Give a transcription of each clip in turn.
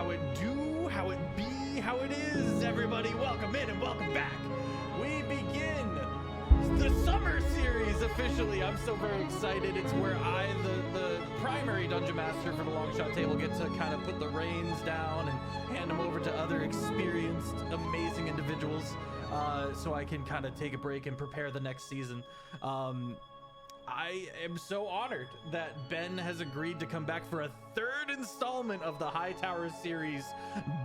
how it do, how it be, how it is, everybody. Welcome in and welcome back. We begin the summer series officially. I'm so very excited. It's where I, the primary dungeon master for the Longshot table, get to kind of put the reins down and hand them over to other experienced, amazing individuals, so I can kind of take a break and prepare the next season. I am so honored that Ben has agreed to come back for a third installment of the Hightower series,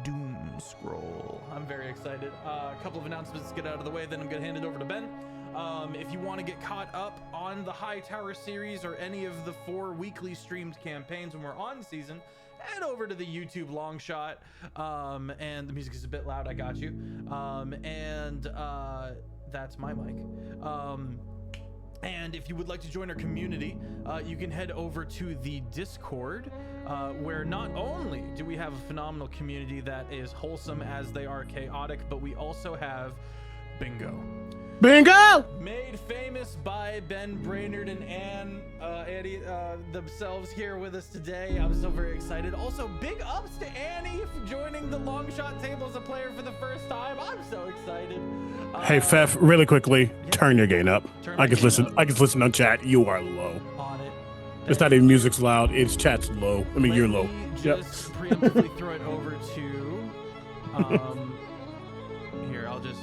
Doom Scroll. I'm very excited. A couple of announcements to get out of the way, then I'm going to hand it over to Ben. If you want to get caught up on the Hightower series or any of the 4 weekly streamed campaigns when we're on season, head over to the YouTube Longshot. And the music is a bit loud, I got you. That's my mic. And if you would like to join our community, you can head over to the Discord, where not only do we have a phenomenal community that is wholesome as they are chaotic, but we also have Bingo. Bingo! Made famous by Ben Brainard and Annie themselves here with us today. I'm so very excited. Also, big ups to Annie for joining the Longshot table as a player for the first time. I'm so excited. Hey, Feff, really quickly, yeah. turn your gain up. I can listen on chat. You are low. On it. It's not even music's loud. It's chat's low. I mean, you're low. Just preemptively throw it over to. Here, I'll just.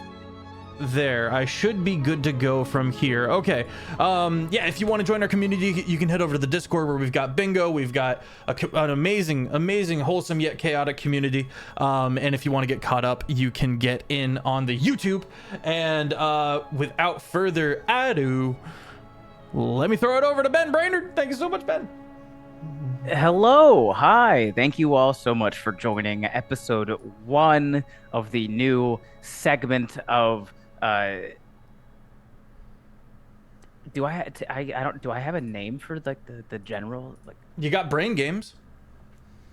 There, I should be good to go from here. Okay. Yeah, if you want to join our community, you can head over to the Discord where we've got Bingo. We've got an amazing, wholesome yet chaotic community. And if you want to get caught up, you can get in on the YouTube. And without further ado, let me throw it over to Ben Brainard. Thank you so much, Ben. Hello, hi. Thank you all so much for joining episode 1 of the new segment of do I have a name for like the general, like you got brain games?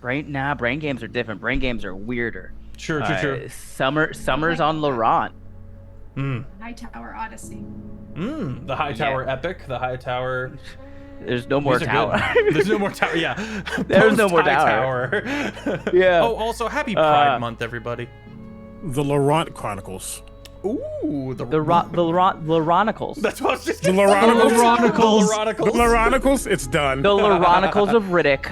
Brain games are different. Brain games are weirder. Sure. Summer's on Laurent. Hightower Odyssey. The Hightower epic, the Hightower. There's no more tower. There's no more tower. Yeah. There's no more tower. Yeah. Oh, also happy Pride Month, everybody. The Laurent Chronicles. Ooh, the Lauronicles. That's what I was just The Lauronicles. The Lauronicles. It's done. The Lauronicles of Riddick.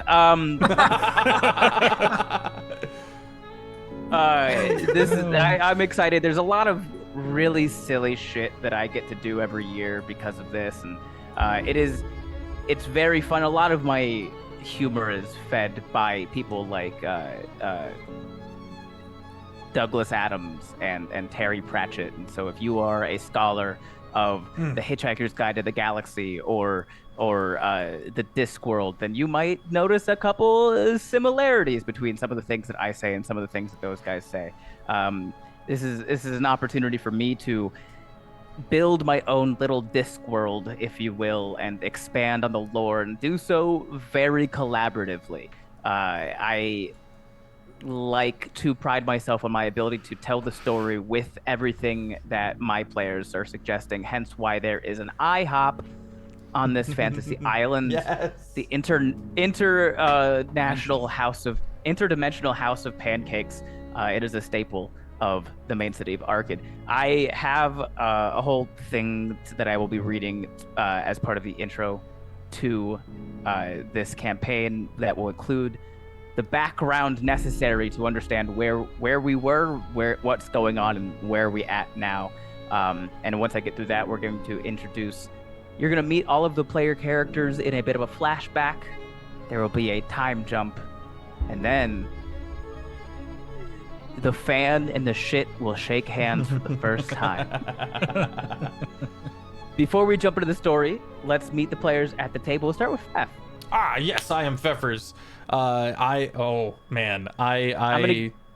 I'm excited. There's a lot of really silly shit that I get to do every year because of this, and it's very fun. A lot of my humor is fed by people like Douglas Adams and Terry Pratchett. And so if you are a scholar of The Hitchhiker's Guide to the Galaxy or the Discworld, then you might notice a couple similarities between some of the things that I say and some of the things that those guys say. This is an opportunity for me to build my own little Discworld, if you will, and expand on the lore, and do so very collaboratively. I like to pride myself on my ability to tell the story with everything that my players are suggesting, hence why there is an IHOP on this fantasy island. Yes. The interdimensional house of pancakes. It is a staple of the main city of Archid. I have a whole thing that I will be reading as part of the intro to this campaign that will include the background necessary to understand where we were, what's going on, and where we at now. And once I get through that, we're going to introduce. You're going to meet all of the player characters in a bit of a flashback. There will be a time jump, and then the fan and the shit will shake hands for the first time. Before we jump into the story, let's meet the players at the table. We'll start with Feff. Yes, I am Feffers.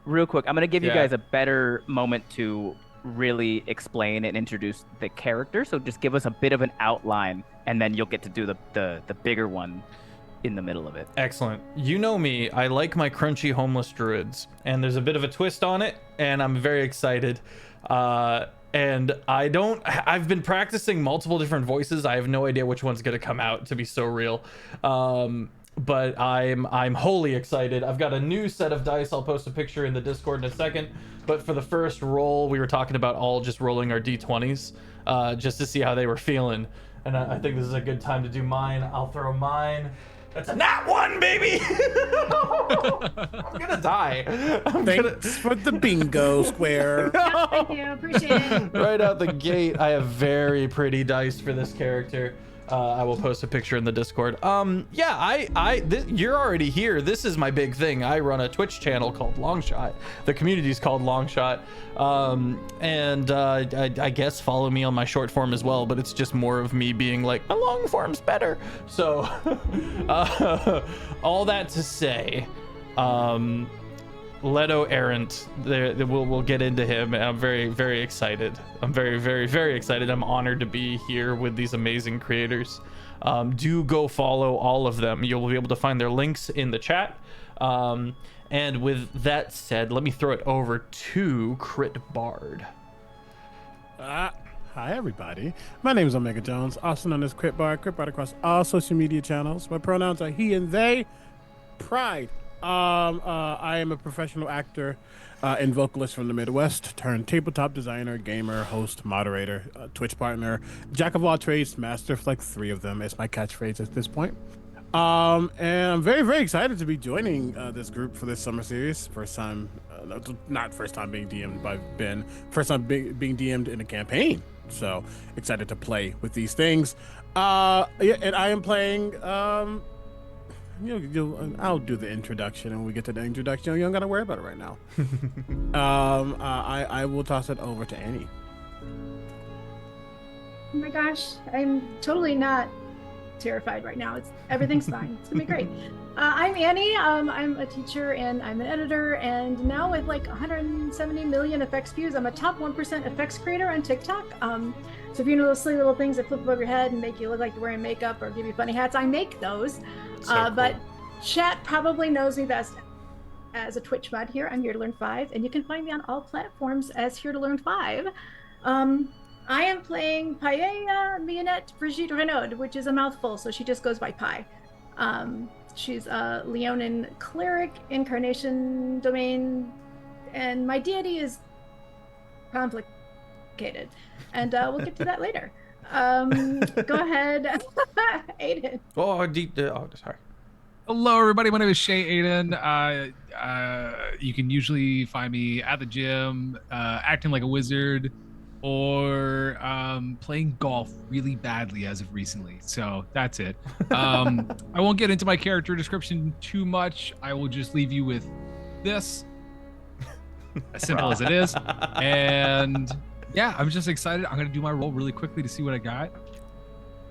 Real quick, I'm gonna give you guys a better moment to really explain and introduce the character. So just give us a bit of an outline, and then you'll get to do the bigger one in the middle of it. Excellent. You know me, I like my crunchy homeless druids, and there's a bit of a twist on it, and I'm very excited. And I've been practicing multiple different voices. I have no idea which one's gonna come out to be so real. but I'm wholly excited. I've got a new set of dice. I'll post a picture in the Discord in a second. But for the first roll, we were talking about all just rolling our d20s, just to see how they were feeling. And I think this is a good time to do mine. I'll throw mine. That's a nat 1, baby! I'm gonna die. Thanks for the bingo square. Yeah, thank you. Appreciate it. Right out the gate, I have very pretty dice for this character. I will post a picture in the Discord. Yeah, you're already here. This is my big thing. I run a Twitch channel called Longshot. The community's called Longshot. I guess follow me on my short form as well, but it's just more of me being like, my long form's better. So, all that to say, Letto Errant, we'll get into him, and I'm very, very excited. I'm very, very, very excited. I'm honored to be here with these amazing creators. Do go follow all of them. You'll be able to find their links in the chat. And with that said, let me throw it over to Critbard. Hi, everybody. My name is Omega Jones, also known as Critbard. Critbard across all social media channels. My pronouns are he and they. Pride. I am a professional actor and vocalist from the Midwest, turned tabletop designer, gamer, host, moderator, Twitch partner, jack of all trades, master of like 3 of them is my catchphrase at this point. And I'm very, very excited to be joining this group for this summer series. First time, not first time being DM'd by Ben, first time being DM'd in a campaign. So excited to play with these things. Yeah, and I am playing. I'll do the introduction, and when we get to the introduction, you don't gotta worry about it right now. I will toss it over to Annie. Oh my gosh, I'm totally not terrified right now. Everything's fine. It's gonna be great. I'm Annie. I'm a teacher and I'm an editor, and now with like 170 million effects views, I'm a top 1% effects creator on TikTok. So if you know those silly little things that flip above your head and make you look like you're wearing makeup or give you funny hats, I make those. Cool. But chat probably knows me best as a Twitch mod here. I'm Here to Learn 5, and you can find me on all platforms as Here to Learn 5. I am playing Paella Mignonette Brigitte Reynaud, which is a mouthful, so she just goes by Pi. She's a Leonin Cleric, Incarnation Domain, and my deity is complicated, and we'll get to that later. Go ahead, Aiden. Sorry. Hello, everybody. My name is Chezaidan. You can usually find me at the gym, acting like a wizard, or playing golf really badly as of recently. So that's it. I won't get into my character description too much. I will just leave you with this, as simple as it is. And yeah, I'm just excited. I'm going to do my roll really quickly to see what I got.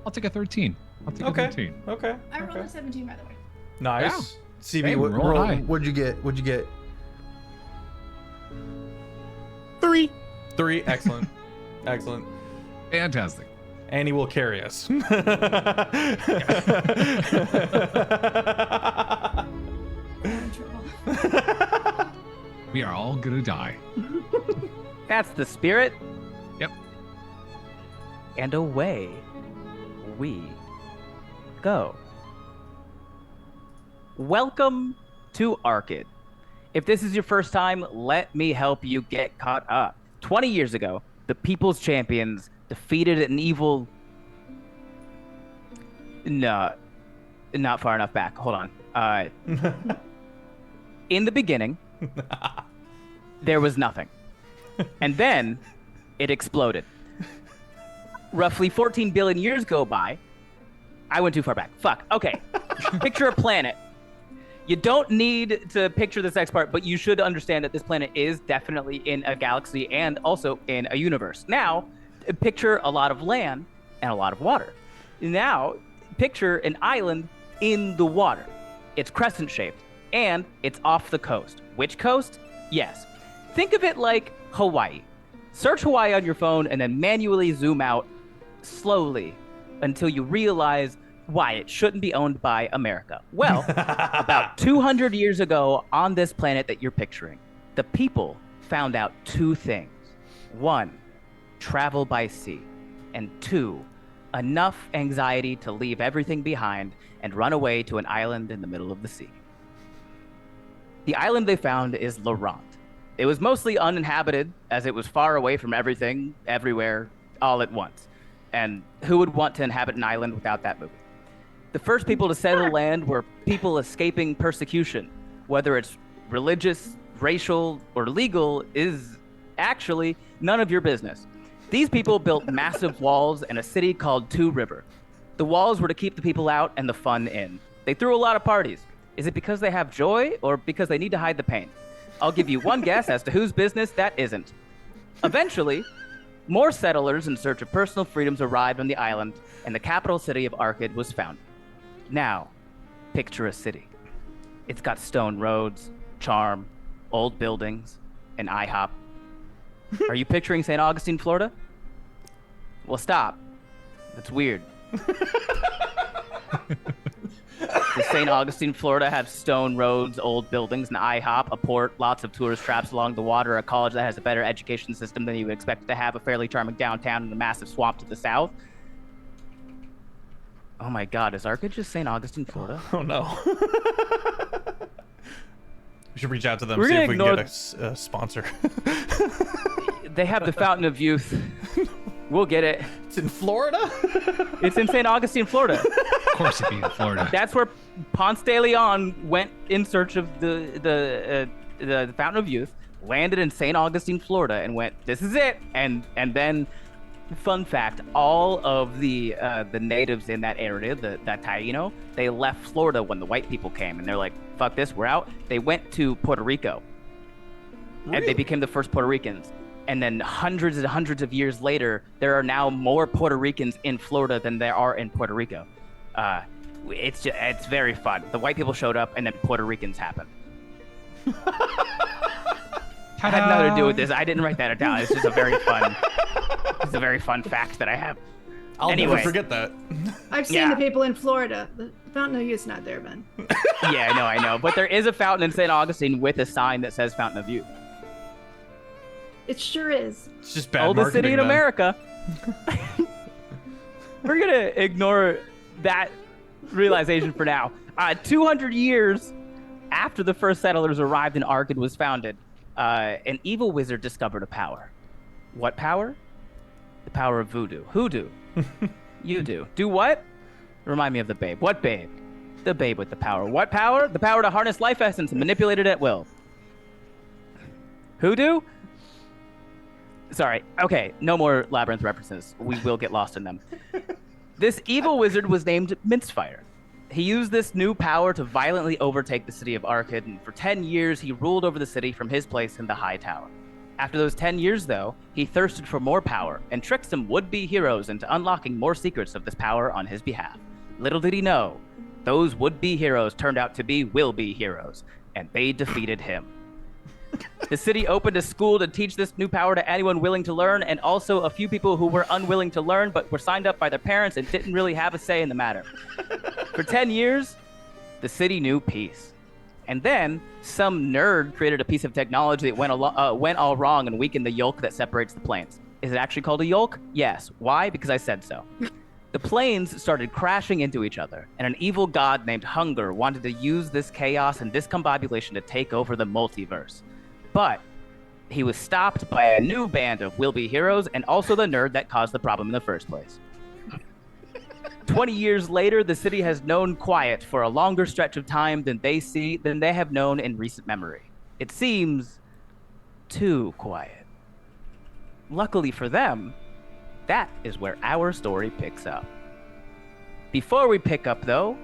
I'll take a 13. I'll take a 13. Okay. I rolled a 17, by the way. Nice. Yeah. CB, Hey, what'd you get? What'd you get? 3. 3. Excellent. Excellent. Fantastic. Annie will carry us. We are all going to die. That's the spirit. Yep. And away we go. Welcome to Archid. If this is your first time, let me help you get caught up. 20 years ago, the People's Champions defeated an evil... No, not far enough back. Hold on. In the beginning, there was nothing. And then it exploded. Roughly 14 billion years go by. I went too far back. Fuck. Okay. Picture a planet. You don't need to picture this next part, but you should understand that this planet is definitely in a galaxy and also in a universe. Now, picture a lot of land and a lot of water. Now, picture an island in the water. It's crescent-shaped, and it's off the coast. Which coast? Yes. Think of it like Hawaii. Search Hawaii on your phone and then manually zoom out slowly until you realize why it shouldn't be owned by America. Well, about 200 years ago on this planet that you're picturing, the people found out 2 things. 1, travel by sea. And 2, enough anxiety to leave everything behind and run away to an island in the middle of the sea. The island they found is Errant. It was mostly uninhabited, as it was far away from everything, everywhere, all at once. And who would want to inhabit an island without that movie? The first people to settle land were people escaping persecution. Whether it's religious, racial, or legal is actually none of your business. These people built massive walls in a city called Two River. The walls were to keep the people out and the fun in. They threw a lot of parties. Is it because they have joy or because they need to hide the pain? I'll give you one guess as to whose business that isn't. Eventually, more settlers in search of personal freedoms arrived on the island, and the capital city of Archid was founded. Now, picture a city. It's got stone roads, charm, old buildings, an IHOP. Are you picturing St. Augustine, Florida? Well, stop. That's weird. Does St. Augustine, Florida have stone roads, old buildings, an IHOP, a port, lots of tourist traps along the water, a college that has a better education system than you would expect to have, a fairly charming downtown, and a massive swamp to the south? Oh my god, is Archid just St. Augustine, Florida? Oh no. We should reach out to them, We're see gonna if we ignore can get a sponsor. They have the Fountain of Youth. We'll get it. It's in Florida? It's in St. Augustine, Florida. Of course it'd be in Florida. That's where Ponce de Leon went in search of the Fountain of Youth, landed in St. Augustine, Florida, and went, this is it. And then, fun fact, all of the natives in that area, that Taino, they left Florida when the white people came, and they're like, fuck this, we're out. They went to Puerto Rico, Really? and they became the first Puerto Ricans. And then hundreds and hundreds of years later, there are now more Puerto Ricans in Florida than there are in Puerto Rico. It's very fun. The white people showed up, and then Puerto Ricans happened. Had nothing to do with this. I didn't write that down. It's just a very fun. It's a very fun fact that I have. I'll Anyway. never forget that. I've seen Yeah. the people in Florida. The Fountain of Youth's not there, Ben. Yeah, I know. But there is a fountain in St. Augustine with a sign that says Fountain of Youth. It sure is. It's just bad Oldest city in marketing, man. America. We're gonna ignore that realization for now. 200 years after the first settlers arrived and Archid was founded, an evil wizard discovered a power. What power? The power of voodoo. Hoodoo. You do. Do what? Remind me of the babe. What babe? The babe with the power. What power? The power to harness life essence and manipulate it at will. Hoodoo? Sorry. Okay, no more Labyrinth references. We will get lost in them. This evil wizard was named Mincefire. He used this new power to violently overtake the city of Archid, and for 10 years he ruled over the city from his place in the Hightower. After those 10 years, though, he thirsted for more power and tricked some would-be heroes into unlocking more secrets of this power on his behalf. Little did he know, those would-be heroes turned out to be will-be heroes, and they defeated him. The city opened a school to teach this new power to anyone willing to learn, and also a few people who were unwilling to learn but were signed up by their parents and didn't really have a say in the matter. For 10 years, the city knew peace. And then, some nerd created a piece of technology that went all wrong and weakened the yolk that separates the planes. Is it actually called a yolk? Yes. Why? Because I said so. The planes started crashing into each other, and an evil god named Hunger wanted to use this chaos and discombobulation to take over the multiverse. But he was stopped by a new band of will-be heroes and also the nerd that caused the problem in the first place. 20 years later, the city has known quiet for a longer stretch of time than they have known in recent memory. It seems too quiet. Luckily for them, that is where our story picks up. Before we pick up, though,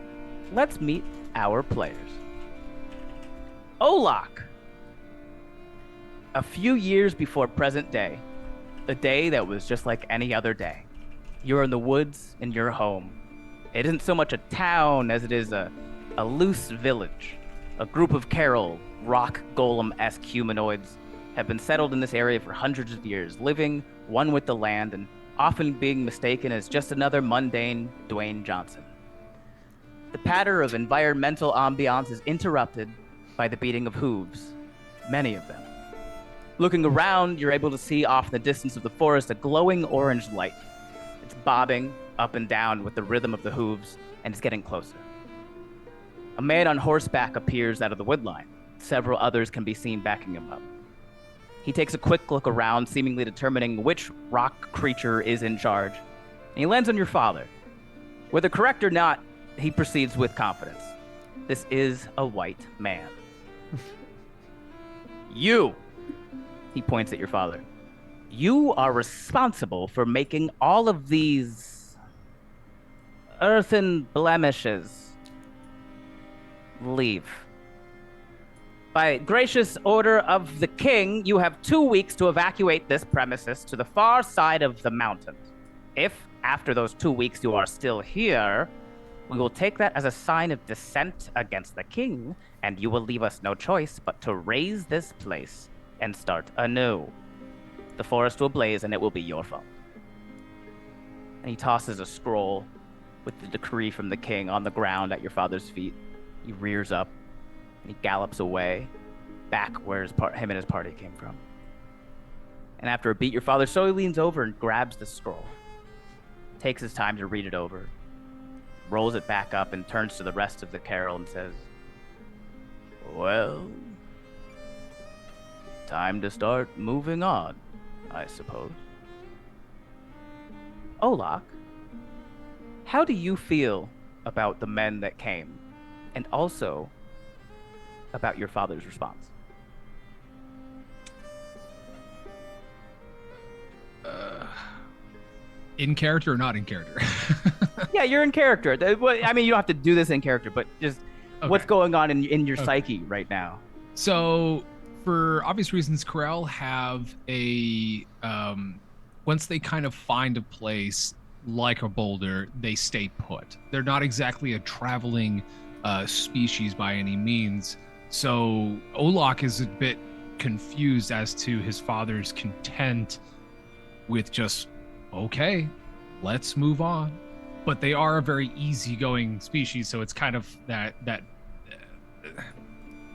let's meet our players. Olok. A few years before present day, a day that was just like any other day. You're in the woods in your home. It isn't so much a town as it is a loose village. A group of Kerell, rock golem-esque humanoids, have been settled in this area for hundreds of years, living one with the land and often being mistaken as just another mundane Dwayne Johnson. The patter of environmental ambiance is interrupted by the beating of hooves, many of them. Looking around, you're able to see off in the distance of the forest a glowing orange light. It's bobbing up and down with the rhythm of the hooves, and is getting closer. A man on horseback appears out of the woodline. Several others can be seen backing him up. He takes a quick look around, seemingly determining which rock creature is in charge, and he lands on your father. Whether correct or not, he proceeds with confidence. This is a white man. You, he points at your father, you are responsible for making all of these earthen blemishes leave. By gracious order of the king, you have 2 weeks to evacuate this premises to the far side of the mountain. If, after those 2 weeks, you are still here, we will take that as a sign of dissent against the king, and you will leave us no choice but to raise this place and start anew. The forest will blaze, and it will be your fault. And he tosses a scroll with the decree from the king on the ground at your father's feet. He rears up, and he gallops away, back where him and his party came from. And after a beat, your father slowly leans over and grabs the scroll, takes his time to read it over, rolls it back up, and turns to the rest of the Kerell and says, well, time to start moving on, I suppose. Olok, how do you feel about the men that came, and also about your father's response? In character or not in character? Yeah, you're in character. I mean, you don't have to do this in character, but just what's going on in your psyche right now? So, for obvious reasons, Kerell have a once they kind of find a place like a boulder, they stay put. They're not exactly a traveling species by any means. So Olok is a bit confused as to his father's content with just, okay, let's move on. But they are a very easygoing species, so it's kind of that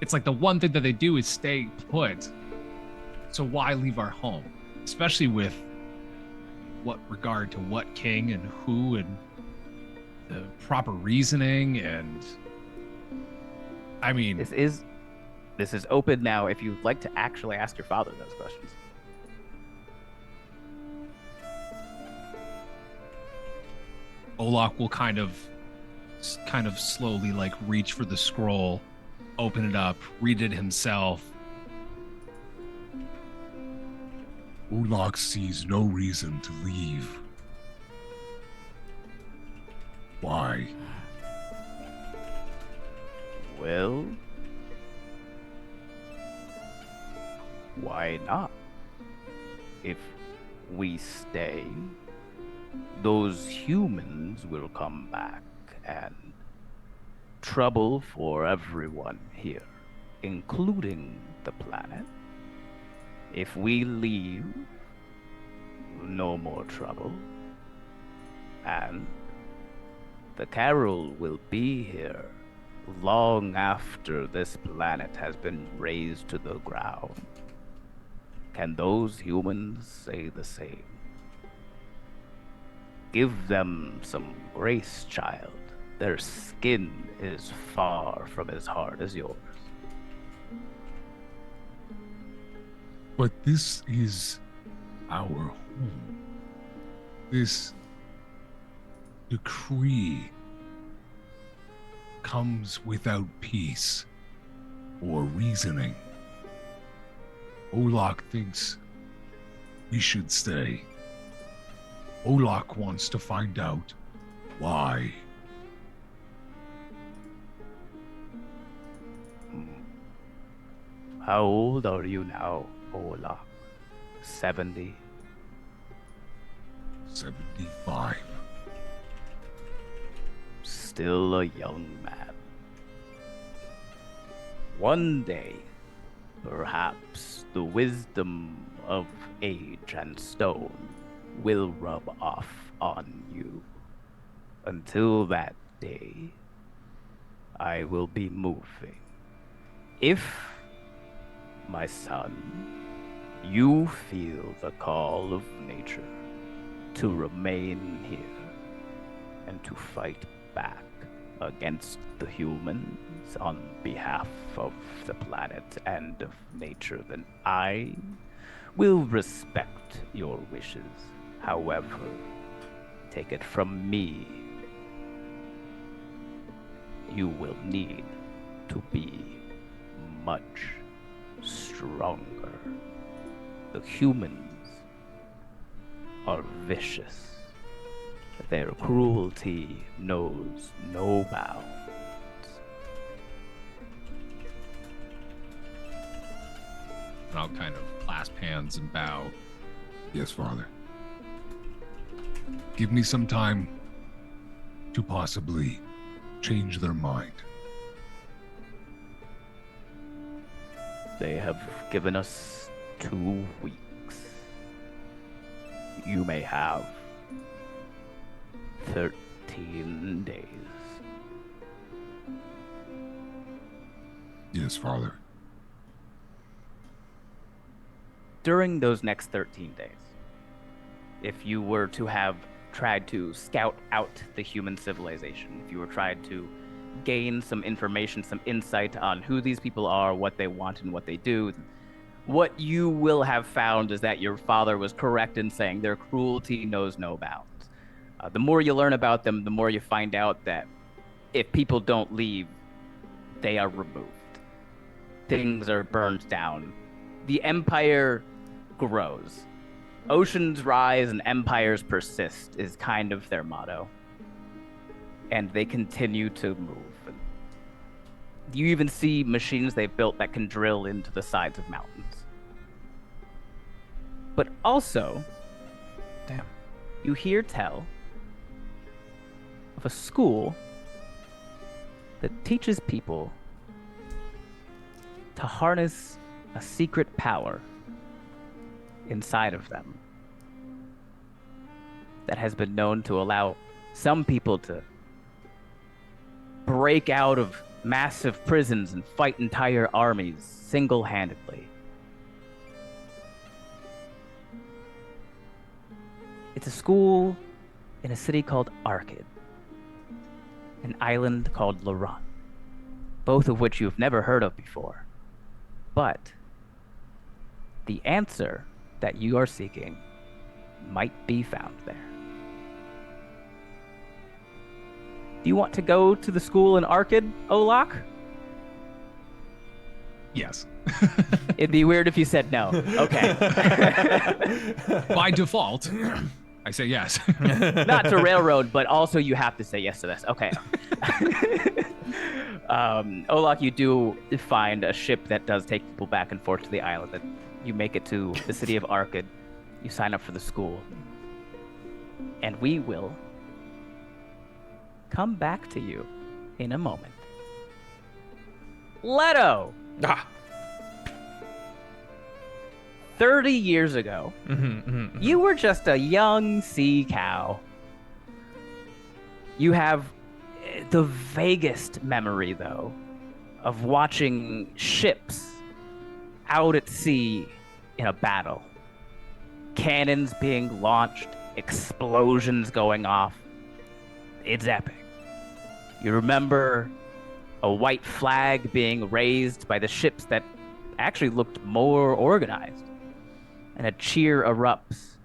it's like the one thing that they do is stay put. So why leave our home? Especially with what regard to what king and who and the proper reasoning. And I mean, This is open now if you'd like to actually ask your father those questions. Olok will kind of slowly like reach for the scroll, open it up, read it himself. Olok sees no reason to leave. Why? Well, why not? If we stay, those humans will come back and trouble for everyone here, including the planet. If we leave, no more trouble. And the Kerell will be here long after this planet has been razed to the ground. Can those humans say the same? Give them some grace, child. Their skin is far from as hard as yours. But this is our home. This decree comes without peace or reasoning. Olok thinks we should stay. Olok wants to find out why. How old are you now, Olok? 70? 75. Still a young man. One day, perhaps the wisdom of age and stone will rub off on you. Until that day, I will be moving. If, my son, you feel the call of nature to remain here, and to fight back against the humans on behalf of the planet and of nature, then I will respect your wishes. However, take it from me, you will need to be much stronger. The humans are vicious. Their cruelty knows no bounds. And I'll kind of clasp hands and bow. Yes, Father. Give me some time to possibly change their mind. They have given us 2 weeks. You may have 13 days. Yes, Father. During those next 13 days, if you were to have tried to scout out the human civilization, if you were tried to gain some information, some insight on who these people are, what they want, and what they do, what you will have found is that your father was correct in saying their cruelty knows no bounds. The more you learn about them, the more you find out that if people don't leave, they are removed. Things are burned down. The empire grows. Oceans rise and empires persist is kind of their motto. And they continue to move. You even see machines they've built that can drill into the sides of mountains. But also, Damn. you hear tell of a school that teaches people to harness a secret power inside of them that has been known to allow some people to break out of massive prisons and fight entire armies single-handedly. It's a school in a city called Archid, an island called Leonin, both of which you've never heard of before. But the answer that you are seeking might be found there. Do you want to go to the school in Archid, Olok? Yes. It'd be weird if you said no. Okay. By default, I say yes. Not to railroad, but also you have to say yes to this. Okay. Olok, you do find a ship that does take people back and forth to the island. That you make it to the city of Archid. You sign up for the school. And we will come back to you in a moment. Letto! 30 years ago, you were just a young sea cow. You have the vaguest memory, though, of watching ships out at sea in a battle. Cannons being launched, explosions going off. It's epic. You remember a white flag being raised by the ships that actually looked more organized. And a cheer erupts.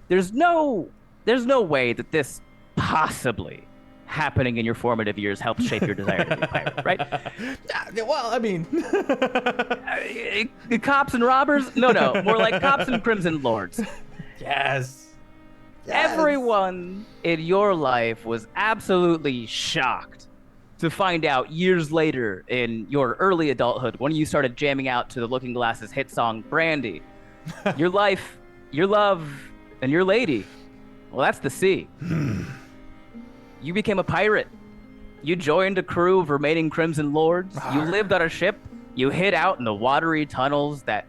There's no way that this possibly happening in your formative years helped shape your desire to be a pirate, right? Well, I mean, Cops and robbers? No, more like cops and crimson lords. yes. Everyone in your life was absolutely shocked to find out years later in your early adulthood when you started jamming out to the Looking Glass's hit song Brandy. Your life, your love, and your lady. Well, that's the sea. You became a pirate. You joined a crew of remaining Crimson Lords. You lived on a ship. You hid out in the watery tunnels that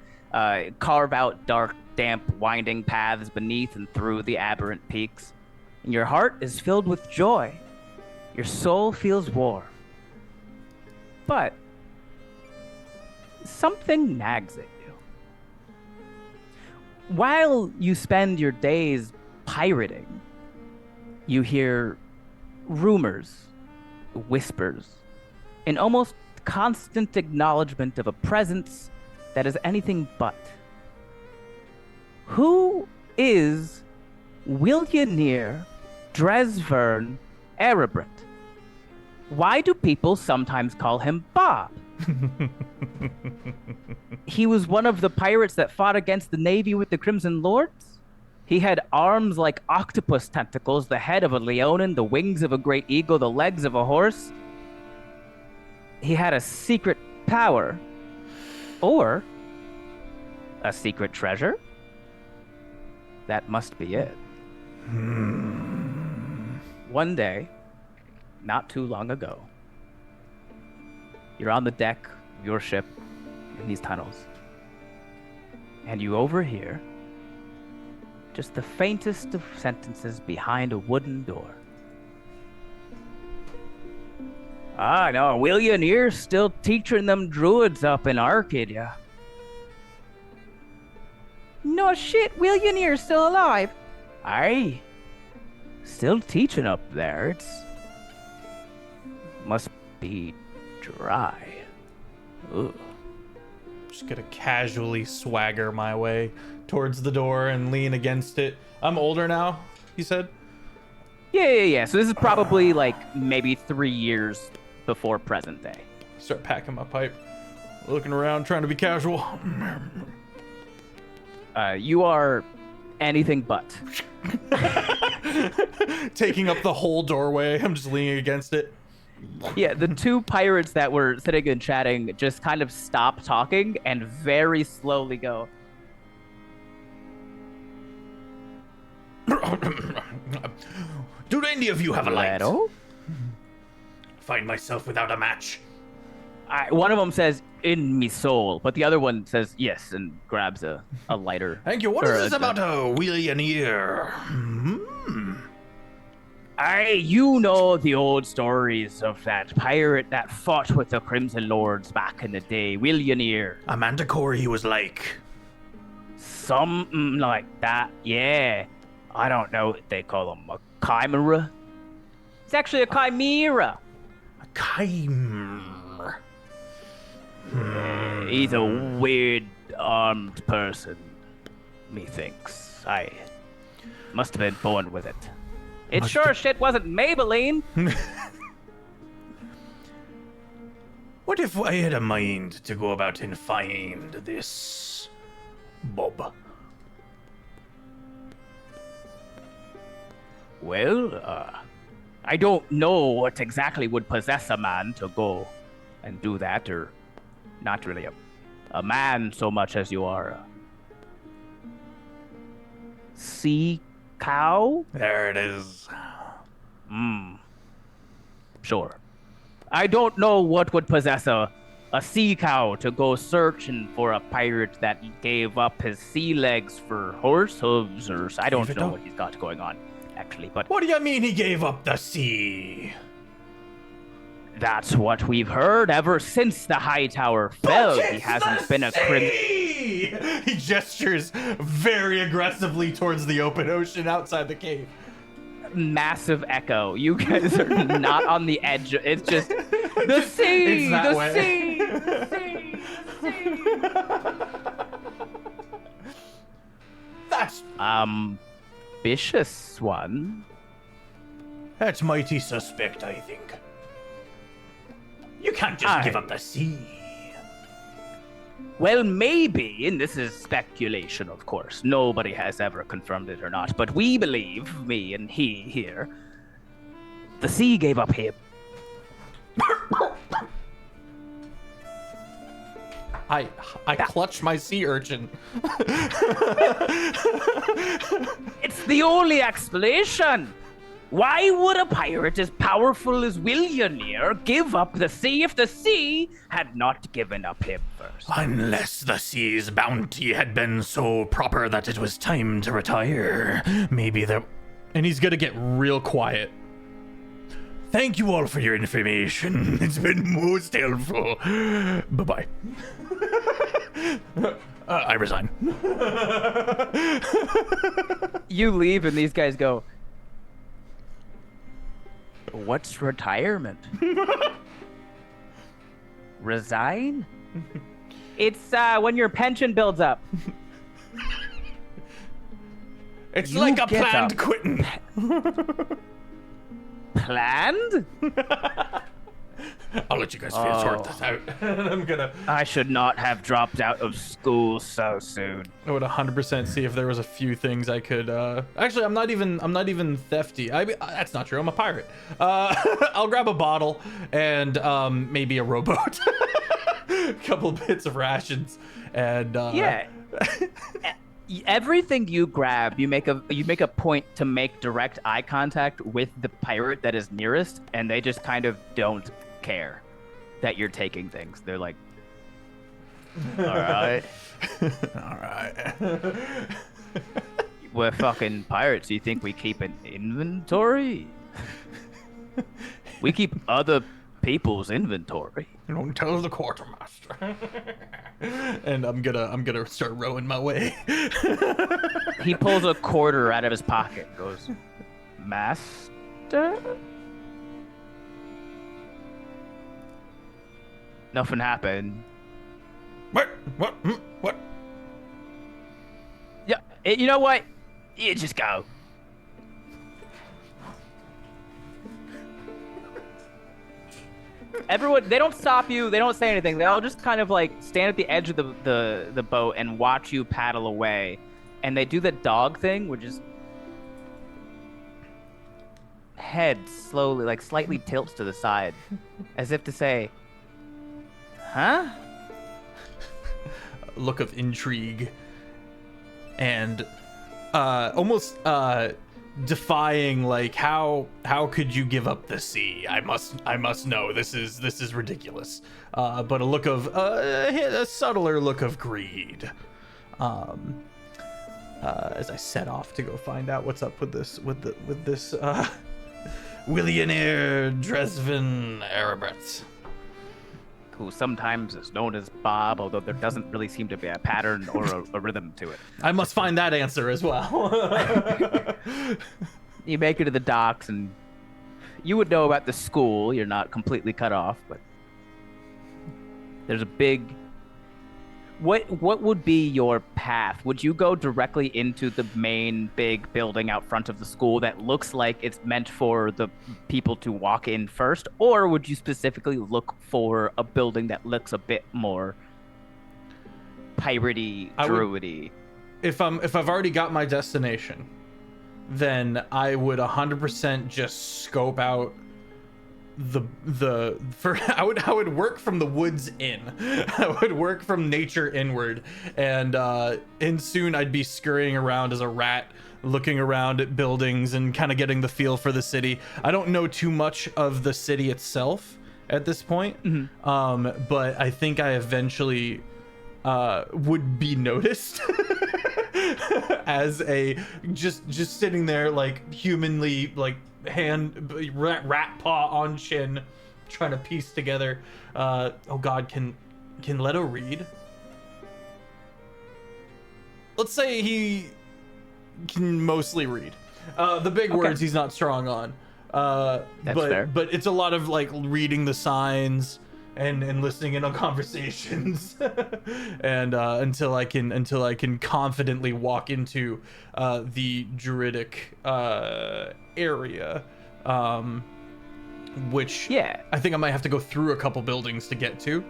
carve out dark, damp, winding paths beneath and through the aberrant peaks. And your heart is filled with joy. Your soul feels warm. But something nags at you. While you spend your days pirating, You hear rumors, whispers, an almost constant acknowledgement of a presence that is anything but. Who is Leonin Incarnation Domain? Why do people sometimes call him Bob? He was one of the pirates that fought against the Navy with the Crimson Lords. He had arms like octopus tentacles, the head of a leonin, the wings of a great eagle, the legs of a horse. He had a secret power. Or a secret treasure? That must be it. One day, not too long ago, you're on the deck of your ship in these tunnels, and you overhear just the faintest of sentences behind a wooden door. Ah, no, Leonier's still teaching them druids up in Archid, yeah. No shit, Leonier's still alive. Aye. Still teaching up there. It's... must be dry. Ugh. Just gonna casually swagger my way towards the door and lean against it. I'm older now, you said? Yeah. So this is probably like maybe 3 years before present day. Start packing my pipe. Looking around, trying to be casual. You are anything but. Taking up the whole doorway. I'm just leaning against it. Yeah, the two pirates that were sitting and chatting just kind of stop talking and very slowly go. Do any of you have a light? Letto? Find myself without a match. One of them says, in me soul, but the other one says yes and grabs a lighter. Thank you. What is this about a Leonin? You know the old stories of that pirate that fought with the Crimson Lords back in the day, Leonin. A manticore he was like. Something like that, yeah. I don't know what they call him, a chimera? It's actually a chimera. A chimera. He's a weird armed person, methinks. I must have been born with it. It sure as shit wasn't Maybelline. What if I had a mind to go about and find this Bob? Well, I don't know what exactly would possess a man to go and do that, or not really a man so much as you are a sea cow? There it is. Sure. I don't know what would possess a sea cow to go searching for a pirate that gave up his sea legs for horse hooves, or I don't know what he's got going on, actually, but... What do you mean he gave up the sea? That's what we've heard ever since the Hightower fell. He hasn't been a He gestures very aggressively towards the open ocean outside the cave. massive echo. You guys are not on the edge. It's just the sea, the sea, the sea, the sea. That's ambitious one. That's mighty suspect, I think. You can't just give up the sea. Well, maybe, and this is speculation, of course. Nobody has ever confirmed it or not, but we believe, me and he here, the sea gave up him. I clutch my sea urchin. It's the only explanation. Why would a pirate as powerful as Leonin give up the sea if the sea had not given up him first? Unless the sea's bounty had been so proper that it was time to retire. Maybe there... And he's gonna get real quiet. Thank you all for your information. It's been most helpful. Bye-bye. I resign. You leave and these guys go, What's retirement? Resign? It's when your pension builds up. It's You like a get planned a- quitting. Planned? I'll let you guys sort this out. I should not have dropped out of school so soon. I would 100% see if there was a few things I could. Actually, I'm not even thefty. I mean, that's not true. I'm a pirate. I'll grab a bottle and maybe a rowboat, a couple bits of rations, and Yeah. Everything you grab, you make a point to make direct eye contact with the pirate that is nearest, and they just kind of don't care that you're taking things. They're like, all right. All right. We're fucking pirates. You think we keep an inventory? We keep other people's inventory. Don't tell the quartermaster. and I'm gonna start rowing my way. He pulls a quarter out of his pocket and goes, Master? Nothing happened. What? What? What? Yeah, you know what? You just go. Everyone, they don't stop you. They don't say anything. They all just kind of like stand at the edge of the boat and watch you paddle away. And they do the dog thing, which is head slowly, like slightly tilts to the side, as if to say, huh? Look of intrigue and almost defying, like, how could you give up the sea? I must know, this is ridiculous. But a look of a subtler look of greed, as I set off to go find out what's up with this Willionaire Dresven Arabret, Who sometimes is known as Bob, although there doesn't really seem to be a pattern or a rhythm to it. I must find that answer as well. You make it to the docks, and you would know about the school. You're not completely cut off, but there's a big... What would be your path? Would you go directly into the main big building out front of the school that looks like it's meant for the people to walk in first? Or would you specifically look for a building that looks a bit more piratey, druidy? If I've already got my destination, then I would 100% just scope out I would work from the woods in. I would work from nature inward, and soon I'd be scurrying around as a rat, looking around at buildings and kind of getting the feel for the city. I don't know too much of the city itself at this point, but I think I eventually would be noticed as a just sitting there, like, humanly, like, rat paw on chin, trying to piece together. Oh God, can Letto read? Let's say he can mostly read. The big words he's not strong on. That's fair. But it's a lot of, like, reading the signs and listening in on conversations, and until I can confidently walk into the druidic area, which I think I might have to go through a couple buildings to get to.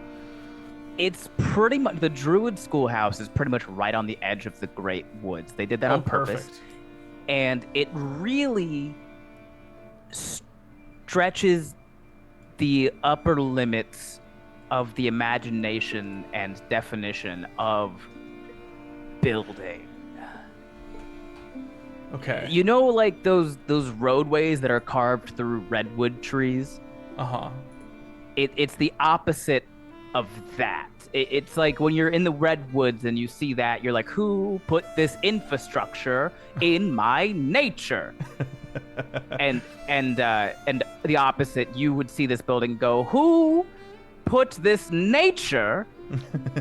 It's pretty much, the druid schoolhouse is pretty much right on the edge of the great woods. They did that on purpose. Perfect. And it really stretches the upper limits of the imagination and definition of building. Okay. You know, like those roadways that are carved through redwood trees? It's the opposite of that. It's like when you're in the redwoods and you see that, you're like, who put this infrastructure in my nature? and the opposite, you would see this building go, who put this nature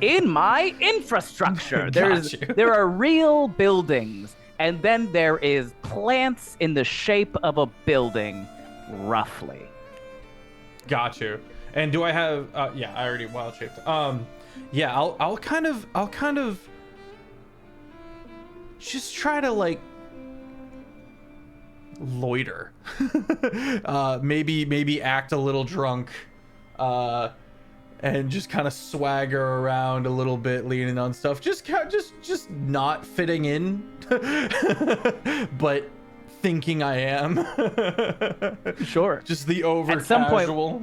in my infrastructure? There are real buildings, and then there is plants in the shape of a building roughly. Got you. And do I have? Yeah, I already wild shaped. Yeah, I'll kind of just try to like loiter. maybe act a little drunk, and just kind of swagger around a little bit, leaning on stuff. Just not fitting in, but thinking I am. Sure. Just the over At some casual.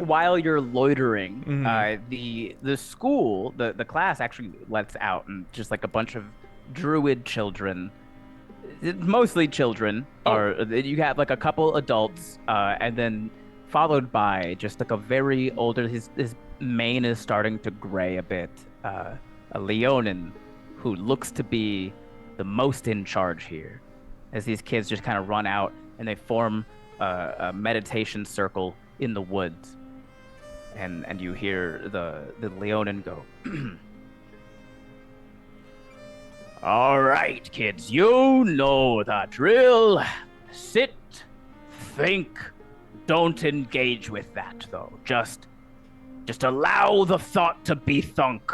While you're loitering, Mhm. the school, the class actually lets out, and just like a bunch of Druid children, mostly children, or you have like a couple adults, and then followed by just like a very older, his mane is starting to gray a bit, a Leonin, who looks to be the most in charge here, as these kids just kind of run out and they form a meditation circle in the woods, and you hear the Leonin go, "All right, kids, you know the drill. Sit, think, don't engage with that though. Just allow the thought to be thunk,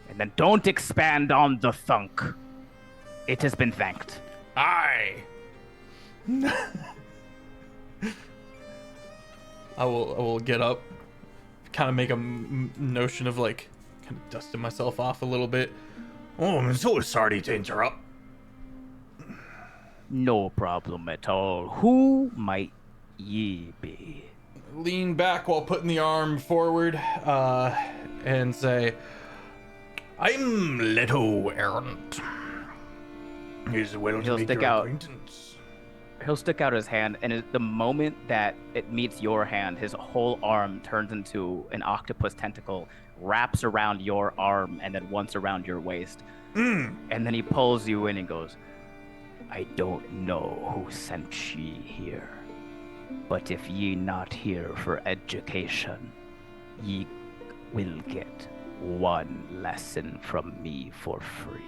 and then don't expand on the thunk. It has been thanked." Aye. I will get up, kind of make a notion of like kind of dusting myself off a little bit. Oh, I'm so sorry to interrupt. No problem at all. Who might ye be? Lean back while putting the arm forward, and say, I'm Letto Errant. Is well He'll to make stick your out. acquaintance. He'll stick out his hand, and at the moment that it meets your hand, his whole arm turns into an octopus tentacle, wraps around your arm, and then once around your waist. And then he pulls you in and goes, "I don't know who sent ye here, but if ye not here for education, ye will get one lesson from me for free."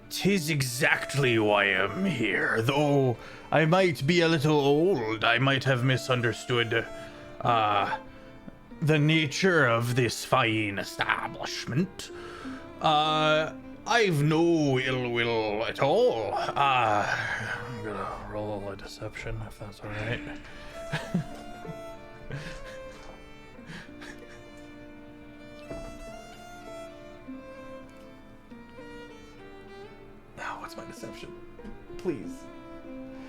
'Tis exactly why I'm here, though I might be a little old. I might have misunderstood the nature of this fine establishment. I've no ill will at all. I'm gonna roll a deception if that's all right. "Oh, what's my deception? Please."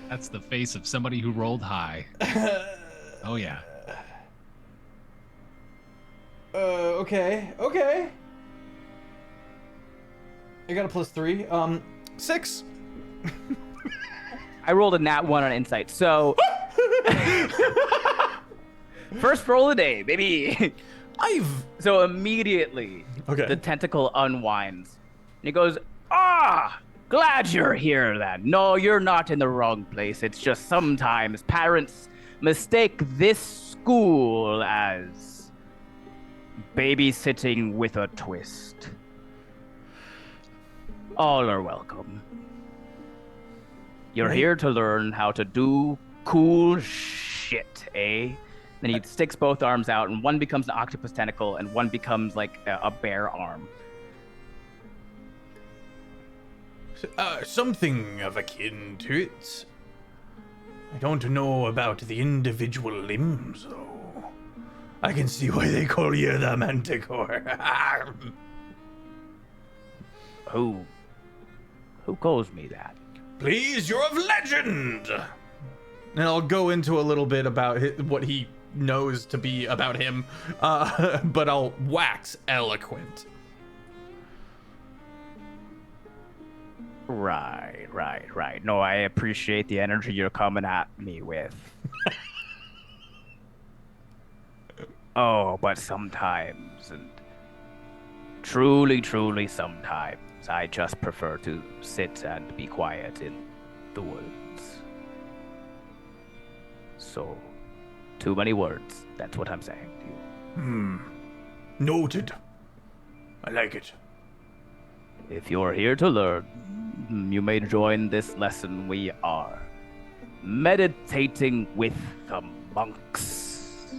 That's the face of somebody who rolled high. Oh yeah. Okay. I got a +3. 6. I rolled a nat 1 on insight, so first roll of the day, baby. So immediately, the tentacle unwinds, and he goes, glad you're here then. No, you're not in the wrong place. It's just sometimes parents mistake this school as babysitting with a twist. All are welcome. You're here to learn how to do cool shit, eh? Then he sticks both arms out, and one becomes an octopus tentacle, and one becomes like a bear arm. Something of akin to it. I don't know about the individual limbs, though. I can see why they call you the Manticore. Who calls me that? Please, you're of legend! And I'll go into a little bit about what he knows to be about him, but I'll wax eloquent. Right. No, I appreciate the energy you're coming at me with. Oh, but sometimes, and truly sometimes, I just prefer to sit and be quiet in the woods. So, too many words. That's what I'm saying to you. Noted. I like it. If you're here to learn, You may join this lesson. We are meditating with the monks.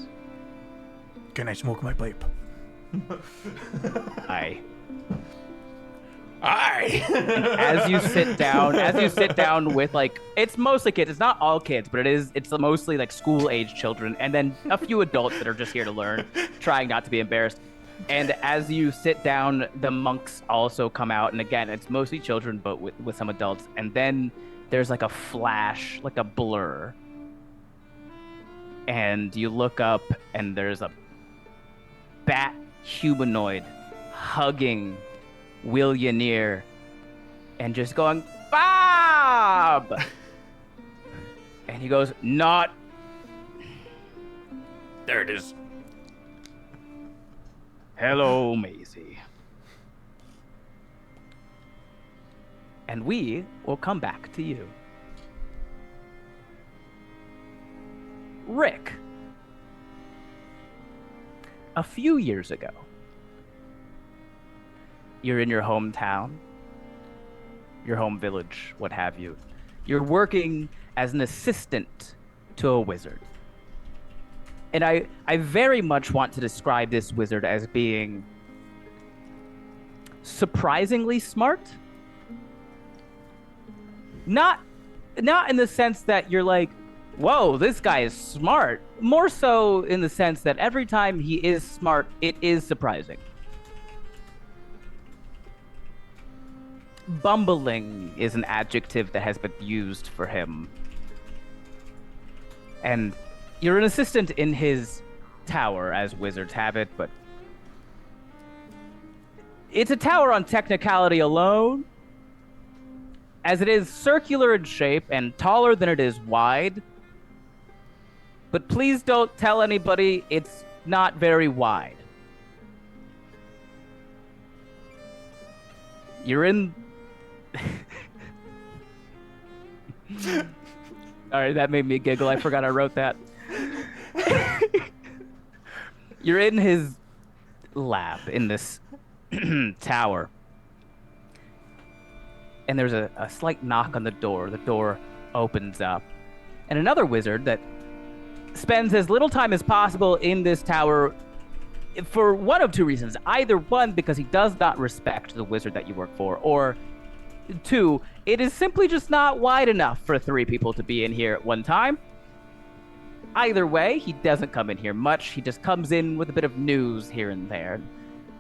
Can I smoke my pipe? Aye. Aye. As you sit down with, like, it's mostly kids. It's not all kids, but it's mostly like school-age children, and then a few adults that are just here to learn, trying not to be embarrassed. And as you sit down, the monks also come out, and again, it's mostly children, but with some adults. And then there's like a flash, like a blur, and you look up, and there's a bat humanoid hugging Willionaire and just going, Bob! And he goes, not. There it is. Hello, Maisie. And we will come back to you. Rick. A few years ago, you're in your hometown, your home village, what have you. You're working as an assistant to a wizard. And I very much want to describe this wizard as being surprisingly smart. Not in the sense that you're like, whoa, this guy is smart. More so in the sense that every time he is smart, it is surprising. Bumbling is an adjective that has been used for him. And you're an assistant in his tower, as wizards have it, but it's a tower on technicality alone, as it is circular in shape and taller than it is wide. But please don't tell anybody it's not very wide. You're in... Alright, that made me giggle. I forgot I wrote that. You're in his lab in this tower. And there's a slight knock on the door. The door opens up. And another wizard that spends as little time as possible in this tower for one of two reasons. Either one, because he does not respect the wizard that you work for, or two, it is simply just not wide enough for 3 people to be in here at one time. Either way, he doesn't come in here much. He just comes in with a bit of news here and there.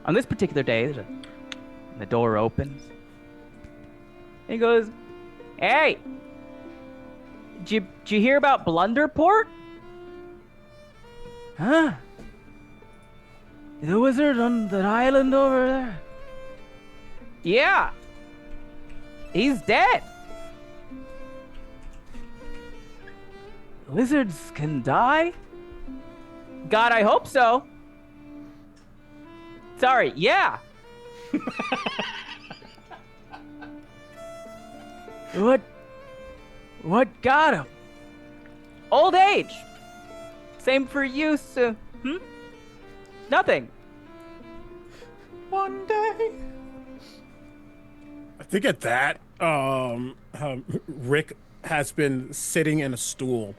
On this particular day, the door opens. And he goes, hey, did you hear about Blunderport? Huh? The wizard on that island over there? Yeah. He's dead. Lizards can die? God, I hope so. Sorry, yeah. What got him? Old age. Same for you, sir. Nothing. One day. I think at that, Rick has been sitting in a stool,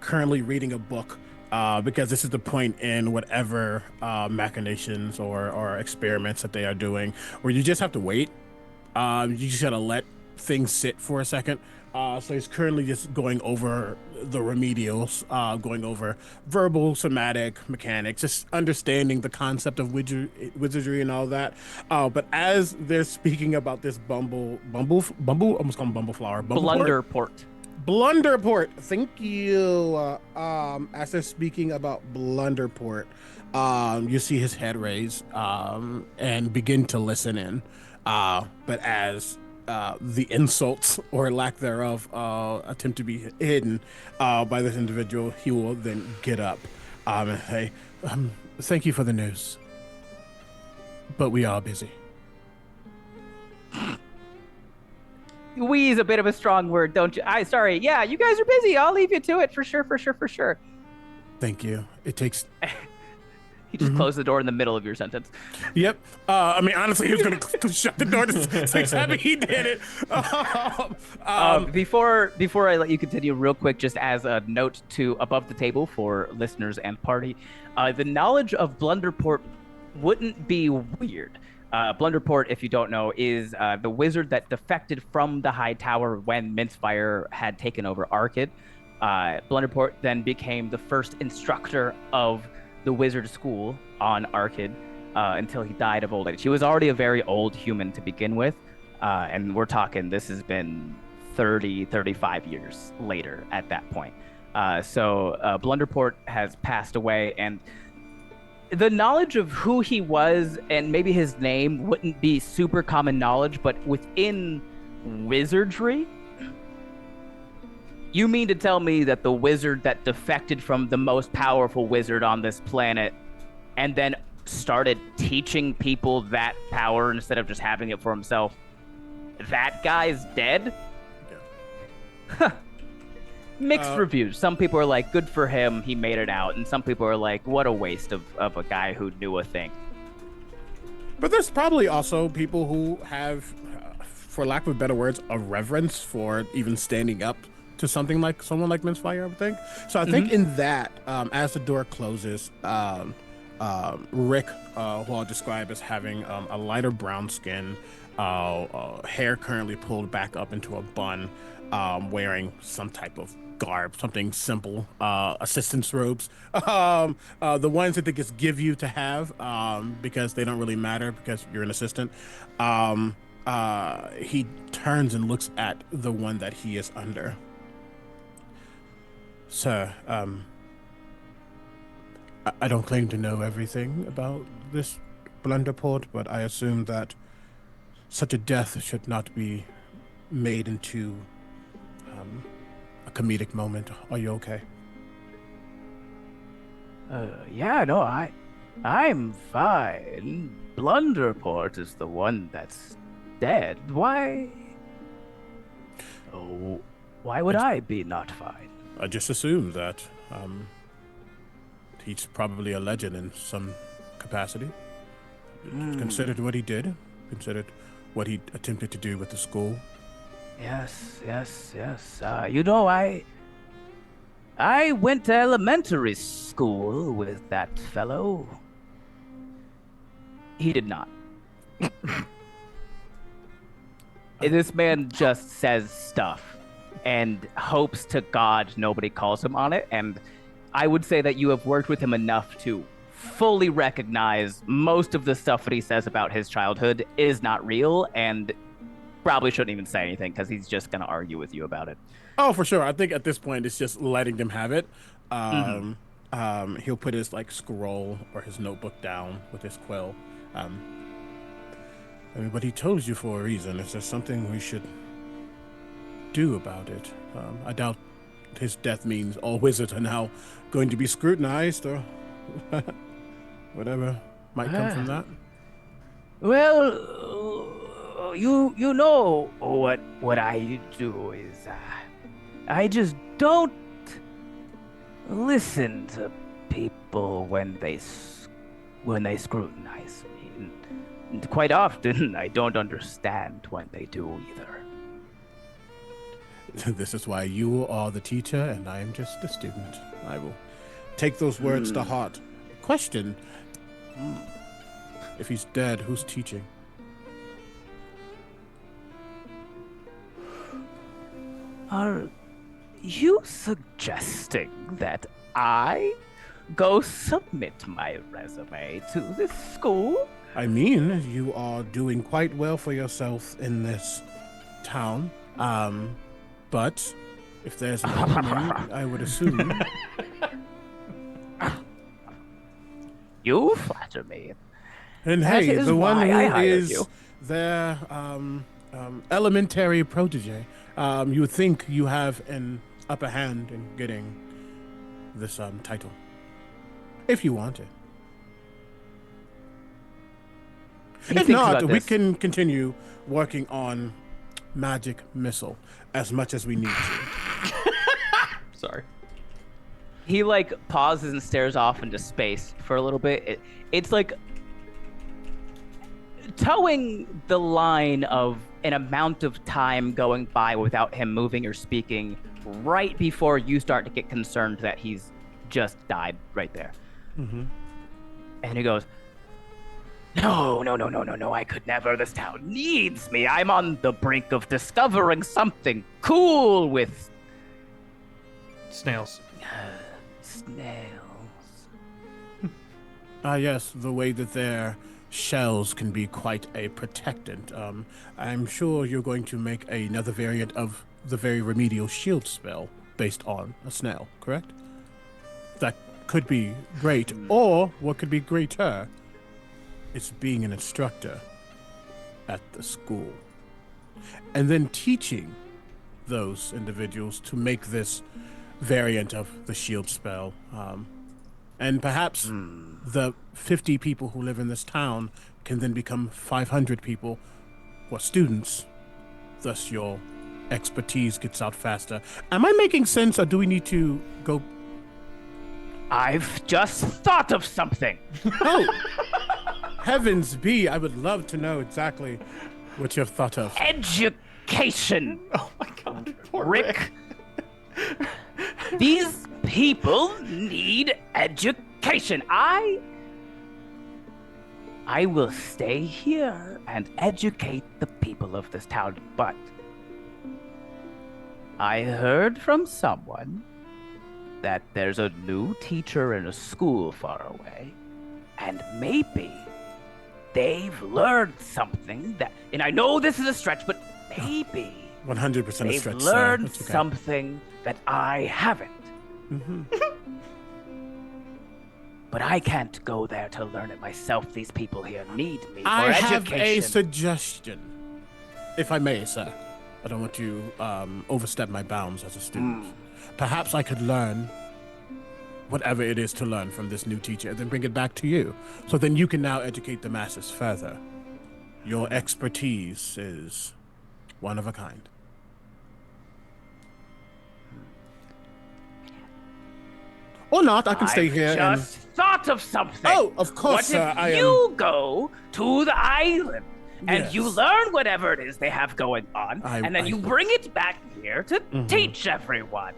currently reading a book, because this is the point in whatever machinations or experiments that they are doing where you just have to wait. You just gotta let things sit for a second. So he's currently just going over the remedials, going over verbal, somatic, mechanics, just understanding the concept of wizardry and all that. But as they're speaking about this Bumble, almost call him Bumbleflower. Blunderport. Thank you. As they're speaking about Blunderport, you see his head raise and begin to listen in. But as the insults or lack thereof attempt to be hidden by this individual, he will then get up and say, thank you for the news, but we are busy. We is a bit of a strong word, don't you? Sorry. Yeah, you guys are busy. I'll leave you to it for sure. Thank you. It takes He just closed the door in the middle of your sentence. Yep. I mean, honestly, he was going to shut the door to say happy he did it. Before I let you continue, real quick, just as a note to above the table for listeners and party, the knowledge of Blunderport wouldn't be weird. Blunderport, if you don't know, is the wizard that defected from the Hightower when Mincefire had taken over Archid. Blunderport then became the first instructor of the wizard school on Archid until he died of old age. He was already a very old human to begin with, and we're talking this has been 35 years later at that point. So Blunderport has passed away, and the knowledge of who he was and maybe his name wouldn't be super common knowledge, but within wizardry, you mean to tell me that the wizard that defected from the most powerful wizard on this planet and then started teaching people that power instead of just having it for himself, that guy's dead? Yeah. Mixed reviews. Some people are like, good for him, he made it out. And some people are like, what a waste of a guy who knew a thing. But there's probably also people who have, for lack of better words, a reverence for even standing up to someone like Mincefire, I would think. So I think in that, as the door closes, Rick, who I'll describe as having a lighter brown skin, hair currently pulled back up into a bun, wearing some type of garb, something simple, assistant's robes, the ones that they just give you to have because they don't really matter because you're an assistant. He turns and looks at the one that he is under. Sir, I don't claim to know everything about this Blunderport, but I assume that such a death should not be made into a comedic moment. Are you okay? Yeah, no, I'm fine. Blunderport is the one that's dead. Why? Oh, why would I be not fine? I just assumed that he's probably a legend in some capacity. Considered what he did, considered what he attempted to do with the school. Yes. You know, I went to elementary school with that fellow. He did not. This man just says stuff and hopes to God nobody calls him on it. And I would say that you have worked with him enough to fully recognize most of the stuff that he says about his childhood is not real, and probably shouldn't even say anything because he's just going to argue with you about it. Oh, for sure. I think at this point it's just letting them have it. He'll put his scroll or his notebook down with his quill. But he told you for a reason. Is there something we should do about it? I doubt his death means all wizards are now going to be scrutinized or whatever might come from that. Well, you know what I do is I just don't listen to people when they scrutinize me. And quite often, I don't understand when they do either. This is why you are the teacher and I am just the student. I will take those words to heart. Question. If he's dead, who's teaching? Are you suggesting that I go submit my resume to this school? I mean, you are doing quite well for yourself in this town. But if there's an opening, I would assume. You flatter me. And hey, the one who is their elementary protege, you would think you have an upper hand in getting this title, if you want it. If not, we can continue working on Magic Missile as much as we need to. Sorry. he like pauses and stares off into space for a little bit. It's like towing the line of an amount of time going by without him moving or speaking right before you start to get concerned that he's just died right there. Mm-hmm. And he goes, No, I could never. This town needs me. I'm on the brink of discovering something cool with Snails. snails. Yes, the way that their shells can be quite a protectant. I'm sure you're going to make another variant of the very remedial shield spell based on a snail, correct? That could be great, or what could be greater is being an instructor at the school. And then teaching those individuals to make this variant of the shield spell. And perhaps the 50 people who live in this town can then become 500 people or students. Thus, your expertise gets out faster. Am I making sense, or do we need to go? I've just thought of something. Oh, heavens be! I would love to know exactly what you've thought of. Education. Oh my god. Poor Rick. These people need education. I will stay here and educate the people of this town, but I heard from someone that there's a new teacher in a school far away, and maybe they've learned something that, and I know this is a stretch, but maybe 100% a they've stretch. learned That's okay. something that I haven't. Mm-hmm. But I can't go there to learn it myself. These people here need me for I have education. a suggestion, if I may, sir. I don't want to overstep my bounds as a student. Perhaps I could learn whatever it is to learn from this new teacher and then bring it back to you. So then you can now educate the masses further. Your expertise is one of a kind. Or not, I can stay here Just thought of something. Oh, of course, What sir, if I am- you go to the island and you Yes. learn whatever it is they have going on, and then you bring it back here to teach everyone?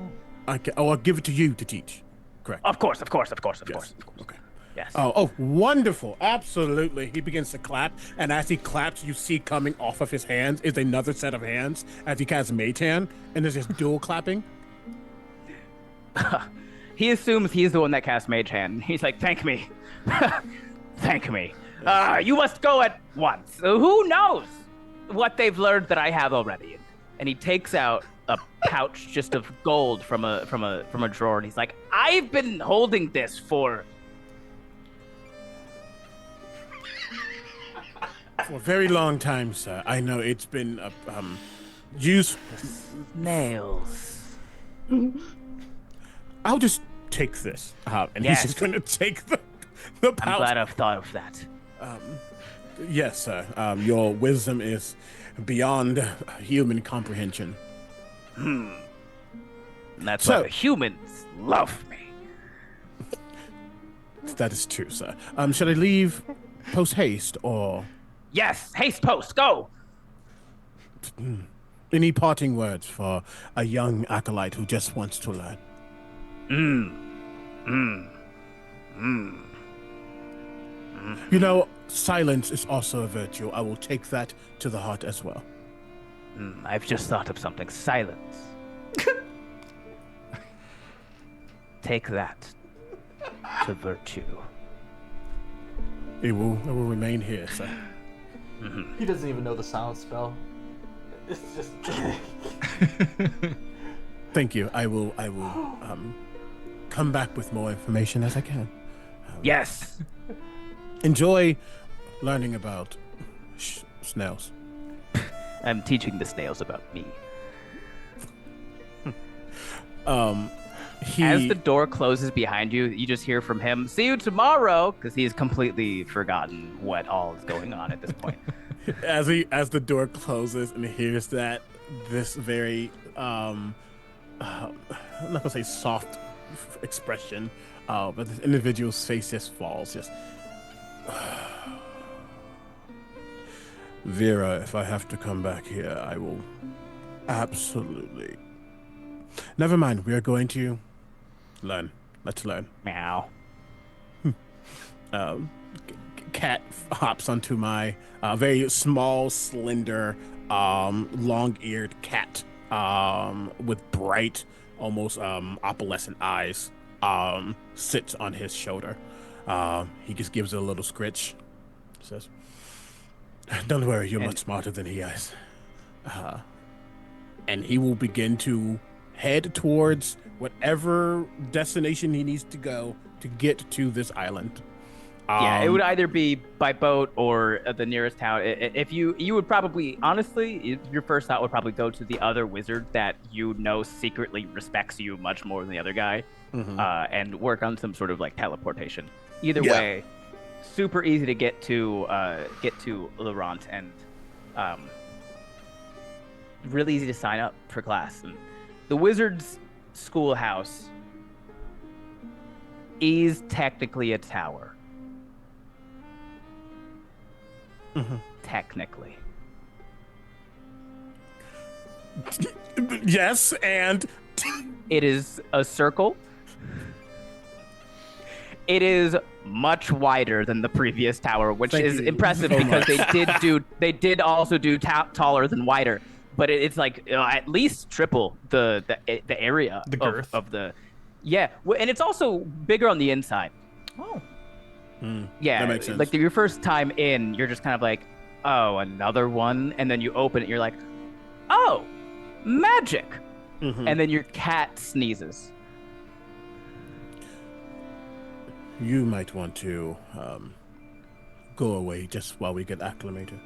I'll give it to you to teach. Correct. Of course. Okay. Yes. Oh, wonderful. Absolutely. He begins to clap, and as he claps, you see coming off of his hands is another set of hands as he casts Mage Hand, and there's this dual clapping. He assumes he's the one that cast Mage Hand. He's like, thank me. Thank me. You must go at once. Who knows what they've learned that I have already? And he takes out a pouch just of gold from a drawer, and he's like, I've been holding this for For a very long time, sir. I know it's been used. nails. I'll just take this. And Yes. he's just going to take the I'm pouch. glad I've thought of that. Yes, sir. Your wisdom is beyond human comprehension. And that's So- why the humans love me. That is true, sir. Should I leave post haste or Yes, haste post, go. any parting words for a young acolyte who just wants to learn? You know, silence is also a virtue. I will take that to the heart as well. I've just thought of something. Silence. Take that to virtue. It will remain here, sir. He doesn't even know the silence spell. It's just. Thank you. I will come back with more information as I can. Yes. Enjoy learning about snails. I'm teaching the snails about me. As the door closes behind you, you just hear from him, "See you tomorrow," because he's completely forgotten what all is going on at this point. as the door closes and he hears that, this very I'm not gonna say soft expression, but this individual's face just falls. Just Vera, if I have to come back here, I will absolutely. Never mind. We are going to learn. Let's learn. Meow. Cat hops onto my very small, slender, long-eared cat with bright, almost opalescent eyes. Sits on his shoulder. He just gives it a little scritch. Says, "Don't worry, you're much smarter than he is." And he will begin to head towards whatever destination he needs to go to get to this island. Yeah, it would either be by boat or the nearest town. If you would probably, honestly, your first thought would probably go to the other wizard that you know secretly respects you much more than the other guy, and work on some sort of like teleportation. Either way, super easy to get to Errant, and really easy to sign up for class. And the wizard's schoolhouse is technically a tower. Technically. Yes, and it is a circle. It is much wider than the previous tower, which is impressive because they did also do taller than wider, but it's like at least triple the area, the girth of the and it's also bigger on the inside. Oh. Yeah, that makes sense. Like your first time in, you're just kind of like, oh, another one, and then you open it, you're like, oh, magic, and then your cat sneezes. You might want to go away just while we get acclimated.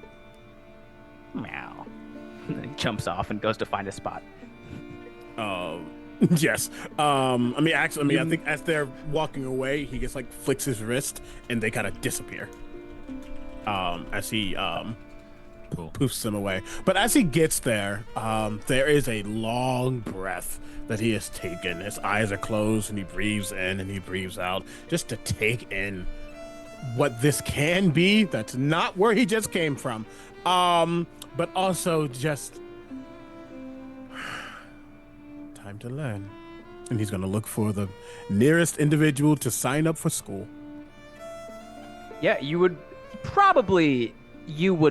Meow. And then he jumps off and goes to find a spot. Yes. I think as they're walking away, he just like flicks his wrist and they kind of disappear. As he poofs them away. But as he gets there, there is a long breath that he has taken. His eyes are closed and he breathes in and he breathes out just to take in what this can be. That's not where he just came from. But also just time to learn. And he's going to look for the nearest individual to sign up for school. Yeah, you would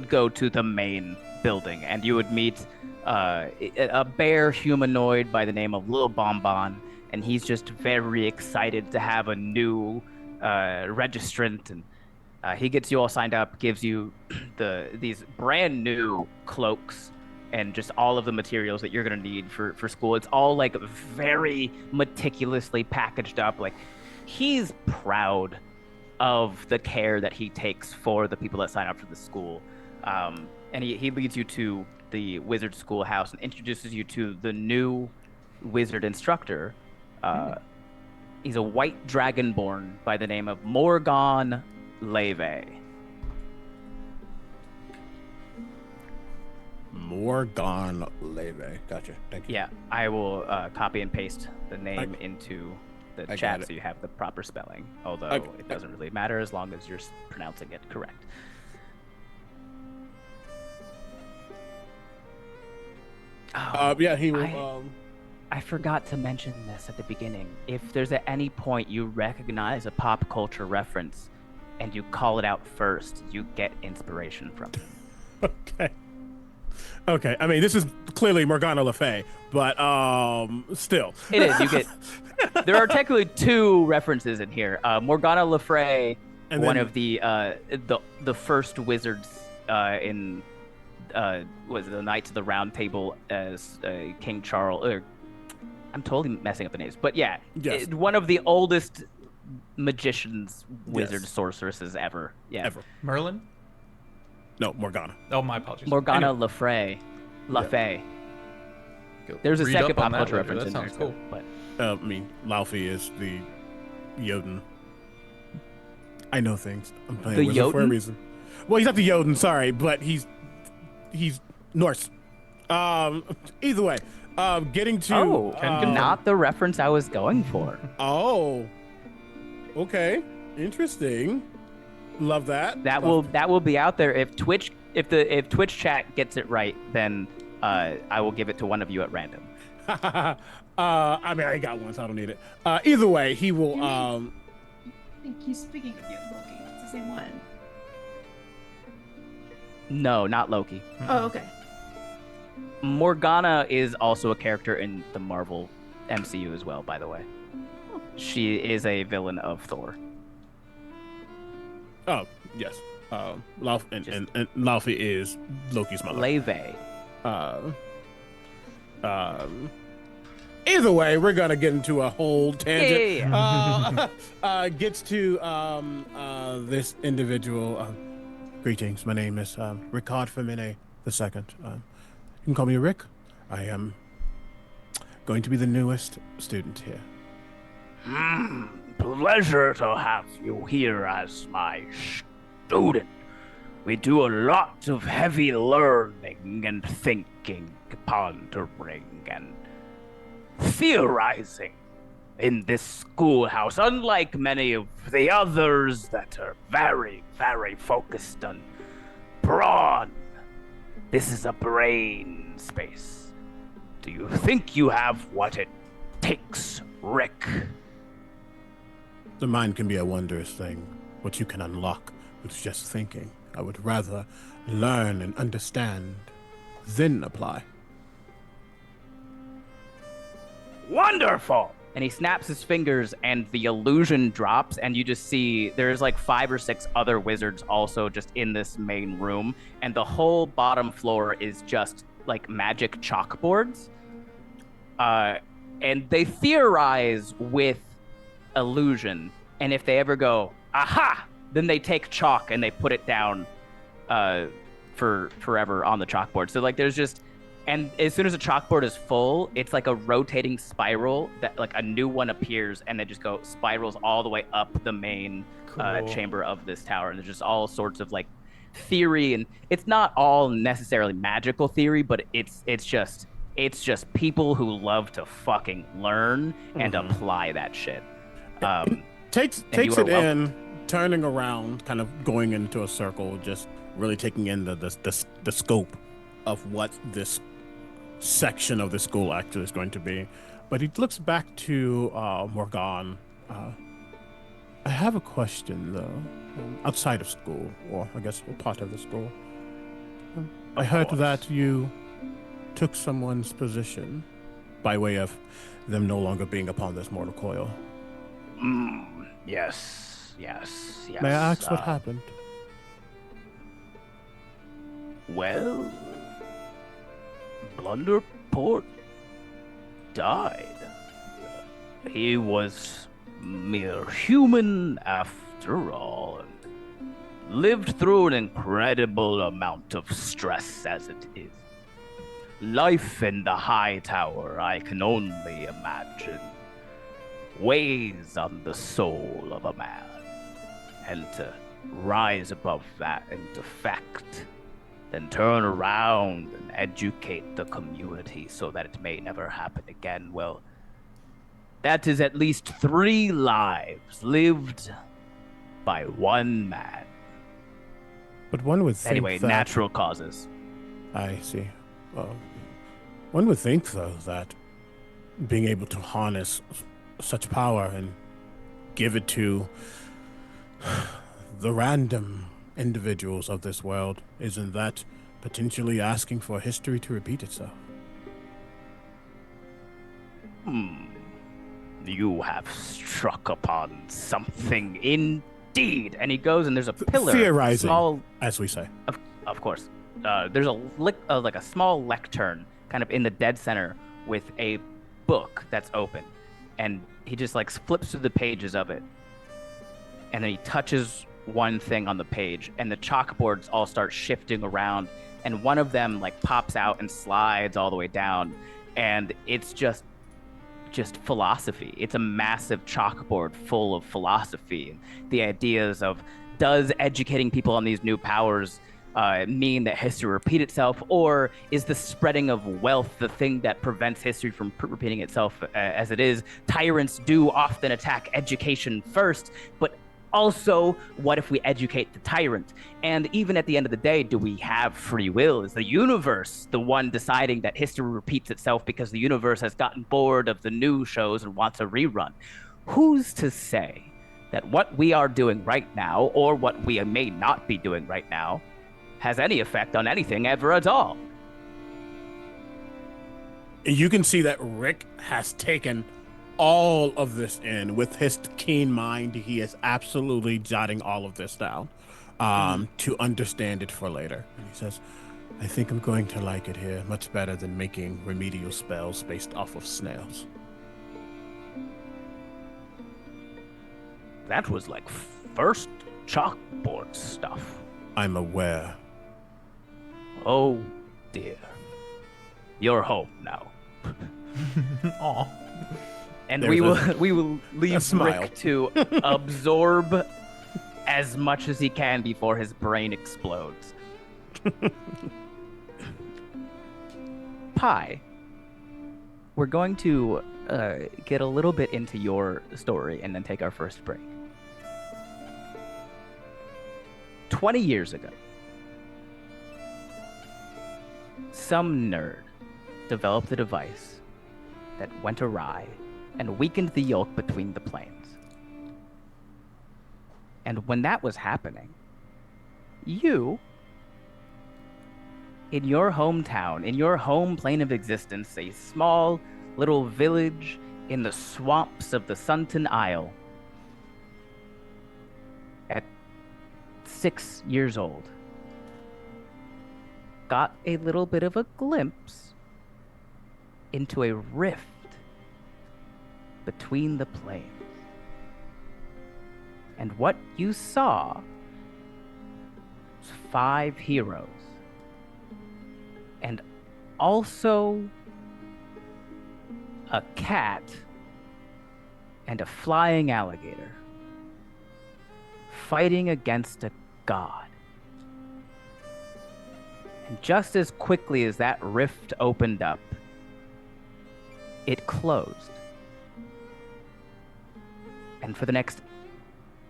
go to the main building and you would meet a bear humanoid by the name of Lil Bonbon, and he's just very excited to have a new registrant, and he gets you all signed up, gives you these brand new cloaks and just all of the materials that you're going to need for school. It's all like very meticulously packaged up. Like, he's proud of the care that he takes for the people that sign up for the school. And he leads you to the wizard schoolhouse and introduces you to the new wizard instructor. He's a white dragonborn by the name of Morgan Leve. Morgan Leve. Gotcha. Thank you. Yeah, I will copy and paste the name into the chat so you have the proper spelling. Although it doesn't really matter as long as you're pronouncing it correct. He will. I forgot to mention this at the beginning. If there's at any point you recognize a pop culture reference and you call it out first, you get inspiration from it. Okay. I mean, this is clearly Morgana Le Fay, but still. It is. You get. There are technically two references in here. Morgana Le Fay, one of the first wizards in was the Knights of the Round Table as King Charles. I'm totally messing up the names, but yeah, yes. One of the oldest magicians, wizards, sorceresses ever. Yeah, ever. Merlin? No, Morgana. Oh, my apologies. Morgana Le Fay. There's a second pop culture reference in there. Cool. But Laufey is the Jotun. I know things. I'm playing the wizard for a Jotun? reason. Well, he's not the Jotun, sorry, but he's Norse. Either way, Getting to Not the reference I was going for. Oh, okay, interesting. Love that. That will be out there if Twitch chat gets it right, then I will give it to one of you at random. I mean, I got one, so I don't need it. Either way, he will. I think he's speaking of you, Loki. It's the same one. No, not Loki. Oh, okay. Morgana is also a character in the Marvel MCU as well, by the way. She is a villain of Thor. Oh, yes. Laufey is Loki's mother. Leve. Either way, we're gonna get into a whole tangent. Gets to this individual. Greetings. My name is Ric Femine II. You can call me Rick. I am going to be the newest student here. Pleasure to have you here as my student. We do a lot of heavy learning and thinking, pondering, and theorizing in this schoolhouse, unlike many of the others that are very, very focused on brawn. This is a brain space. Do you think you have what it takes, Rick? The mind can be a wondrous thing, what you can unlock with just thinking. I would rather learn and understand, then apply. Wonderful! And he snaps his fingers and the illusion drops, and you just see there's like 5 or 6 other wizards also just in this main room, and the whole bottom floor is just like magic chalkboards. And they theorize with illusion, and if they ever go, aha, then they take chalk and they put it down for forever on the chalkboard. So like there's just, and as soon as the chalkboard is full, it's like a rotating spiral that like a new one appears, and they just go spirals all the way up the main chamber of this tower. And there's just all sorts of like theory, and it's not all necessarily magical theory, but it's just people who love to fucking learn and apply that shit. Takes it in, turning around, kind of going into a circle, just really taking in the scope of what this section of the school actually is going to be. But he looks back to Morgan. I have a question, though, outside of school, or I guess a part of the school. I heard that you took someone's position by way of them no longer being upon this mortal coil. Yes. May I ask what happened? Well, Blunderport died. He was mere human after all, and lived through an incredible amount of stress as it is. Life in the Hightower, I can only imagine, weighs on the soul of a man, and to rise above that and defect, then turn around and educate the community so that it may never happen again. Well, that is at least 3 lives lived by one man. But one would think Anyway, that... natural causes. I see. One would think, though, that being able to harness such power and give it to the random individuals of this world, isn't that potentially asking for history to repeat itself? You have struck upon something indeed. And he goes, and there's a pillar. Theorizing, small, as we say. Of course. There's like a small lectern kind of in the dead center with a book that's open. And he just like flips through the pages of it. And then he touches one thing on the page, and the chalkboards all start shifting around, and one of them like pops out and slides all the way down, and it's just philosophy. It's a massive chalkboard full of philosophy, and the ideas of, does educating people on these new powers mean that history repeat itself, or is the spreading of wealth the thing that prevents history from repeating itself as it is? Tyrants do often attack education first, but also, what if we educate the tyrant? And even at the end of the day, do we have free will? Is the universe the one deciding that history repeats itself because the universe has gotten bored of the new shows and wants a rerun? Who's to say that what we are doing right now, or what we may not be doing right now, has any effect on anything ever at all? You can see that Rick has taken all of this in with his keen mind. He is absolutely jotting all of this down to understand it for later. And he says, I think I'm going to like it here much better than making remedial spells based off of snails. That was like first chalkboard stuff. I'm aware. Oh dear. You're home now. Aw. And There's we will leave smile. Rick to absorb as much as he can before his brain explodes. Pi, we're going to get a little bit into your story and then take our first break. 20 years ago, some nerd developed a device that went awry and weakened the yoke between the planes. And when that was happening, you, in your hometown, in your home plane of existence, a small little village in the swamps of the Sunton Isle, at 6 years old, got a little bit of a glimpse into a rift between the planes. And what you saw was 5 heroes, and also a cat and a flying alligator fighting against a god. And just as quickly as that rift opened up, it closed. And for the next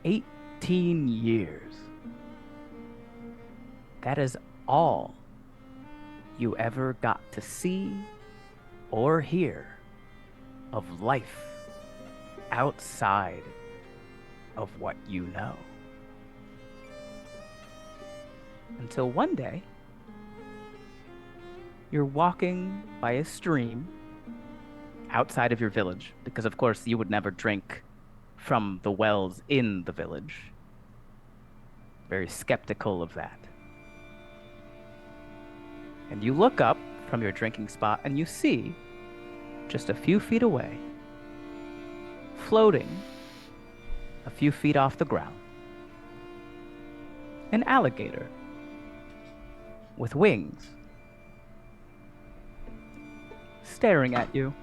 18 years, that is all you ever got to see or hear of life outside of what you know. Until one day, you're walking by a stream outside of your village, because of course you would never drink from the wells in the village. Very skeptical of that. And you look up from your drinking spot and you see, just a few feet away, floating a few feet off the ground, an alligator with wings staring at you.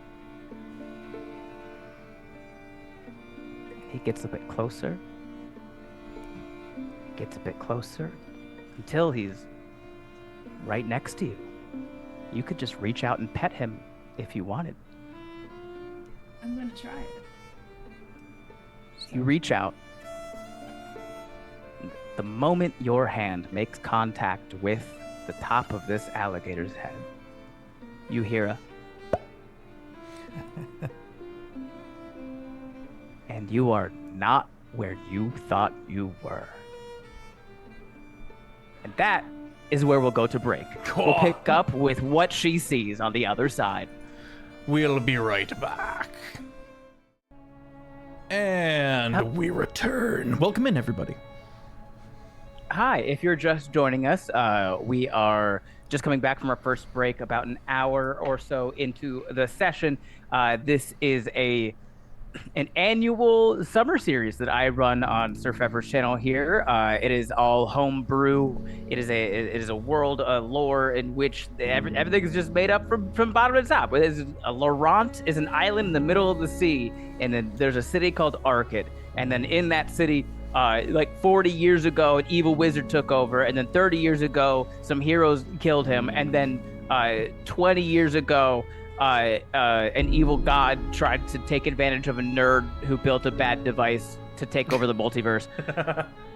He gets a bit closer, until he's right next to you. You could just reach out and pet him if you wanted. I'm gonna try it. You reach out. The moment your hand makes contact with the top of this alligator's head, you hear a and you are not where you thought you were. And that is where we'll go to break. We'll pick up with what she sees on the other side. We'll be right back. And we return. Welcome in, everybody. Hi, if you're just joining us, we are just coming back from our first break, about an hour or so into the session. This is an annual summer series that I run on Sir Feffers' channel here. It is all homebrew. It is a world lore in which everything is just made up from bottom to top. Errant is an island in the middle of the sea, and then there's a city called Archid, and then in that city Like 40 years ago, an evil wizard took over, and then 30 years ago, some heroes killed him, and then 20 years ago, an evil god tried to take advantage of a nerd who built a bad device to take over the multiverse,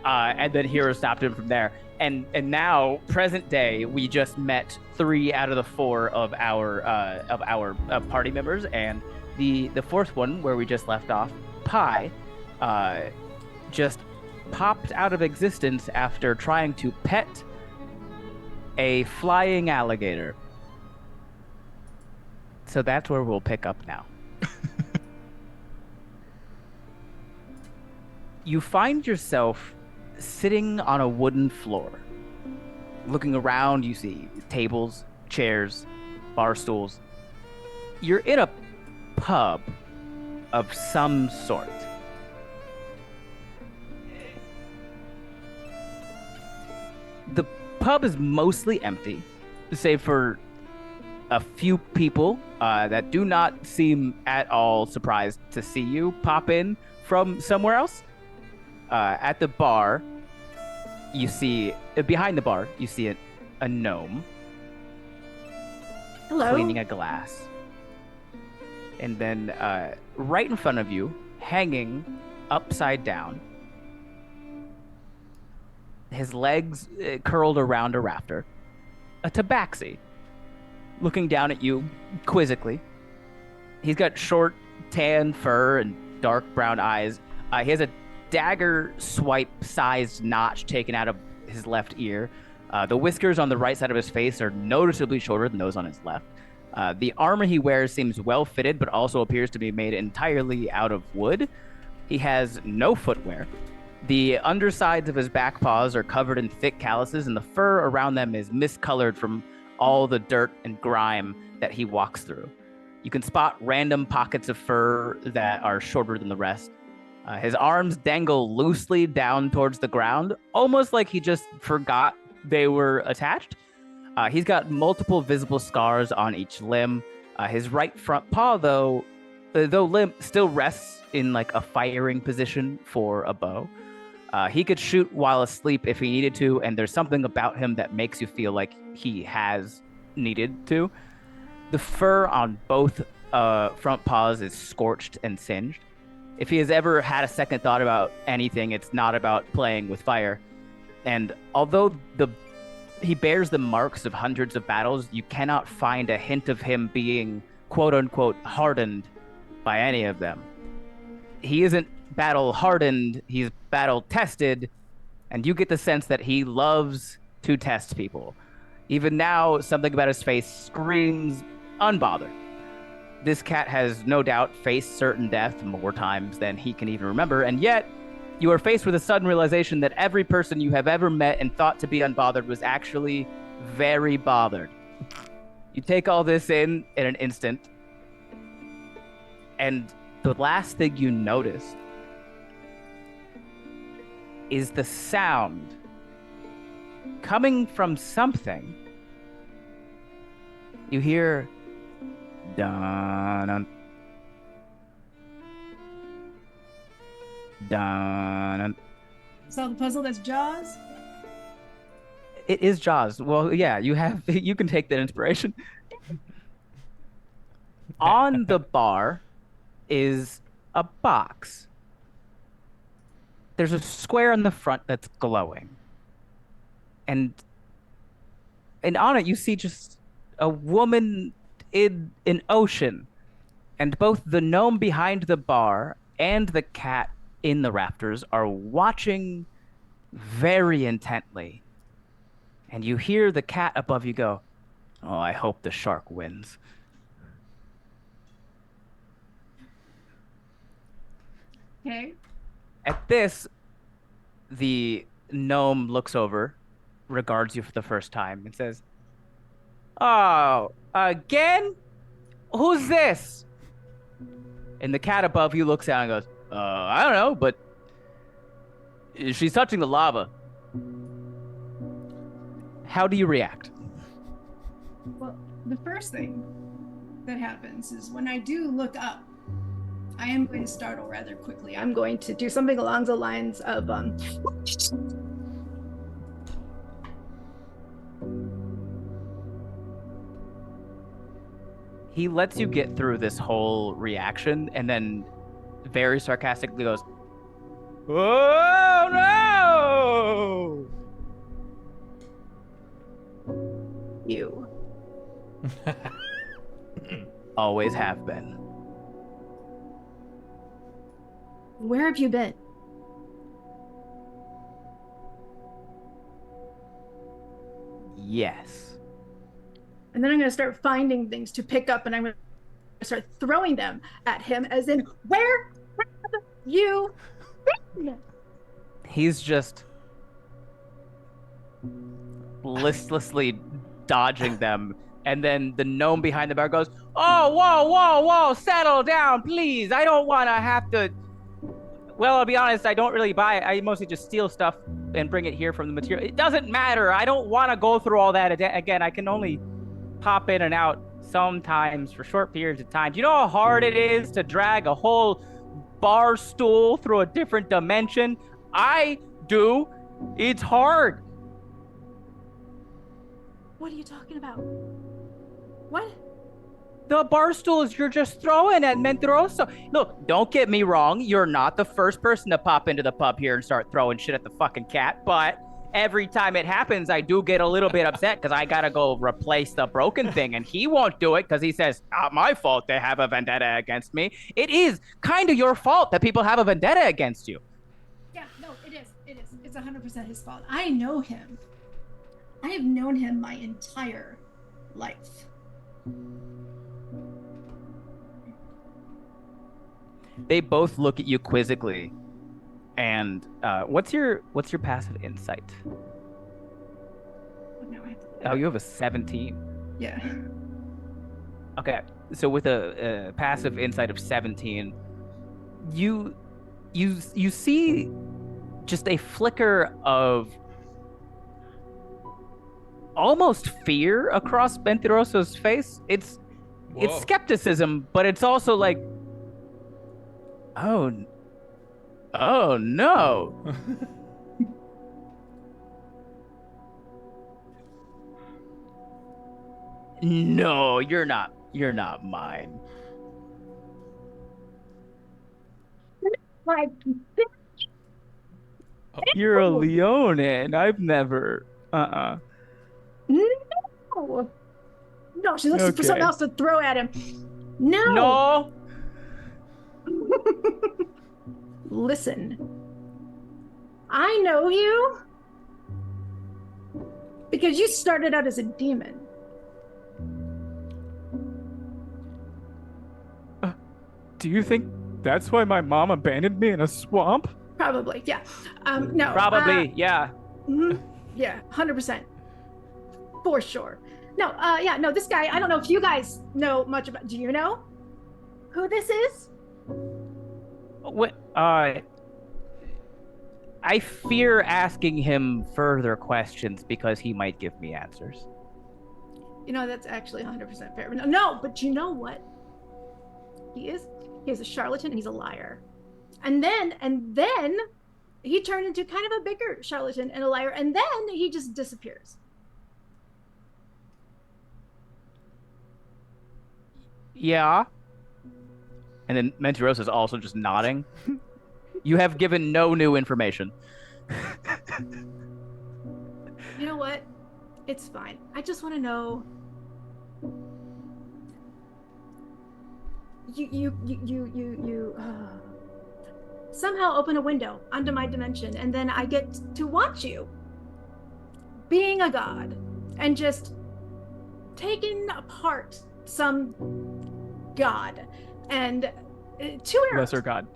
and then heroes stopped him from there. And now, present day, we just met 3 out of the 4 of our party members, and the fourth one, where we just left off, Pi, just popped out of existence after trying to pet a flying alligator. So that's where we'll pick up now. You find yourself sitting on a wooden floor. Looking around, you see tables, chairs, bar stools. You're in a pub of some sort. The pub is mostly empty, save for a few people that do not seem at all surprised to see you pop in from somewhere else. At the bar, you see, behind the bar, you see a gnome. Hello. Cleaning a glass. And then right in front of you, hanging upside down, his legs curled around a rafter, a tabaxi, looking down at you quizzically. He's got short, tan fur and dark brown eyes. He has a dagger swipe-sized notch taken out of his left ear. The whiskers on the right side of his face are noticeably shorter than those on his left. The armor he wears seems well-fitted, but also appears to be made entirely out of wood. He has no footwear. The undersides of his back paws are covered in thick calluses, and the fur around them is miscolored from all the dirt and grime that he walks through. You can spot random pockets of fur that are shorter than the rest. His arms dangle loosely down towards the ground, almost like he just forgot they were attached. He's got multiple visible scars on each limb. His right front paw, though limp, still rests in like a firing position for a bow. He could shoot while asleep if he needed to, and there's something about him that makes you feel like he has needed to. The fur on both front paws is scorched and singed. If he has ever had a second thought about anything, it's not about playing with fire. And although he bears the marks of hundreds of battles, you cannot find a hint of him being quote-unquote hardened by any of them. He isn't battle-hardened, he's battle-tested, and you get the sense that he loves to test people. Even now, something about his face screams unbothered. This cat has no doubt faced certain death more times than he can even remember, and yet you are faced with a sudden realization that every person you have ever met and thought to be unbothered was actually very bothered. You take all this in an instant, and the last thing you notice is the sound coming from something. You hear dun dun. Solve the puzzle. That's Jaws. It is Jaws. Well, yeah, you can take that inspiration. On the bar is a box. There's a square on the front that's glowing. And on it you see just a woman in an ocean. And both the gnome behind the bar and the cat in the rafters are watching very intently. And you hear the cat above you go, "Oh, I hope the shark wins." Okay. At this, the gnome looks over, regards you for the first time, and says, "Oh, again? Who's this?" And the cat above you looks out and goes, "I don't know, but she's touching the lava." How do you react? Well, the first thing that happens is when I do look up, I am going to startle rather quickly. I'm going to do something along the lines of He lets you get through this whole reaction and then very sarcastically goes, "Oh no!" you. Always have been. Where have you been? Yes. And then I'm going to start finding things to pick up, and I'm going to start throwing them at him, as in, where have you been? He's just listlessly dodging them, and then the gnome behind the bar goes, "Oh, whoa, settle down, please. I don't want to have to..." Well, I'll be honest, I don't really buy it. I mostly just steal stuff and bring it here from the material. It doesn't matter. I don't want to go through all that again. I can only pop in and out sometimes for short periods of time. Do you know how hard it is to drag a whole bar stool through a different dimension? I do. It's hard. What are you talking about? What? The bar stools you're just throwing at Mentiroso. Look, don't get me wrong. You're not the first person to pop into the pub here and start throwing shit at the fucking cat. But every time it happens, I do get a little bit upset because I got to go replace the broken thing. And he won't do it because he says, not my fault they have a vendetta against me. It is kind of your fault that people have a vendetta against you. Yeah, no, it is. It is. It's 100% his fault. I know him. I have known him my entire life. They both look at you quizzically. And what's your passive insight? No, Oh, you have a 17. Yeah. Okay, so with a passive insight of 17, you see just a flicker of almost fear across Mentiroso's face. It's skepticism, but it's also like, oh no. No, you're not mine. Like, You're a Leonin. I've never no. No, she looks for something else to throw at him. No. Listen, I know you because you started out as a demon. Do you think that's why my mom abandoned me in a swamp? Probably, yeah. No. Probably, yeah. Mm-hmm. Yeah, 100%. For sure. No, yeah, no, this guy, I don't know if you guys know much about, do you know who this is? What, I fear asking him further questions because he might give me answers. You know, that's actually 100% fair. No, but you know what? He is a charlatan and he's a liar. And then he turned into kind of a bigger charlatan and a liar, and then he just disappears. Yeah. And then Mentirosa's also just nodding. You have given no new information. You know what? It's fine. I just want to know. You somehow open a window onto my dimension, and then I get to watch you being a god and just taking apart some god and 2 arrows. Lesser god.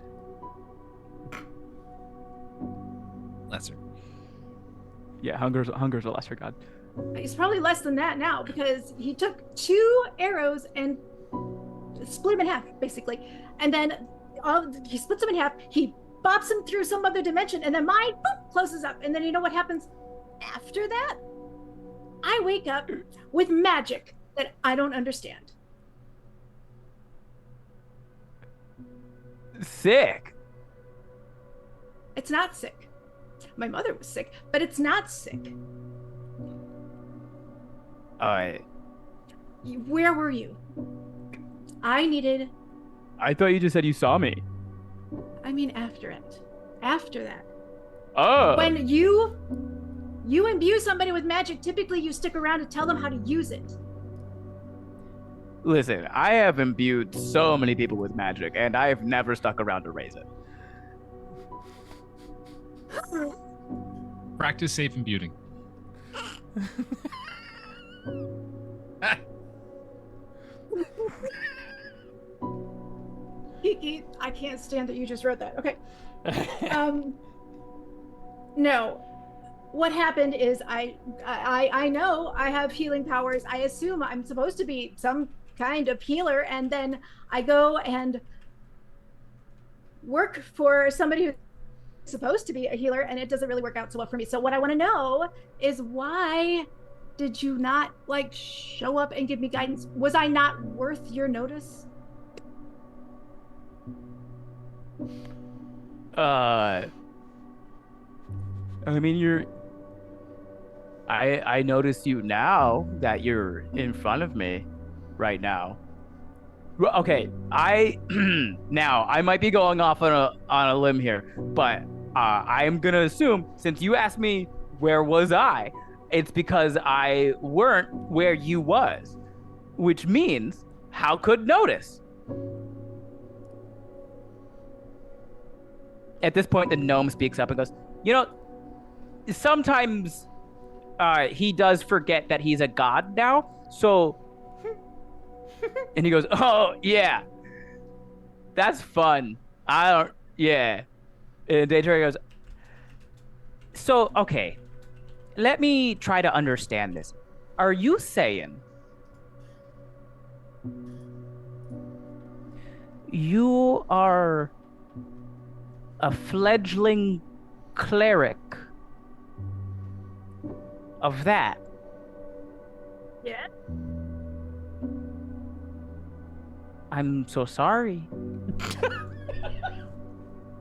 Lesser. Yeah, hunger's a lesser god. He's probably less than that now because he took 2 arrows and split them in half, basically. And then he splits them in half, he bops them through some other dimension, and then mine closes up. And then you know what happens after that? I wake up with magic that I don't understand. Sick. It's not sick. My mother was sick, but it's not sick. Where were you? I thought you just said you saw me. I mean, after it. After that. Oh. When you imbue somebody with magic, typically you stick around to tell them how to use it. Listen, I have imbued so many people with magic, and I have never stuck around to raise it. Practice safe imbuing. I can't stand that you just wrote that. Okay. No. What happened is I know I have healing powers. I assume I'm supposed to be some kind of healer, and then I go and work for somebody who's supposed to be a healer, and it doesn't really work out so well for me. So what I want to know is, why did you not show up and give me guidance? Was I not worth your notice? I mean, I notice you now that you're in front of me right now. Well, okay, now I might be going off on a limb here, but I'm gonna assume, since you asked me where was I, it's because I weren't where you was, which means how could notice? At this point, the gnome speaks up and goes, sometimes he does forget that he's a god now, so... And he goes, oh, yeah. That's fun. Yeah. And Daedra goes, so, okay. Let me try to understand this. Are you saying you are a fledgling cleric of that? Yeah. I'm so sorry.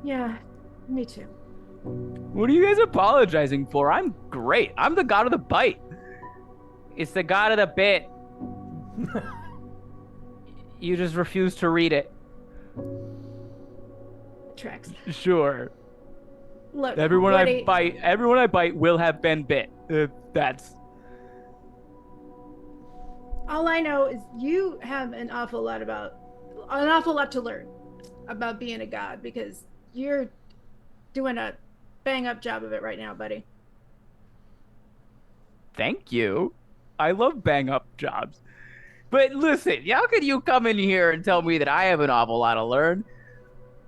Yeah, me too. What are you guys apologizing for? I'm great. I'm the god of the bite. It's the god of the bit. You just refuse to read it. Tracks. Sure. Look, everyone I bite will have been bit. That's... All I know is you have an awful lot to learn about being a god, because you're doing a bang up job of it right now, buddy. Thank you. I love bang up jobs. But listen, how could you come in here and tell me that I have an awful lot to learn?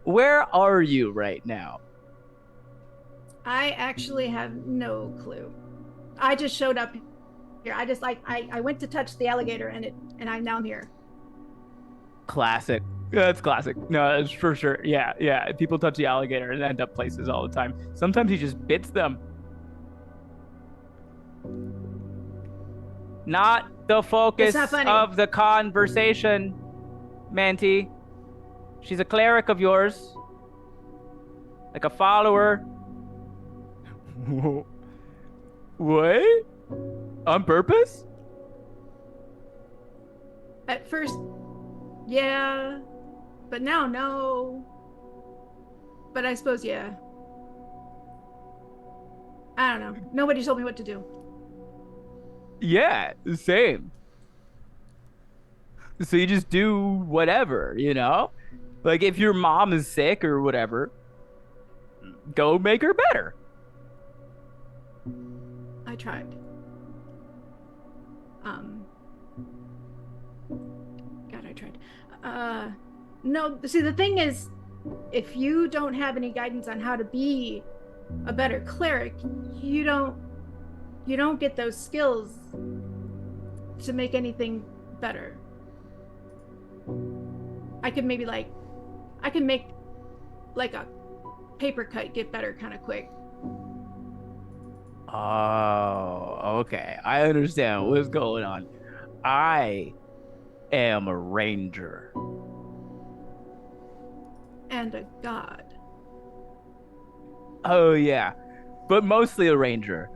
Where are you right now? I actually have no clue. I just showed up here. I went to touch the alligator and I'm now here. Classic. That's classic. No, that's for sure. Yeah. People touch the alligator and end up places all the time. Sometimes he just bits them. Not the focus of the conversation, Manti. She's a cleric of yours. Like a follower. What? On purpose? At first, yeah. But now, no. But I suppose, yeah. I don't know. Nobody told me what to do. Yeah, same. So you just do whatever, Like if your mom is sick or whatever, go make her better. I tried. God, I tried. No, see, the thing is, if you don't have any guidance on how to be a better cleric, you don't get those skills to make anything better. I can make like a paper cut get better kind of quick. Oh, okay. I understand what's going on. I am a ranger. And and a god. Oh yeah, but mostly a ranger.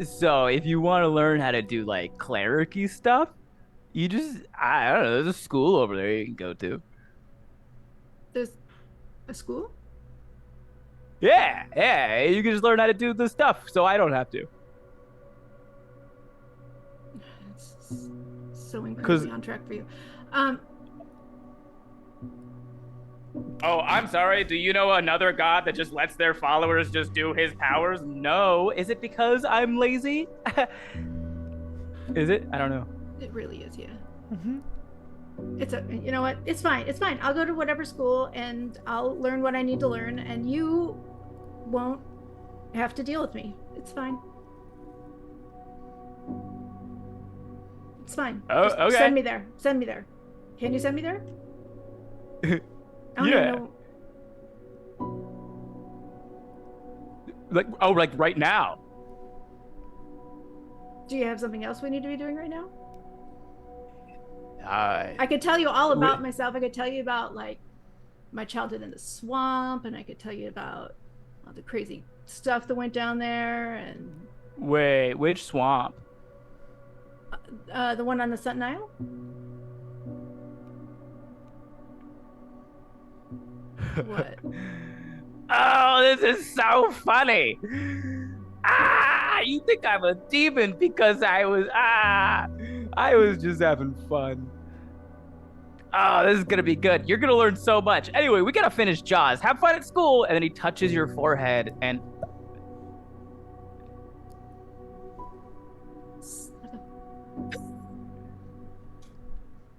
So if you want to learn how to do like cleric-y stuff, you just I don't know. There's a school over there you can go to. There's a school? Yeah, you can just learn how to do the stuff, so I don't have to. It's so incredibly on track for you. Oh, I'm sorry. Do you know another god that just lets their followers just do his powers? No. Is it because I'm lazy? Is it? I don't know. It really is, yeah. You know what? It's fine. It's fine. I'll go to whatever school and I'll learn what I need to learn, and you won't have to deal with me. It's fine. It's fine. Oh, Just okay. Send me there. Send me there. Can you send me there? I don't Yeah. even know. Like right now. Do you have something else we need to be doing right now? I I could tell you all about myself. I could tell you about like my childhood in the swamp, and I could tell you about all the crazy stuff that went down there, and Wait, which swamp? the one on the Sutton Isle. What? Oh, this is so funny. You think I'm a demon because I was just having fun. Oh, this is gonna be good. You're gonna learn so much. Anyway, we gotta finish Jaws. Have fun at school. And then he touches your forehead and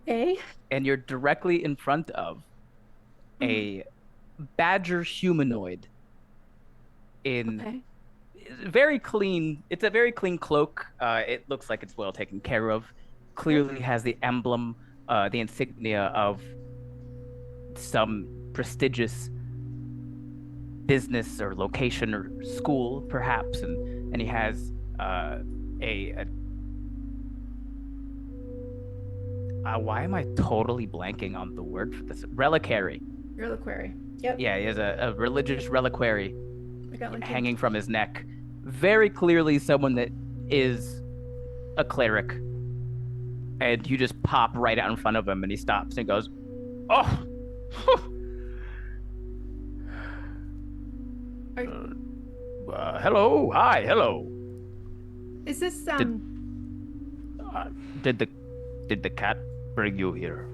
Hey. and you're directly in front of a badger humanoid in Okay. very clean. It's a very clean cloak. It looks like it's well taken care of. Clearly has the emblem, the insignia of some prestigious business or location or school, perhaps, and he has why am I totally blanking on the word for this? Reliquary. Reliquary. Yep. Yeah, he has a religious reliquary I got one too. hanging from his neck. Very clearly someone that is a cleric. And you just pop right out in front of him and he stops and goes, "Oh, hello, hi, hello. Is this Did the cat bring you here?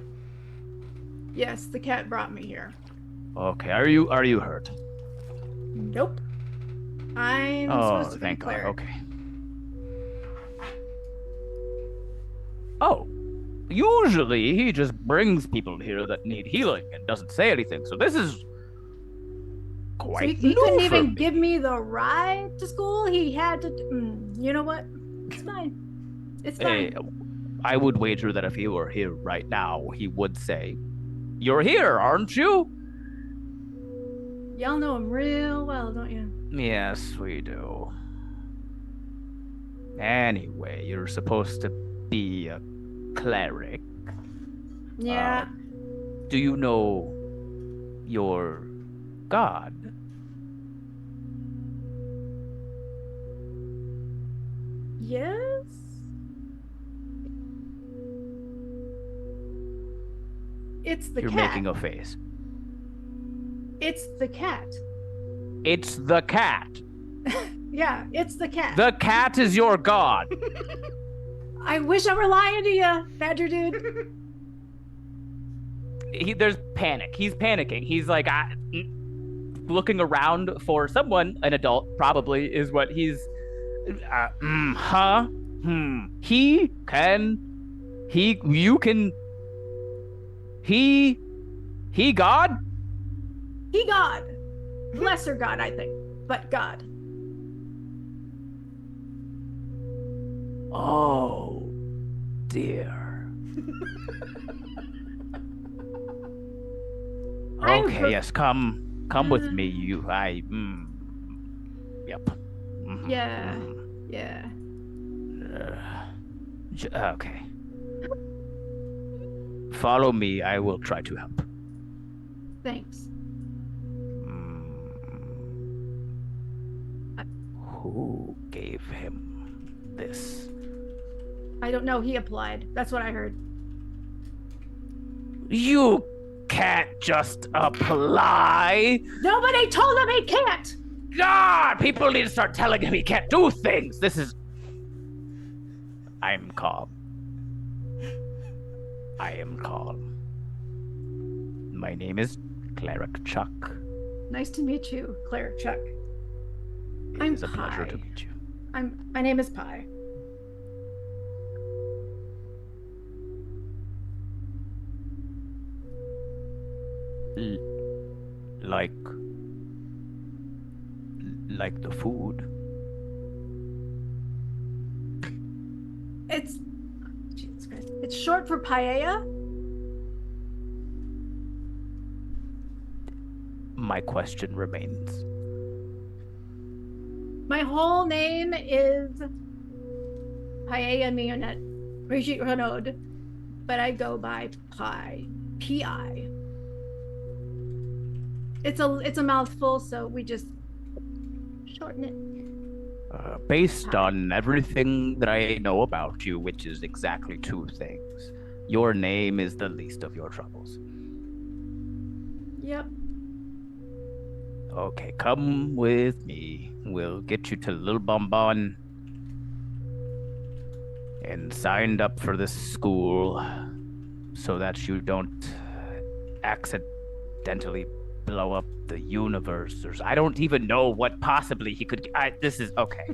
Yes, the cat brought me here. Okay, are you hurt? Nope. I'm Oh, supposed to be thank a God. cleric. Okay. Oh, usually he just brings people here that need healing and doesn't say anything. So this is So quite he new couldn't for even me. give me the ride to school. He had to. You know what? It's fine. It's fine. Hey, I would wager that if he were here right now, he would say, "You're here, aren't you?" Y'all know him real well, don't you? Yes, we do. Anyway, you're supposed to be a cleric. Yeah. Do you know your god? Yes. It's the You're cat. making a face. It's the cat. It's the cat. Yeah, it's the cat. The cat is your god. I wish I were lying to you, Badger dude. There's panic. He's panicking. He's like looking around for someone, an adult probably, is what he's. He God? He God. Lesser God, I think. But God. Oh, dear. Okay, yes, come with me. Yep. Mhm, Yeah. mhm. Yeah. Okay. Follow me. I will try to help. Thanks. Who gave him this? I don't know. He applied. That's what I heard. You can't just apply. Nobody told him he can't. God, people need to start telling him he can't do things. I'm calm. I am calm. My name is Cleric Chuck. Nice to meet you, Cleric Chuck. It I'm is a pleasure to Pi. meet you. My name is Pi. Like the food. It's Jesus Christ. It's short for Paella. My question remains. My whole name is Paella Mionette Reynaud, but I go by Pi. P-I. It's a mouthful, so we just shorten it. Based on everything that I know about you, which is exactly 2 things, your name is the least of your troubles. Yep. Okay, come with me. We'll get you to Little Bonbon and signed up for this school so that you don't accidentally blow up the universe. I don't even know what possibly he could. This is okay.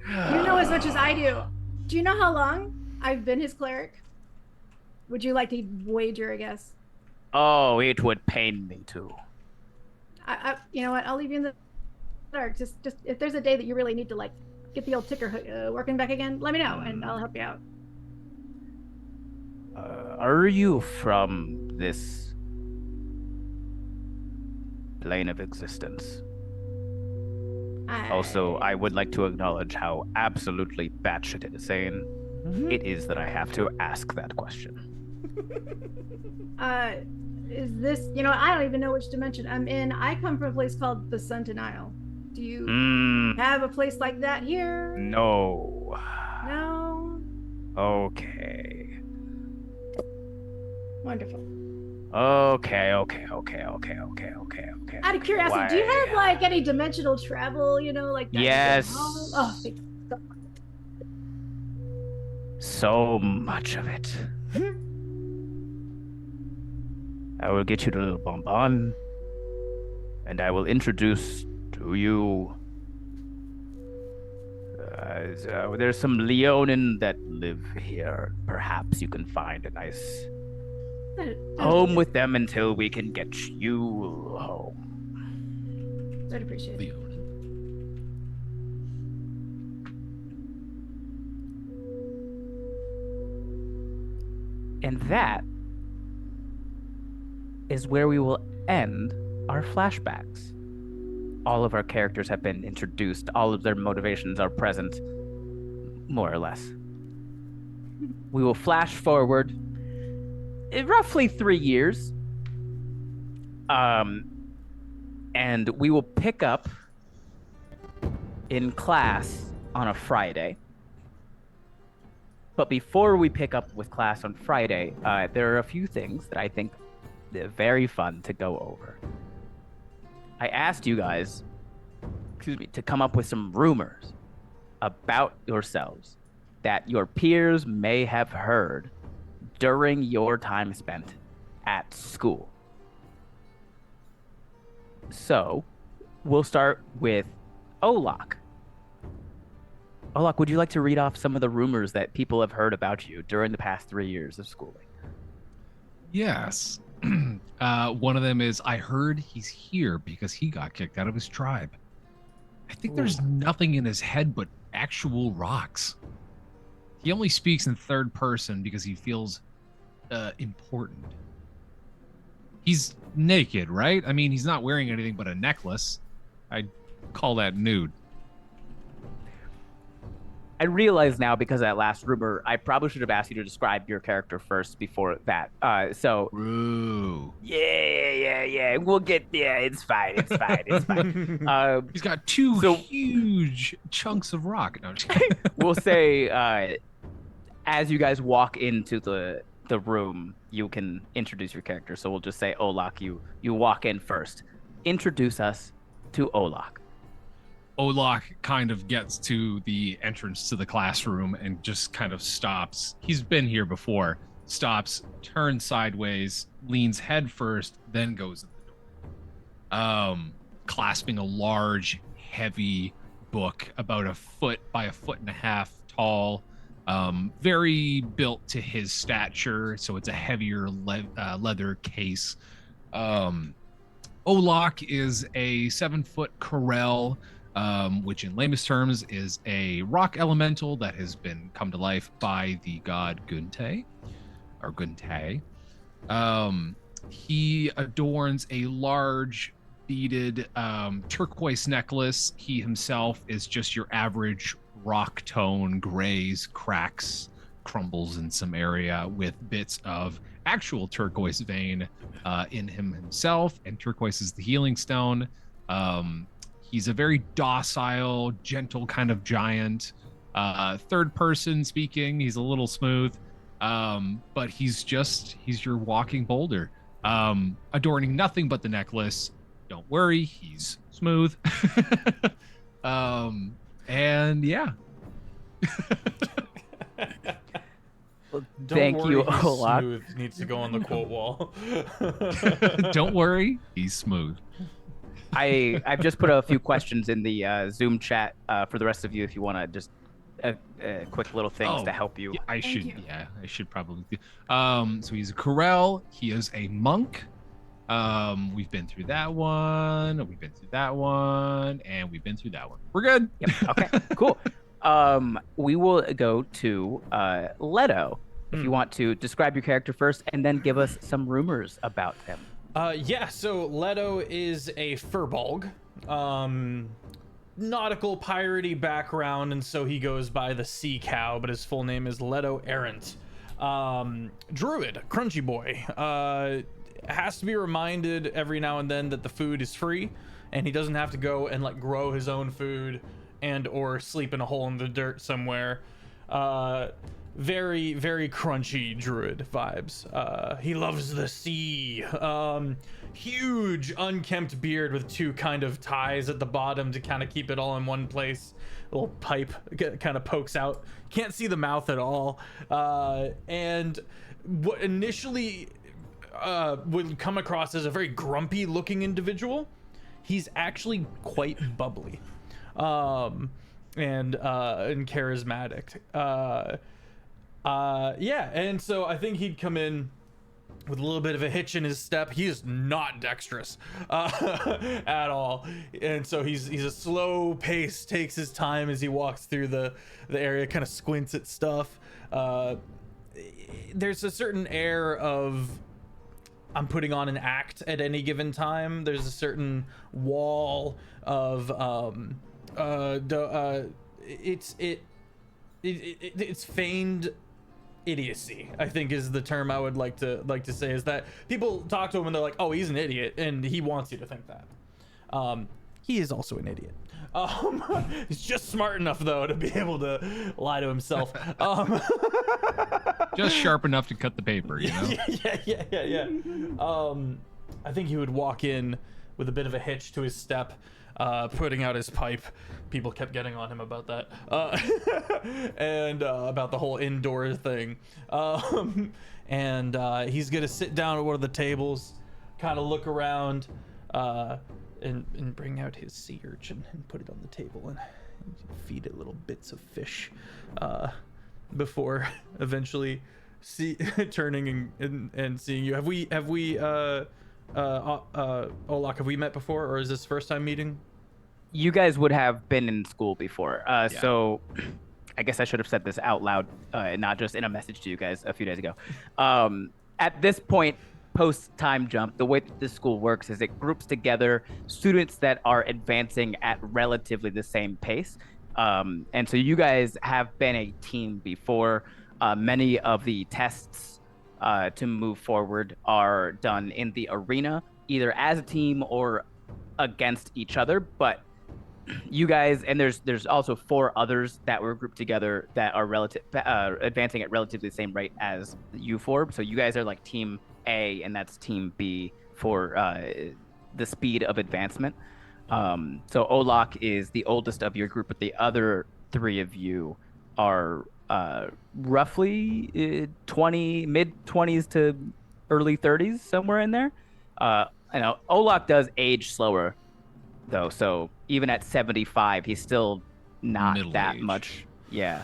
You know as much as I do. Do you know how long I've been his cleric? Would you like to wager a guess? Oh, it would pain me to. You know what? I'll leave you in the dark. Just if there's a day that you really need to like get the old ticker working back again, let me know and I'll help you out. Are you from this plane of existence? Also, I would like to acknowledge how absolutely batshit insane it is that I have to ask that question. Is this, you know, I don't even know which dimension I'm in. I come from a place called the Suntanile. Do you have a place like that here? No. No? Okay. Wonderful. Okay. Out of curiosity, do you have like any dimensional travel, you know, like that? Yes. Oh, thank God. So much of it. I will get you to Little Bonbon, and I will introduce to you. There's some Leonin that live here. Perhaps you can find a nice home with them until we can get you home. I'd appreciate it. And that is where we will end our flashbacks. All of our characters have been introduced, all of their motivations are present, more or less. We will flash forward roughly 3 years. And we will pick up in class on a Friday. But before we pick up with class on Friday, there are a few things that I think they're very fun to go over. I asked you guys, to come up with some rumors about yourselves that your peers may have heard during your time spent at school. So, we'll start with Olok. Olok, would you like to read off some of the rumors that people have heard about you during the past 3 years of schooling? Yes. One of them is, I heard he's here because he got kicked out of his tribe. I think there's nothing in his head but actual rocks. He only speaks in third person because he feels important. He's naked, right? I mean, he's not wearing anything but a necklace. I'd call that nude. I realize now, because of that last rumor, I probably should have asked you to describe your character first before that. Ooh. Yeah. We'll get. Yeah, it's fine. It's fine. He's got two huge chunks of rock. No, I'm just kidding. We'll say, as you guys walk into the room, you can introduce your character. So we'll just say, Olok, you walk in first. Introduce us to Olok. Olok kind of gets to the entrance to the classroom and just kind of stops. He's been here before. Stops, turns sideways, leans head first, then goes in the door. Clasping a large, heavy book about 1 foot by 1.5 feet tall. Very built to his stature, so it's a heavier leather case. Olok is a 7-foot Kerell, which in lamest terms is a rock elemental that has been come to life by the god Gunte. He adorns a large beaded turquoise necklace. He himself is just your average rock tone, grays, cracks, crumbles in some area with bits of actual turquoise vein in him himself, and turquoise is the healing stone. He's a very docile, gentle kind of giant. Third person speaking, he's a little smooth, but he's your walking boulder, adorning nothing but the necklace. Don't worry, he's smooth. And yeah. Well, Don't thank worry, you, he's Olok. smooth needs to go on the quote wall. Don't worry, he's smooth. I've just put a few questions in the Zoom chat for the rest of you if you want to just quick little things to help you. Yeah, I you. should probably do. So he's a Kerell. He is a monk. We've been through that one. We've been through that one, and we've been through that one. We're good. Yep. Okay. Cool. We will go to Letto. If you want to describe your character first, and then give us some rumors about them. So Letto is a Firbolg, nautical piratey background, and so he goes by the Sea Cow, but his full name is Letto Errant. Druid, crunchy boy, has to be reminded every now and then that the food is free, and he doesn't have to go and like grow his own food and or sleep in a hole in the dirt somewhere. Very, very crunchy druid vibes. He loves the sea. Huge unkempt beard with 2 kind of ties at the bottom to kind of keep it all in one place. A little pipe kind of pokes out. Can't see the mouth at all. And what initially would come across as a very grumpy looking individual, he's actually quite bubbly and charismatic. And so I think he'd come in with a little bit of a hitch in his step. He is not dexterous at all, and so he's a slow pace, takes his time as he walks through the area, kind of squints at stuff. There's a certain air of I'm putting on an act at any given time. There's a certain wall of it's feigned idiocy, I think is the term I would like to say, is that people talk to him and they're like, oh, he's an idiot, and he wants you to think that. He is also an idiot. He's just smart enough though to be able to lie to himself. Just sharp enough to cut the paper, you know? Yeah. I think he would walk in with a bit of a hitch to his step, putting out his pipe. People kept getting on him about that, and about the whole indoor thing. And he's gonna sit down at one of the tables, kind of look around, and bring out his sea urchin and put it on the table and feed it little bits of fish, before eventually turning and seeing you. Have we Olok, have we met before, or is this first time meeting? You guys would have been in school before, so I guess I should have said this out loud, not just in a message to you guys a few days ago. At this point, post time jump, the way that this school works is it groups together students that are advancing at relatively the same pace, And so you guys have been a team before. Many of the tests to move forward are done in the arena, either as a team or against each other. But you guys, and there's also 4 others that were grouped together that are advancing at relatively the same rate as you 4. So you guys are like Team A, and that's Team B for the speed of advancement. So Olok is the oldest of your group, but the other 3 of you are roughly mid-20s to early 30s, somewhere in there. I know Olok does age slower, though, so even at 75, he's still not Middle that age. much. Yeah.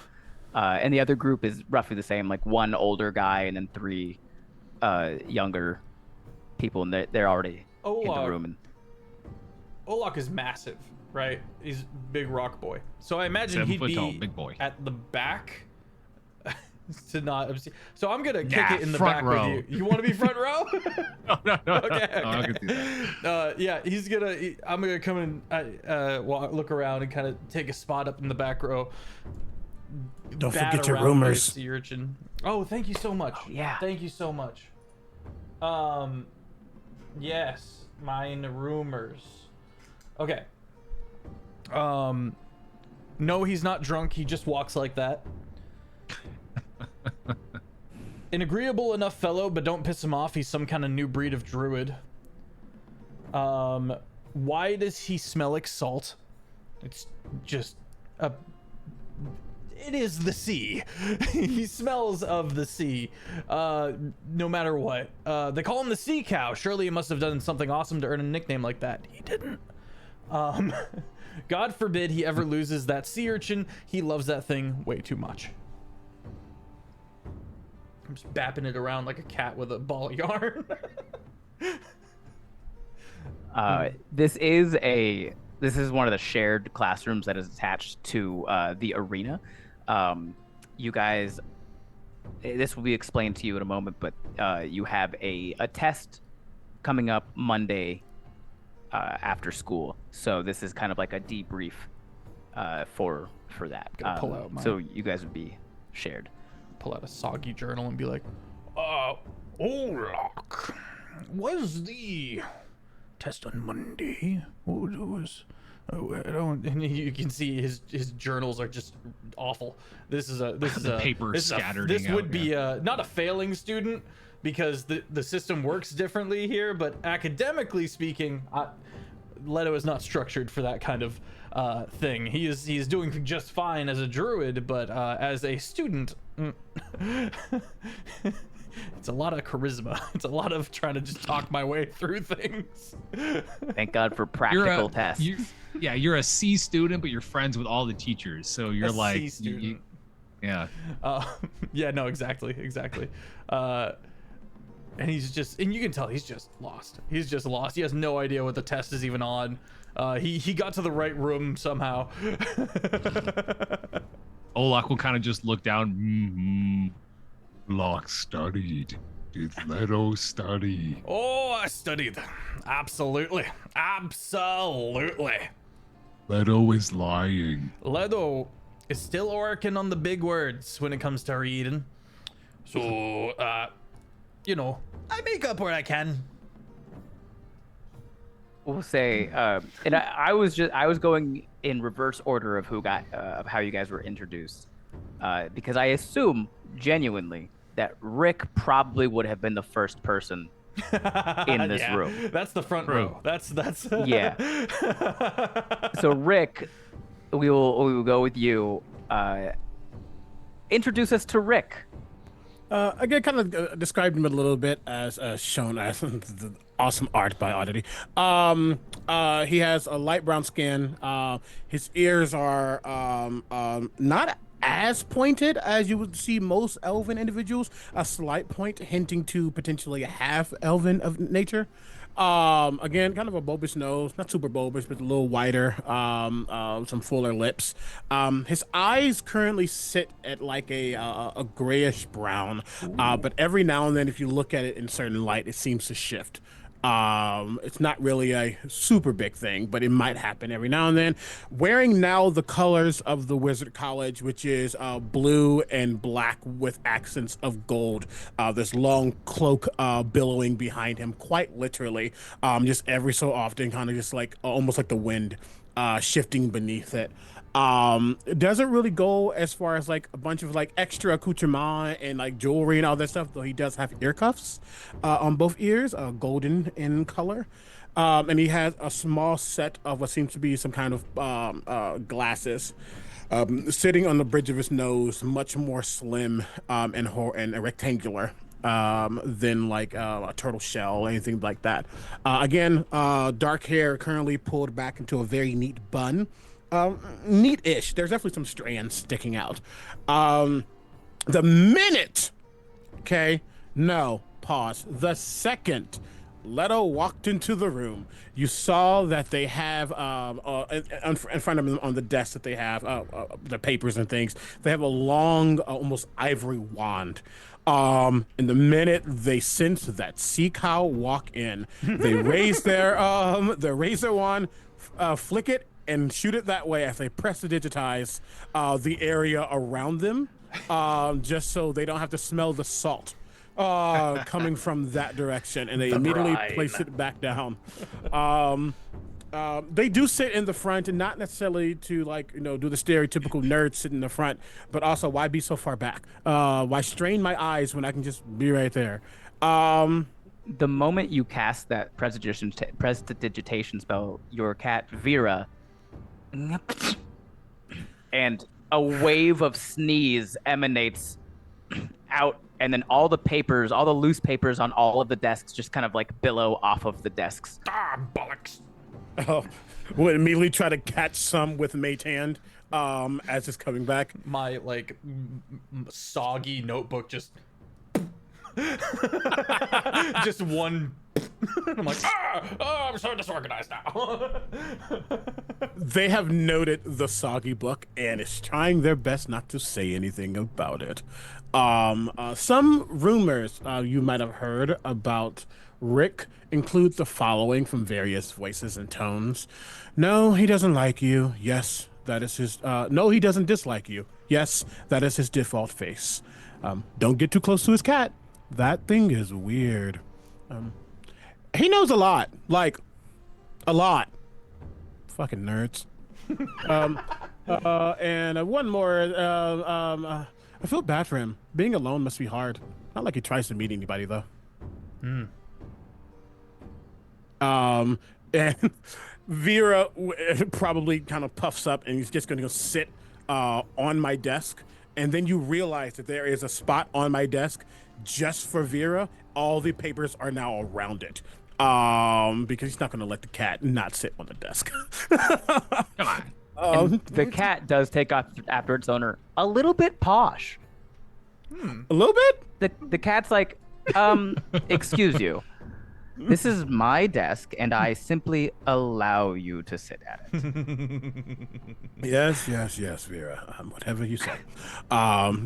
And the other group is roughly the same, like 1 older guy and then 3 younger people, and they're already in the room. And Olok is massive, right? He's big rock boy. So I imagine 7 he'd foot be tall, big boy. at the back to not obscene. So I'm gonna kick Nah, it in the front back row. with you. You want to be front row? No. Okay. I can see that. Yeah, I'm gonna come and look around and kind of take a spot up in the back row. Don't bat forget your around my rumors. sea urchin. Oh, thank you so much. Oh, yeah. Thank you so much. Yes, mine rumors. Okay. No, he's not drunk. He just walks like that. An agreeable enough fellow, but don't piss him off. He's some kind of new breed of druid. Why does he smell like salt? It's just it is the sea. He smells of the sea, no matter what. They call him the sea cow. Surely he must have done something awesome to earn a nickname like that. He didn't. God forbid he ever loses that sea urchin. He loves that thing way too much. I'm just bapping it around like a cat with a ball of yarn. This is one of the shared classrooms that is attached to the arena. You guys, this will be explained to you in a moment, but you have a test coming up Monday after school. So this is kind of like a debrief for that. Gotta pull out so you guys would be shared. Pull out a soggy journal and be like, Olok, was the test on Monday? What was? Oh, I don't. And you can see his journals are just awful. This is a paper scattered. This would be not a failing student because the system works differently here, but academically speaking, Letto is not structured for that kind of thing. He is doing just fine as a druid, but as a student, it's a lot of charisma. It's a lot of trying to just talk my way through things. Thank God for practical tests. You're a C student, but you're friends with all the teachers, so you're A like, C student. yeah. Yeah, no, exactly. And he's just, and you can tell he's just lost. He's just lost. He has no idea what the test is even on. He got to the right room somehow. Olok will kind of just look down. Locke studied. Did Leto study? Oh, I studied. Absolutely. Leto is lying. Leto is still working on the big words when it comes to reading. So, I make up where I can. We'll say, and I was going in reverse order of of how you guys were introduced, because I assume genuinely that Rick probably would have been the first person in this room. That's the front row. That's Yeah. So Rick, we will go with you. Introduce us to Rick. Again, kind of described him a little bit as shown as the awesome art by Oddity. He has a light brown skin. His ears are not as pointed as you would see most elven individuals. A slight point hinting to potentially a half elven of nature. Again, kind of a bulbous nose, not super bulbous, but a little wider, some fuller lips. His eyes currently sit at like a grayish brown, but every now and then, if you look at it in certain light, it seems to shift. It's not really a super big thing, but it might happen every now and then. Wearing now the colors of the Wizard College, which is blue and black with accents of gold. This long cloak billowing behind him, quite literally, just every so often, kind of just like almost like the wind shifting beneath it. It doesn't really go as far as like a bunch of like extra accoutrement and like jewelry and all that stuff, though he does have ear cuffs on both ears, golden in color. And he has a small set of what seems to be some kind of glasses sitting on the bridge of his nose, much more slim and rectangular than like a turtle shell or anything like that. Again, dark hair currently pulled back into a very neat bun. Neat-ish. There's definitely some strands sticking out. The minute, okay, no, pause. The second Letto walked into the room, you saw that they have in front of them on the desk that they have the papers and things. They have a long, almost ivory wand. And the minute they sense that sea cow walk in, they raise their razor wand, flick it, and shoot it that way as they press to digitize the area around them, just so they don't have to smell the salt coming from that direction, and they immediately place it back down. They do sit in the front, and not necessarily to like do the stereotypical nerd sit in the front, but also why be so far back? Why strain my eyes when I can just be right there? The moment you cast that prestidigitation spell, your cat Vera, and a wave of sneeze emanates out, and then all the loose papers on all of the desks just kind of like billow off of the desks. Ah, bollocks. Oh, we'll immediately try to catch some with mate hand as it's coming back. My like soggy notebook just just one. I'm like, I'm so disorganized now. They have noted the soggy book and is trying their best not to say anything about it. Some rumors you might have heard about Rick include the following from various voices and tones. No, he doesn't like you. Yes, that is his. No, he doesn't dislike you. Yes, that is his default face. Don't get too close to his cat. That thing is weird. He knows a lot. Like, a lot. Fucking nerds. And one more. I feel bad for him. Being alone must be hard. Not like he tries to meet anybody, though. And Vera probably kind of puffs up and he's just going to go sit on my desk. And then you realize that there is a spot on my desk just for Vera. All the papers are now around it. Because he's not going to let the cat not sit on the desk. Come on. The cat does take after its owner a little bit posh. A little bit? The cat's like, excuse you. This is my desk, and I simply allow you to sit at it. Yes, Vera. Whatever you say.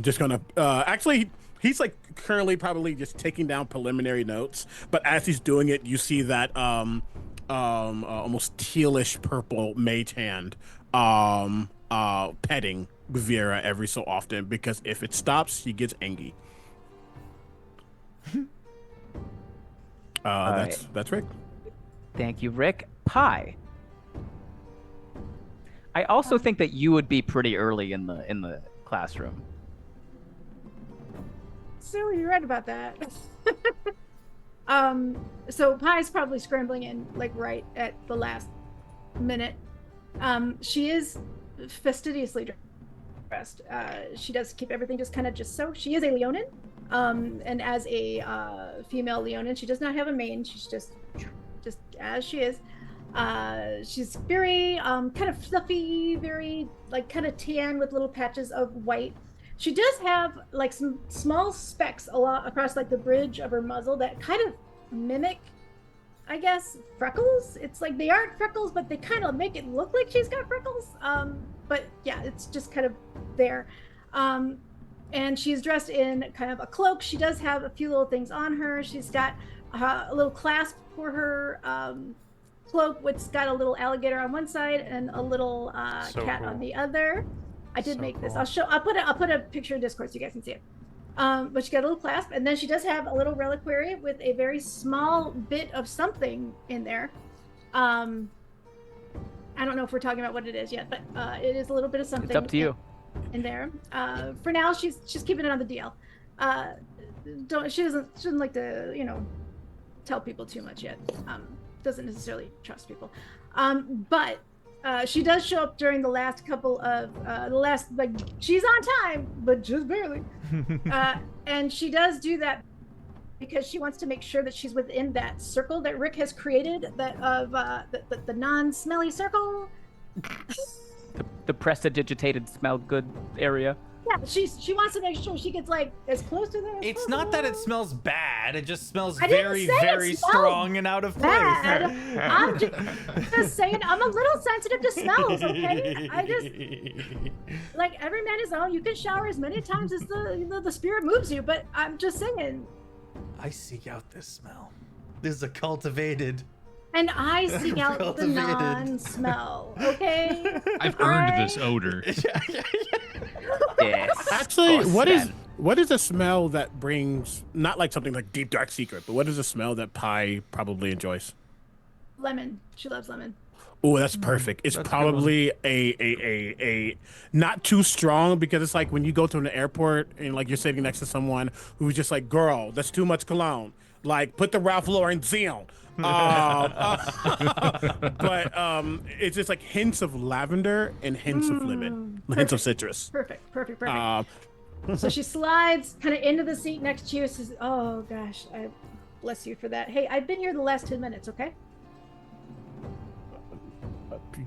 Just gonna actually. He's like currently probably just taking down preliminary notes, but as he's doing it, you see that almost tealish purple mage hand petting Vera every so often, because if it stops, he gets angry. That's Rick. Thank you, Rick. Pie. I also think that you would be pretty early in the classroom. So you're right about that. So Pie's probably scrambling in like right at the last minute. She is fastidiously dressed. She does keep everything just kind of just so. She is a Leonin. And as a female Leonin, she does not have a mane. She's just as she is. She's very kind of fluffy, very like kind of tan with little patches of white. She does have like some small specks across like the bridge of her muzzle that kind of mimic, I guess, freckles. It's like they aren't freckles, but they kind of make it look like she's got freckles. But yeah, it's just kind of there. And she's dressed in kind of a cloak. She does have a few little things on her. She's got a little clasp for her cloak, which got a little alligator on one side and a little So cat cool. on the other. I did So make this. cool. I'll put a picture in Discord so you guys can see it. But she got a little clasp, and then she does have a little reliquary with a very small bit of something in there. I don't know if we're talking about what it is yet, but it is a little bit of something. It's up to you. In there. For now, she's keeping it on the DL. She shouldn't like to tell people too much yet. Doesn't necessarily trust people. But she does show up during the last couple of she's on time, but just barely. And she does do that because she wants to make sure that she's within that circle that Rick has created, that of the non-smelly circle. The prestidigitated smell good area. Yeah, she wants to make sure she gets like as close to there. It's not that it smells bad. It just smells I didn't very, say it very smelled strong and out of place. bad. I'm just saying I'm a little sensitive to smells. Okay, I just like every man his own. You can shower as many times as the spirit moves you, but I'm just saying. I seek out this smell. This is a cultivated. And I seek out the Cultivated. non-smell. Okay. I've All earned right? this odor. Yes. Actually, Of what course, is Ben. what is a smell that brings not like something like Deep Dark Secret, but what is a smell that Pi probably enjoys? Lemon. She loves lemon. Oh, that's perfect. It's That's a good one. probably a not too strong, because it's like when you go to an airport and like you're sitting next to someone who's just like, girl, that's too much cologne. Like, put the Ralph Lauren on. But it's just like hints of lavender and hints of lemon, hints of citrus. Perfect. So she slides kind of into the seat next to you. Says, "Oh gosh, I bless you for that. Hey, I've been here the last 10 minutes. Okay."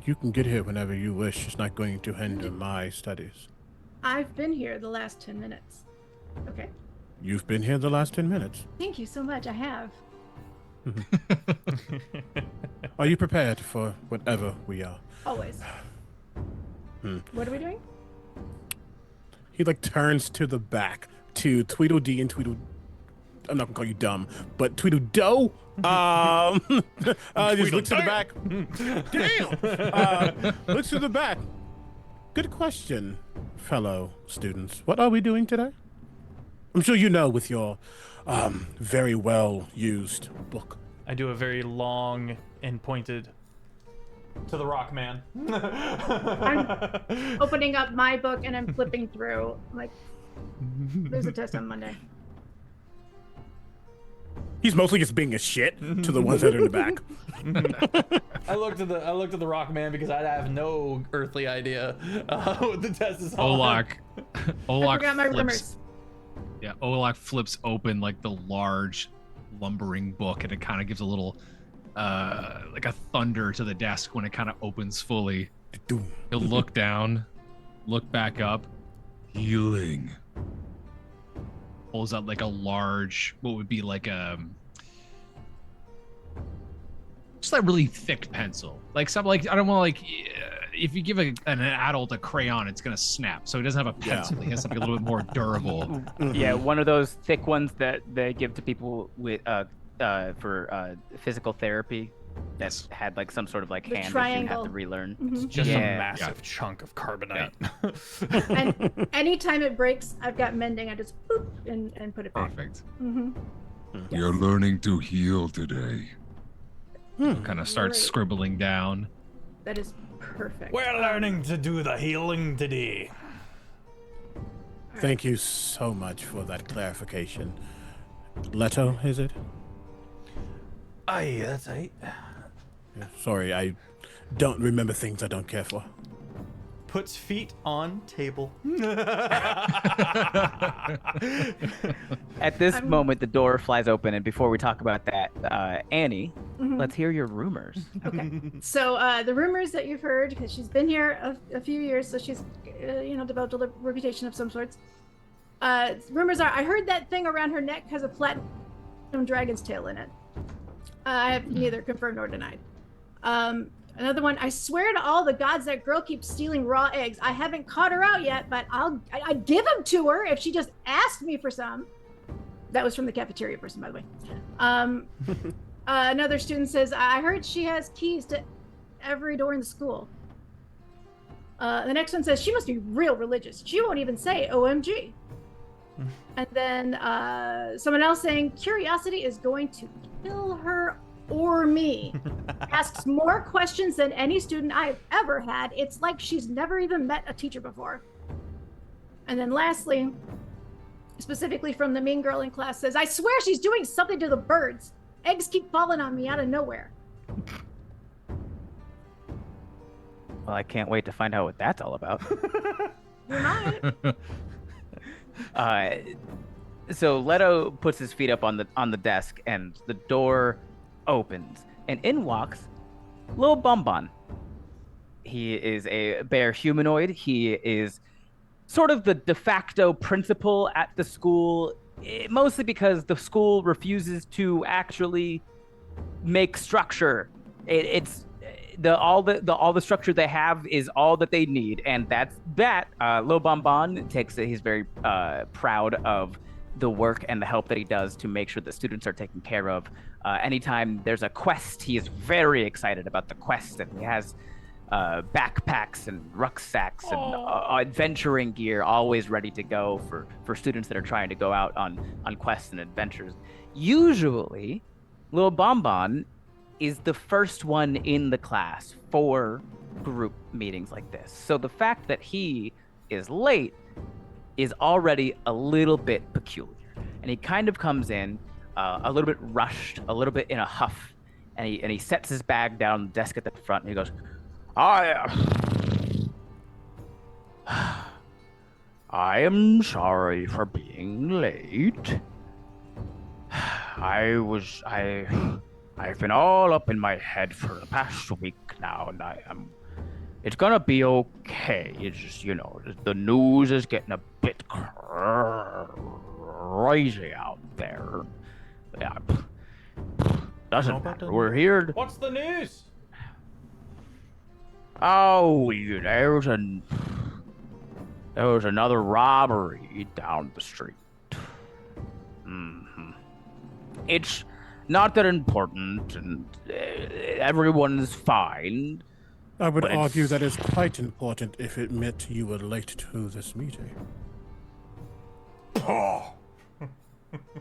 You can get here whenever you wish. It's not going to hinder my studies. I've been here the last 10 minutes. Okay. You've been here the last 10 minutes. Thank you so much. I have. Are you prepared for whatever we are? Always. What are we doing? He like turns to the back to Tweedledee and Tweedle. I'm not gonna call you dumb, but Tweedledoe. Just looks to the back. Damn. Looks to the back. Good question, fellow students. What are we doing today? I'm sure you know with your very well used book. I do a very long and pointed to the rock man. I'm opening up my book and I'm flipping through. I'm like, there's a test on Monday. He's mostly just being a shit to the ones that are in the back. I looked at the rock man because I have no earthly idea what the test is on. Olok I forgot my flips. rumors. Yeah, Olok flips open like the large lumbering book, and it kind of gives a little like a thunder to the desk when it kind of opens fully. He'll look down, look back up, Healing. pulls out like a large, what would be like just like really thick pencil, like something like, I don't want like if you give an adult a crayon, it's gonna snap. So he doesn't have a pencil. He has something a little bit more durable. Yeah, one of those thick ones that they give to people with for physical therapy that's had like some sort of like The hand issue and triangle. have to relearn. Mhm. Just Yeah. a massive chunk of carbonite. And anytime it breaks, I've got mending. I just boop and put it back. Perfect. Mm-hmm. You're learning to heal today. Kind of starts Great. scribbling down. That is perfect. We're learning to do the healing today. Thank you so much for that clarification. Leto, is it? Aye, that's right. Sorry, I don't remember things I don't care for. Puts feet on table. At this moment, the door flies open, and before we talk about that, Annie, Mhm. let's hear your rumors. Okay. So the rumors that you've heard, because she's been here a few years, so she's developed a reputation of some sorts. Rumors are, I heard that thing around her neck has a platinum dragon's tail in it. I have neither confirmed nor denied. Another one, I swear to all the gods that girl keeps stealing raw eggs. I haven't caught her out yet, but I'd give them to her if she just asked me for some. That was from the cafeteria person, by the way. Another student says, I heard she has keys to every door in the school. The next one says, she must be real religious. She won't even say OMG. And then someone else saying, curiosity is going to kill her or me. Asks more questions than any student I've ever had. It's like she's never even met a teacher before. And then lastly, specifically from the mean girl in class, says, I swear she's doing something to the birds. Eggs keep falling on me out of nowhere. Well, I can't wait to find out what that's all about. You might. So Letto puts his feet up on the desk, and the door opens, and in walks Lil Bonbon. He is a bear humanoid. He is sort of the de facto principal at the school, mostly because the school refuses to actually make structure. It's all the structure they have is all that they need, and that's that. Lil Bonbon he's very proud of the work and the help that he does to make sure that students are taken care of. Anytime there's a quest, he is very excited about the quest, and he has backpacks and rucksacks and adventuring gear always ready to go for students that are trying to go out on quests and adventures. Usually, Lil Bonbon is the first one in the class for group meetings like this. So the fact that he is late is already a little bit peculiar. And he kind of comes in a little bit rushed, a little bit in a huff, and he sets his bag down on the desk at the front, and he goes, I am sorry for being late. I've been all up in my head for the past week now, and it's gonna be okay. It's just, the news is getting a bit crazy out there. Yeah, doesn't matter. We're here. What's the news? Oh, there was another robbery down the street. It's not that important, and everyone's fine. I would argue that it's quite important if it meant you were late to this meeting.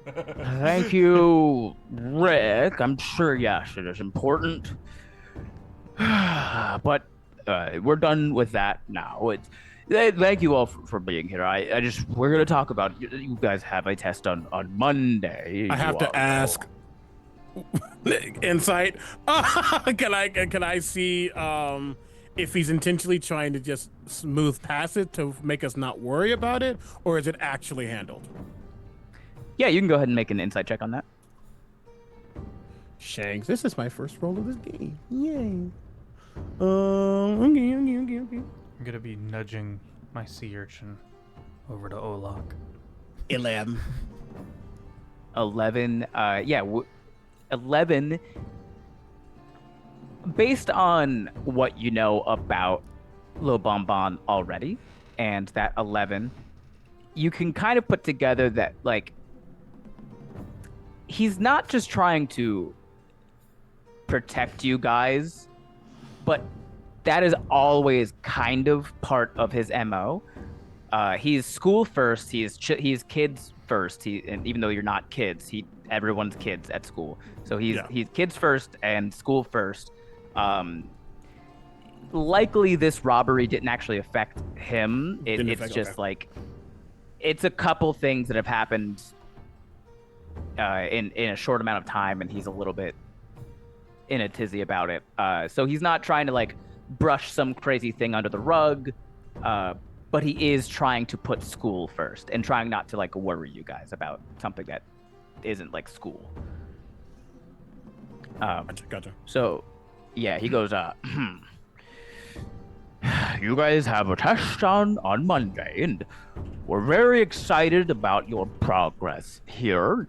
Thank you, Rick. I'm sure, yes, it is important. But we're done with that now. Thank you all for being here. We're going to talk about, you guys have a test on Monday. I have to ask. Insight. Can I see if he's intentionally trying to just smooth past it to make us not worry about it, or is it actually handled? Yeah, you can go ahead and make an insight check on that. Shanks, this is my first roll of this game. Yay. Okay. I'm gonna be nudging my sea urchin over to Olok. 11. 11. 11. Based on what you know about Lil Bonbon already, and that 11, you can kind of put together that, he's not just trying to protect you guys, but that is always kind of part of his MO. He's school first. He's kids first. And even though you're not kids, everyone's kids at school. So he's kids first and school first. Likely this robbery didn't actually affect him. It's a couple things that have happened in a short amount of time, and he's a little bit in a tizzy about it. So he's not trying to brush some crazy thing under the rug, but he is trying to put school first and trying not to worry you guys about something that isn't school. Gotcha. So yeah, he goes, you guys have a test on Monday, and we're very excited about your progress here.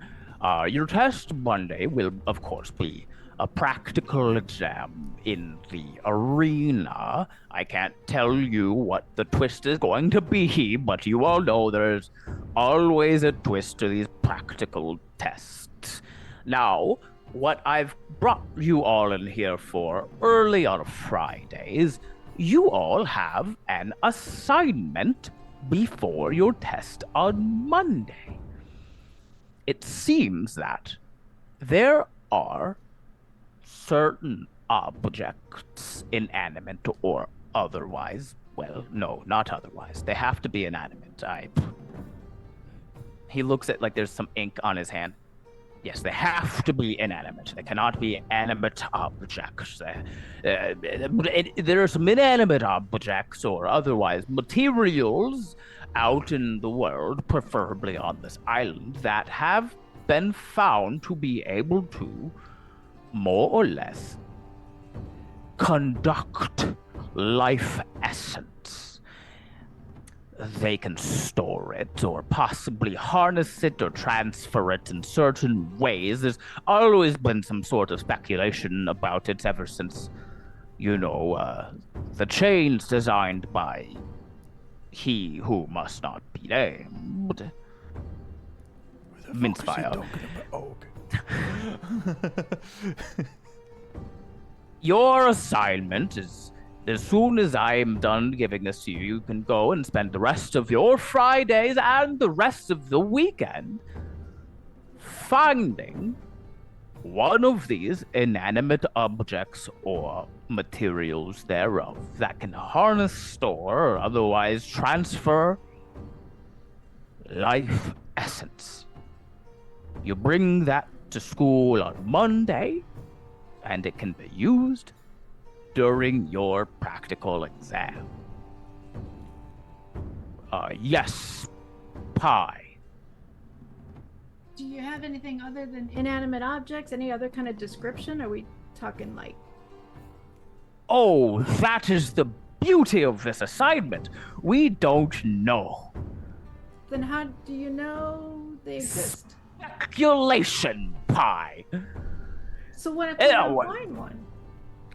Your test Monday will, of course, be a practical exam in the arena. I can't tell you what the twist is going to be, but you all know there's always a twist to these practical tests. Now, what I've brought you all in here for early on Friday is you all have an assignment before your test on Monday. It seems that there are certain objects, inanimate or otherwise. Well, no, not otherwise. They have to be inanimate. He looks at, like, there's some ink on his hand. Yes, they have to be inanimate. They cannot be animate objects. There are some inanimate objects or otherwise materials out in the world, preferably on this island, that have been found to be able to, more or less, conduct life essence. They can store it, or possibly harness it, or transfer it in certain ways. There's always been some sort of speculation about it ever since, the chains designed by he who must not be named. Mincefire. Your assignment is, as soon as I'm done giving this to you, you can go and spend the rest of your Fridays and the rest of the weekend finding one of these inanimate objects or materials thereof that can harness, store, or otherwise transfer life essence. You bring that to school on Monday, and it can be used during your practical exam. Yes, Pie. Do you have anything other than inanimate objects? Any other kind of description? Are we talking like... Oh, that is the beauty of this assignment. We don't know. Then how do you know they exist? Speculation, Pie. So what if we don't find one?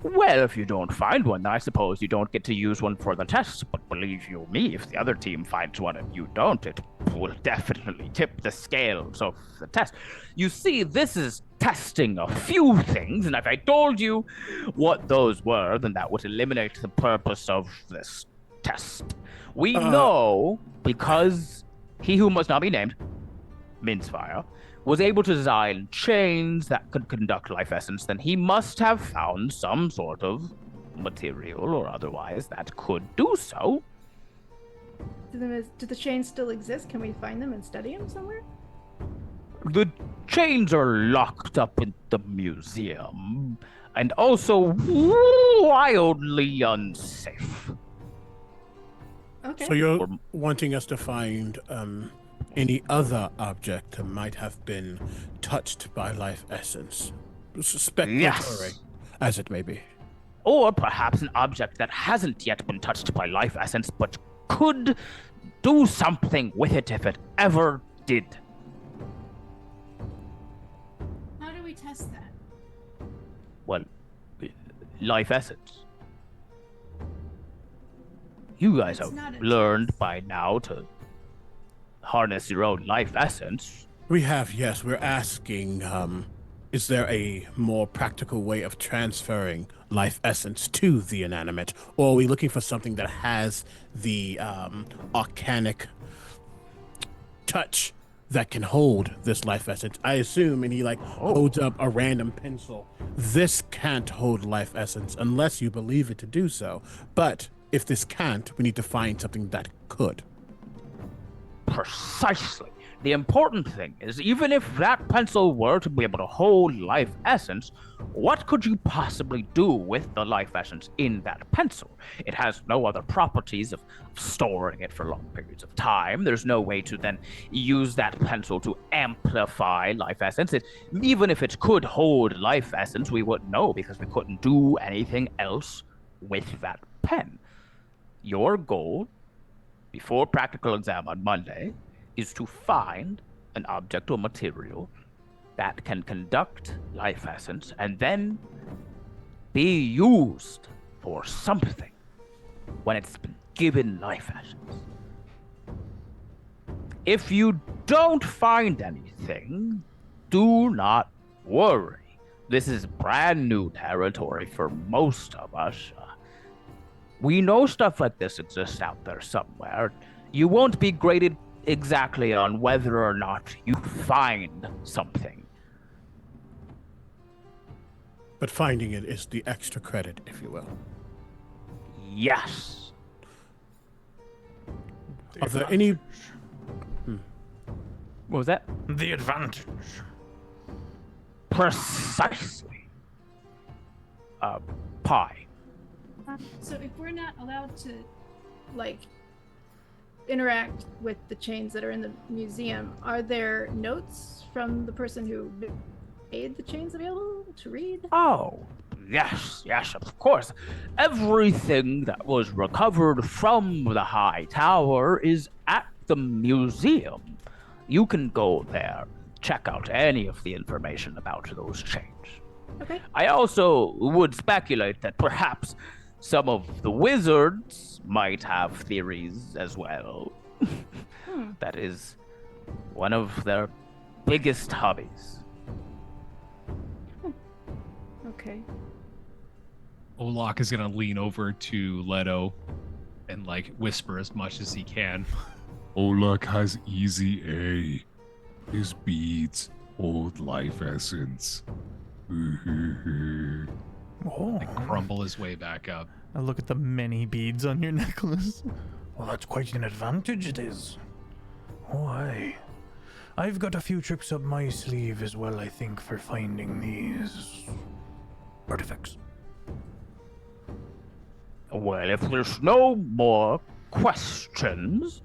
Well, if you don't find one, I suppose you don't get to use one for the test. But believe you me, if the other team finds one and you don't, it will definitely tip the scales of the test. You see, this is testing a few things, and if I told you what those were, then that would eliminate the purpose of this test. We know, because he who must not be named, Mincefire, was able to design chains that could conduct life essence, then he must have found some sort of material or otherwise that could do so. Do the chains still exist? Can we find them and study them somewhere? The chains are locked up in the museum, and also wildly unsafe. Okay. So you're wanting us to find any other object that might have been touched by life essence. Speculatory, as it may be. Or perhaps an object that hasn't yet been touched by life essence, but could do something with it if it ever did. How do we test that? Well, life essence. You guys have learned by now to harness your own life essence. We have, yes. We're asking, is there a more practical way of transferring life essence to the inanimate? Or are we looking for something that has the arcanic touch that can hold this life essence? I assume, and he holds up a random pencil. This can't hold life essence unless you believe it to do so. But if this can't, we need to find something that could. Precisely. The important thing is, even if that pencil were to be able to hold life essence, what could you possibly do with the life essence in that pencil? It has no other properties of storing it for long periods of time. There's no way to then use that pencil to amplify life essence. Even if it could hold life essence, we wouldn't know because we couldn't do anything else with that pen. Your goal before practical exam on Monday is to find an object or material that can conduct life essence and then be used for something when it's been given life essence. If you don't find anything, do not worry. this is brand new territory for most of us. We know stuff like this exists out there somewhere. You won't be graded exactly on whether or not you find something. But finding it is the extra credit, if you will. Yes. Are there any... What was that? The advantage. Precisely. Pie. So if we're not allowed to, like, interact with the chains that are in the museum, are there notes from the person who made the chains available to read? Oh, yes, of course. Everything that was recovered from the High Tower is at the museum. You can go there, check out any of the information about those chains. Okay. I also would speculate that perhaps some of the wizards might have theories as well. That is one of their biggest hobbies. Okay. Olok is gonna lean over to Letto and like whisper as much as he can. Olok has easy A. His beads hold life essence. Oh, Like crumble his way back up. I look at the many beads on your necklace. well, that's quite an advantage it is. Oh, aye. I've got a few tricks up my sleeve as well, I think, for finding these artifacts. Well, if there's no more questions,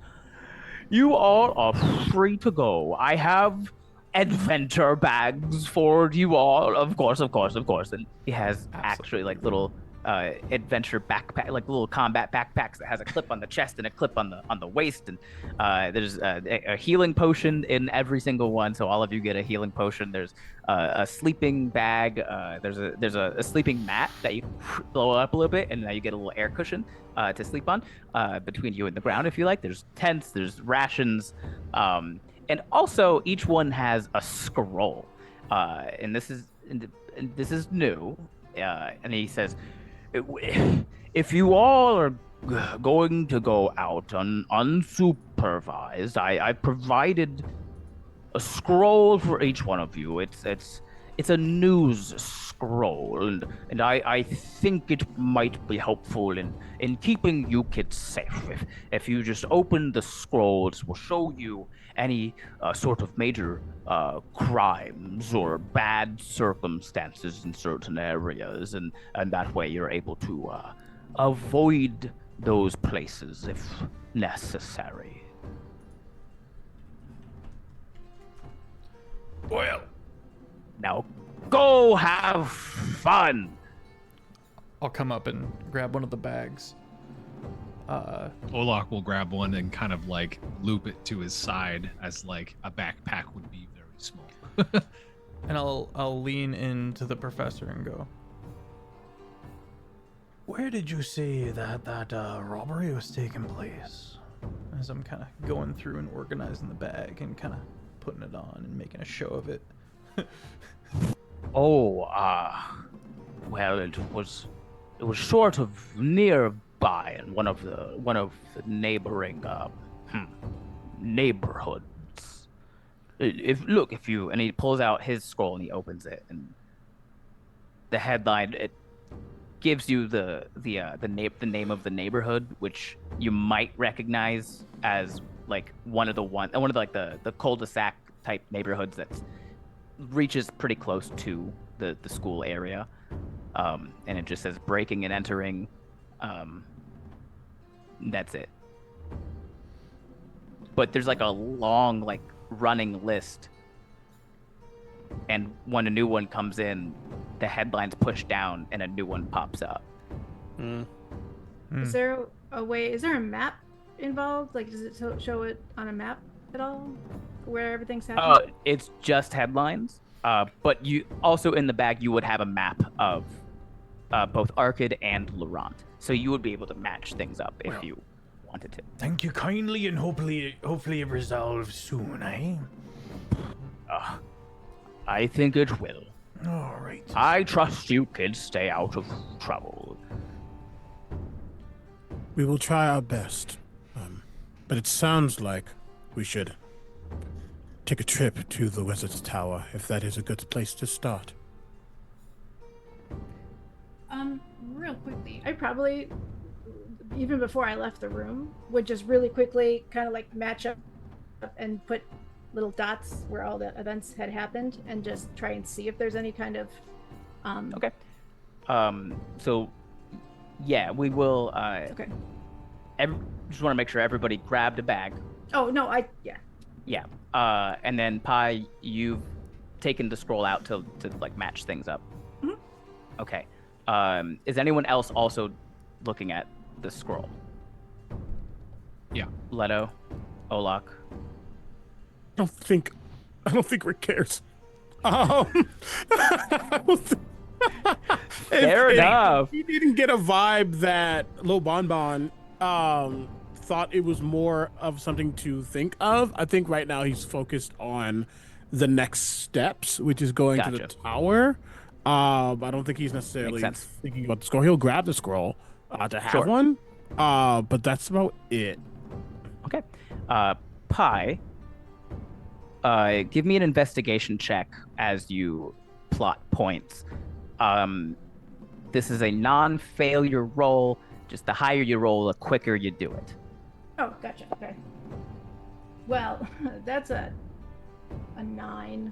you all are free to go. I have adventure bags for you all, of course. And he has actually like little adventure backpack, like little combat backpacks that has a clip on the chest and a clip on the waist, and there's a healing potion in every single one, so all of you get a healing potion. There's a sleeping bag. There's a sleeping mat that you blow up a little bit, and now you get a little air cushion to sleep on between you and the ground if you like. There's tents. There's rations, and also each one has a scroll, and this is new. And he says, if you all are going to go out unsupervised, I provided a scroll for each one of you. It's a news scroll, and I think it might be helpful in keeping you kids safe. If you just open the scrolls, we'll show you any sort of major crimes or bad circumstances in certain areas, and that way you're able to avoid those places if necessary. Well, Now go have fun. I'll come up and grab one of the bags. Olok will grab one and kind of like loop it to his side as like a backpack would be very small. And I'll lean into the professor and go, where did you say that robbery was taking place? as I'm kind of going through and organizing the bag and kind of putting it on and making a show of it. Well, it was sort of nearby in one of the neighboring neighborhoods. If you and he pulls out his scroll and he opens it, and the headline, it gives you the name of the neighborhood, which you might recognize as like one of the cul-de-sac type neighborhoods that reaches pretty close to the school area, and it just says breaking and entering. That's it. But there's like a long like running list, and when a new one comes in, the headline's pushed down and a new one pops up. Is there a map involved? Like, does it show it on a map at all where everything's happening? It's just headlines. But you also in the bag you would have a map of both Archid and Laurent, so you would be able to match things up if you wanted to. Thank you kindly, and hopefully it resolves soon, eh? I think it will. All right. I trust you kids stay out of trouble. We will try our best. But it sounds like we should take a trip to the Wizard's Tower, if that is a good place to start. Real quickly, I probably, even before I left the room, would just really quickly kind of like match up and put little dots where all the events had happened and just try and see if there's any kind of Okay. So, yeah, we will. Okay. Just want to make sure everybody grabbed a bag. Oh no, yeah. Yeah. And then Pi, you've taken the scroll out to like match things up. Mhm. Okay. Is anyone else also looking at the scroll? Yeah. Letto, Olok. I don't think Rick cares. I don't think- Fair enough. He didn't get a vibe that Lo Bonbon thought it was more of something to think of. I think right now he's focused on the next steps, which is going to the Gotcha. tower. I don't think he's necessarily Makes sense. thinking about the scroll. He'll grab the scroll to have Sure. one, but that's about it. Okay. Pi, give me an investigation check as you plot points. This is a non-failure roll. Just the higher you roll, the quicker you do it. Oh, gotcha. Okay. Well, that's a 9.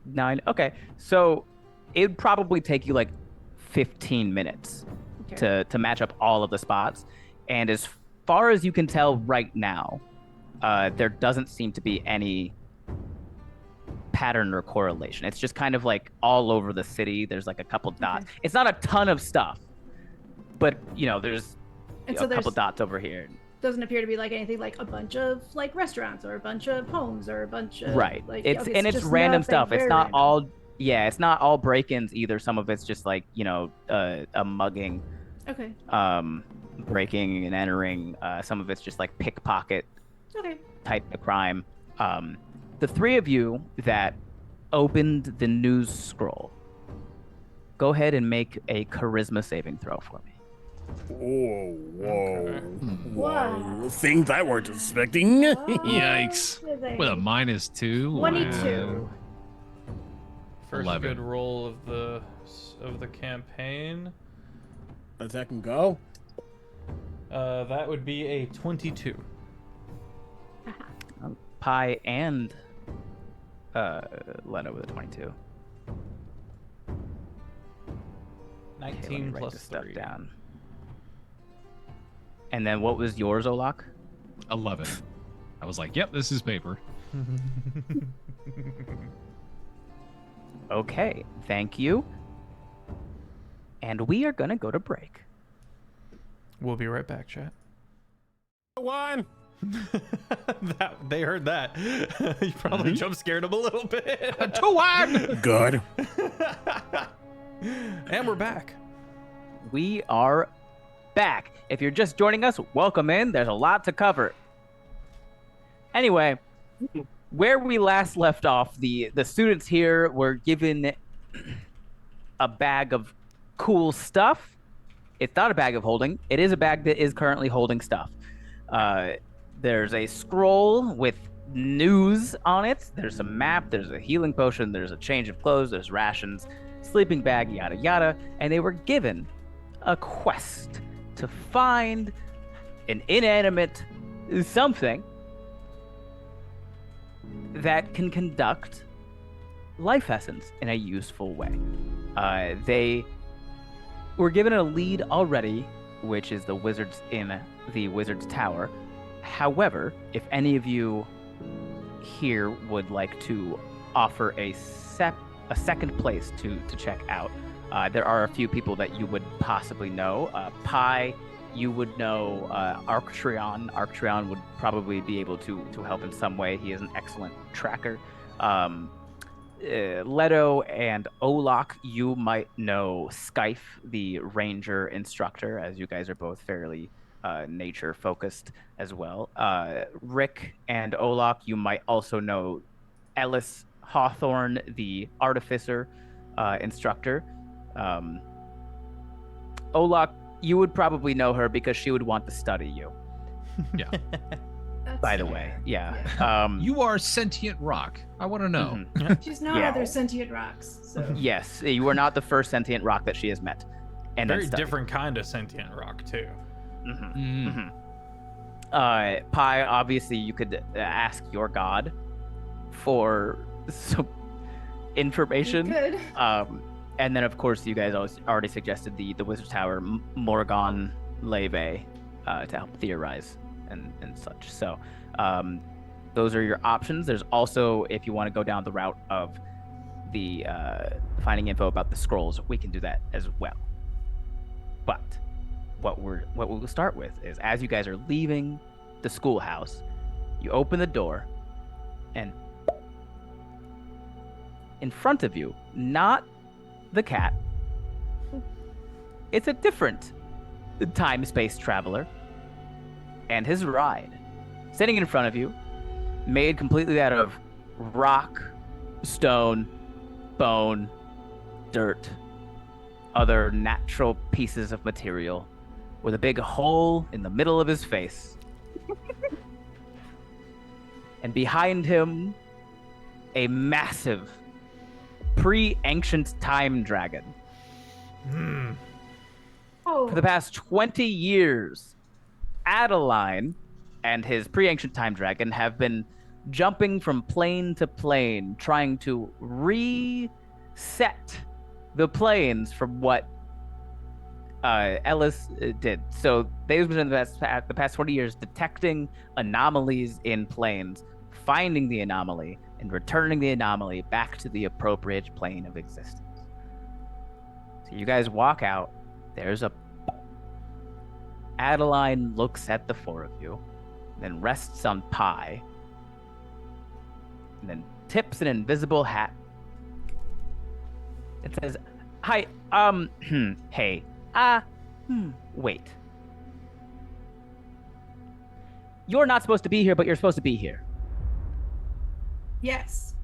9. Okay. So it'd probably take you like 15 minutes Okay. to match up all of the spots. And as far as you can tell right now, there doesn't seem to be any pattern or correlation. It's just kind of like all over the city. There's like a couple dots. It's not a ton of stuff, but there's And a so couple there's dots over here. doesn't appear to be like anything like a bunch of like restaurants or a bunch of homes or a bunch of Right. Like, It's okay, and it's just random nothing, stuff. It's very not random. all. Yeah, it's not all break-ins either. Some of it's just like a mugging, Okay. breaking and entering. Some of it's just like pickpocket Okay. type of crime. The three of you that opened the news scroll, go ahead and make a charisma saving throw for me. Whoa. Wow. Things I weren't expecting. Yikes. With a -2. 22. First 11. good roll of the campaign. Attack and go. That would be a 22. Pi and Letto with a 22. 19 Okay, let me write plus this stuff 3. down. And then what was yours, Olok? 11. I was like, yep, this is paper. Okay, thank you. And we are gonna go to break. We'll be right back, chat. One. They heard that. You probably jump scared them a little bit. 2-1. Good. And we're back. We are back. If you're just joining us, welcome in. There's a lot to cover. Anyway, where we last left off, the students here were given a bag of cool stuff. It's not a bag of holding. It is a bag that is currently holding stuff. There's a scroll with news on it. There's a map. There's a healing potion. There's a change of clothes. There's rations, sleeping bag, yada yada. And they were given a quest to find an inanimate something that can conduct life essence in a useful way. They were given a lead already, which is the wizards in the Wizard's Tower. However, if any of you here would like to offer a second place to check out, there are a few people that you would possibly know. Pi, you would know Arctreon. Arctreon would probably be able to help in some way. He is an excellent tracker. Letto and Olok, you might know Skyfe, the ranger instructor, as you guys are both fairly nature focused as well. Rick and Olok, you might also know Ellis Hawthorne, the artificer. instructor. Olok, you would probably know her because she would want to study you. Yeah. By the way, yeah. You are sentient rock. I want to know. She's not Yeah. other sentient rocks. So. Yes, you are not the first sentient rock that she has met. And then Very studied. different kind of sentient rock too. Pi, obviously, you could ask your god for some information. Good. And then, of course, you guys already suggested the Wizard Tower, Morgan Leve, to help theorize and such. So those are your options. There's also, if you want to go down the route of the finding info about the scrolls, we can do that as well. But what we'll start with is, as you guys are leaving the schoolhouse, you open the door, and in front of you, not the cat, it's a different time-space traveler and his ride, sitting in front of you, made completely out of rock, stone, bone, dirt, other natural pieces of material, with a big hole in the middle of his face. And behind him, a massive pre-ancient time dragon. Oh. For the past 20 years, Adeline and his pre-ancient time dragon have been jumping from plane to plane, trying to reset the planes from what Ellis did. So they've been in the past 20 years detecting anomalies in planes, finding the anomaly, and returning the anomaly back to the appropriate plane of existence. So you guys walk out. There's a... Adeline looks at the four of you, then rests on Pi, and then tips an invisible hat. It says, "Hi, hey, wait. You're not supposed to be here, but you're supposed to be here." Yes.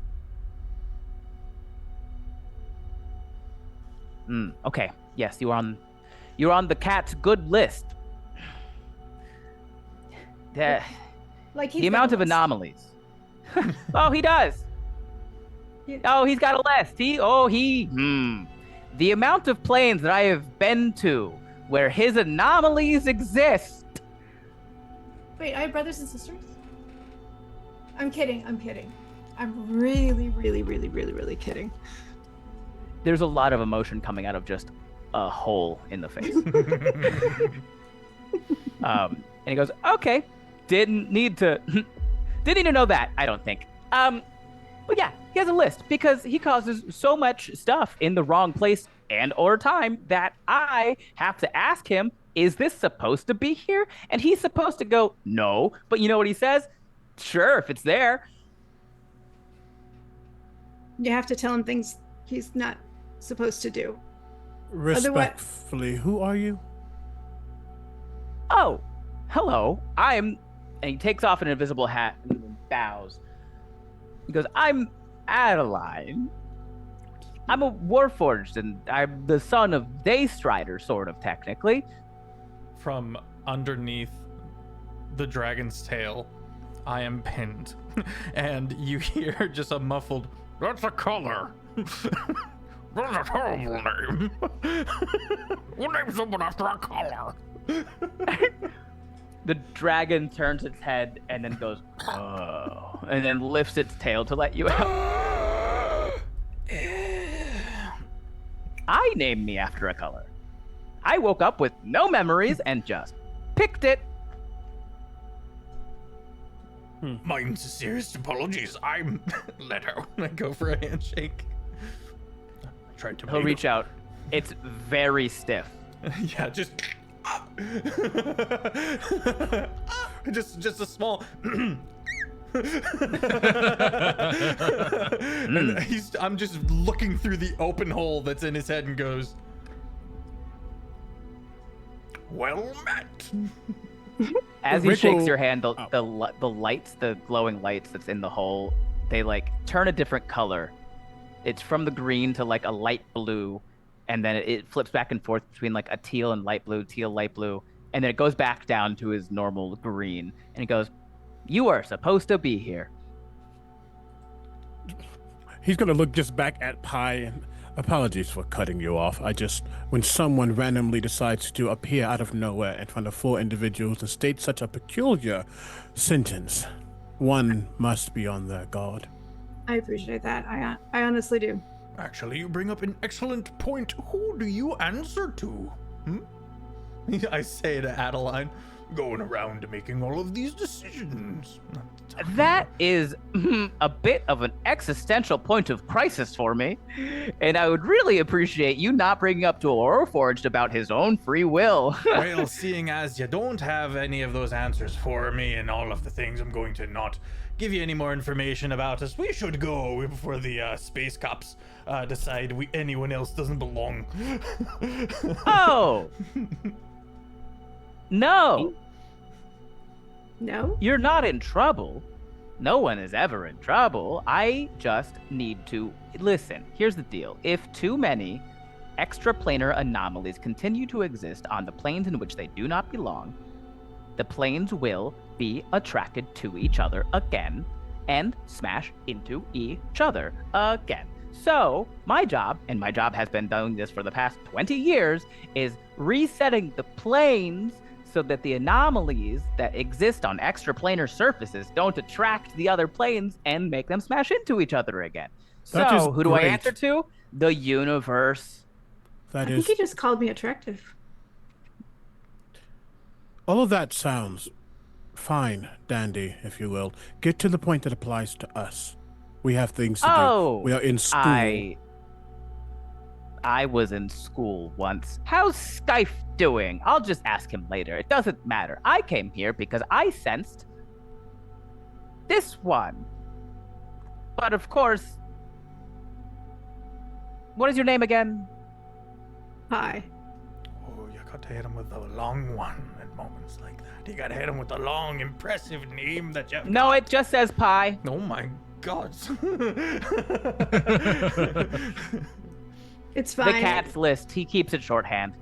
Okay. Yes, you're on the cat's good list. Like he's The amount of anomalies. Oh, he does. Oh, he's got a list. The amount of planes that I have been to where his anomalies exist. Wait, I have brothers and sisters? I'm kidding. I'm really, really, really, really, really kidding. There's a lot of emotion coming out of just a hole in the face. And he goes, "Okay, didn't need to know that, I don't think. But yeah, he has a list because he causes so much stuff in the wrong place and or time that I have to ask him, is this supposed to be here? And he's supposed to go, no. But you know what he says? Sure, if it's there." You have to tell him things he's not supposed to do. Respectfully, who are you? "Oh, hello, and he takes off an invisible hat and bows. He goes, "I'm Adeline. I'm a warforged, and I'm the son of Daystrider, sort of, technically." From underneath the dragon's tail, I am pinned, and you hear just a muffled, "That's a color." That's a terrible name. We'll name someone after a color. The dragon turns its head and then goes, "Oh," and then lifts its tail to let you out. I named me after a color. I woke up with no memories and just picked it. My sincerest apologies. I'm Letto. I go for a handshake. I tried to. He'll reach out. It's very stiff. Yeah, just a small. And I'm just looking through the open hole that's in his head and goes, "Well met." As he Rick shakes will- your hand, the lights, the glowing lights that's in the hole, they like turn a different color, It's from the green to like a light blue, and then it flips back and forth between like a teal and light blue, teal, light blue, and then it goes back down to his normal green. And he goes, "You are supposed to be here." He's gonna look just back at Pi and apologies for cutting you off. When someone randomly decides to appear out of nowhere in front of 4 individuals and state such a peculiar sentence, one must be on their guard. I appreciate that. I honestly do. Actually, you bring up an excellent point. Who do you answer to? I say to Adeline, going around making all of these decisions. That is a bit of an existential point of crisis for me, and I would really appreciate you not bringing up to Aurorforged about his own free will. Well, seeing as you don't have any of those answers for me and all of the things, I'm going to not give you any more information about us. We should go before the space cops decide anyone else doesn't belong. Oh! No! No? You're not in trouble. No one is ever in trouble. I just need to listen. Here's the deal. If too many extraplanar anomalies continue to exist on the planes in which they do not belong, the planes will be attracted to each other again and smash into each other again. So, my job, and my job has been doing this for the past 20 years, is resetting the planes so that the anomalies that exist on extraplanar surfaces don't attract the other planes and make them smash into each other again. That is So, who do I great. answer to? The universe. I think he just called me attractive. All of that sounds fine, dandy, if you will. Get to the point that applies to us. We have things to do. We are in school. I was in school once. How's Skype doing? I'll just ask him later. It doesn't matter. I came here because I sensed this one. But of course, what is your name again? Hi. Oh, you got to hit him with the long one at moments like that. You got to hit him with the long, impressive name that you... No, it just says Pi. Oh my God. It's fine. The cat's list. He keeps it shorthand.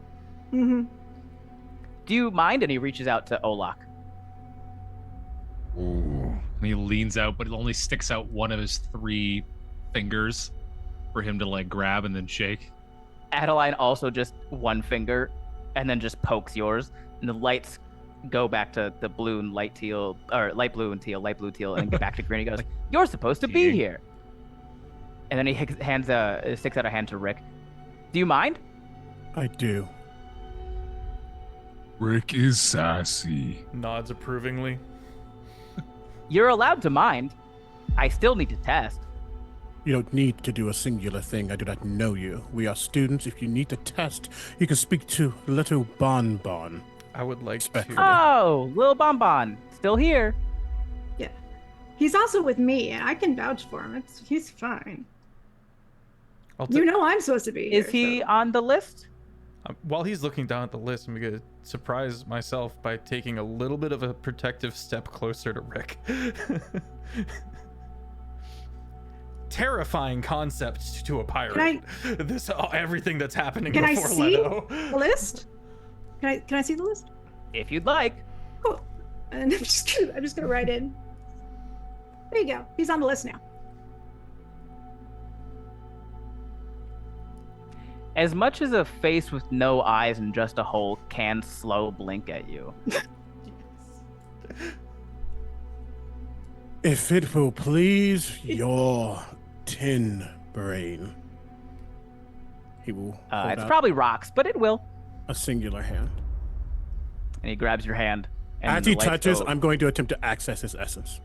Mm-hmm. Do you mind? And he reaches out to Olok. Ooh. And he leans out, but it only sticks out one of his 3 fingers for him to like grab and then shake. Adeline also just one finger and then just pokes yours. And the lights go back to the blue and light teal, or light blue and teal, light blue, teal, and get back to green. He goes, "You're supposed to be here." And then he sticks out a hand to Rick. Do you mind? I do. Rick is sassy. Nods approvingly. You're allowed to mind. I still need to test. You don't need to do a singular thing. I do not know you. We are students. If you need to test, you can speak to Letto Bonbon. I would like Respectfully. to. Oh, Lil Bonbon, still here. Yeah. He's also with me, and I can vouch for him. He's fine. You know I'm supposed to be Is here, he so. on the list? While he's looking down at the list, I'm going to surprise myself by taking a little bit of a protective step closer to Rick. Terrifying concept to a pirate. This everything that's happening Can I before see Leto. the list? Can I see the list? If you'd like. Cool. And I'm just gonna write in. There you go. He's on the list now. As much as a face with no eyes and just a hole can slow blink at you. If it will please your tin brain. He will hold It's out probably rocks, but it will. a singular hand. And he grabs your hand. And As the he lights touches, go. I'm going to attempt to access his essence.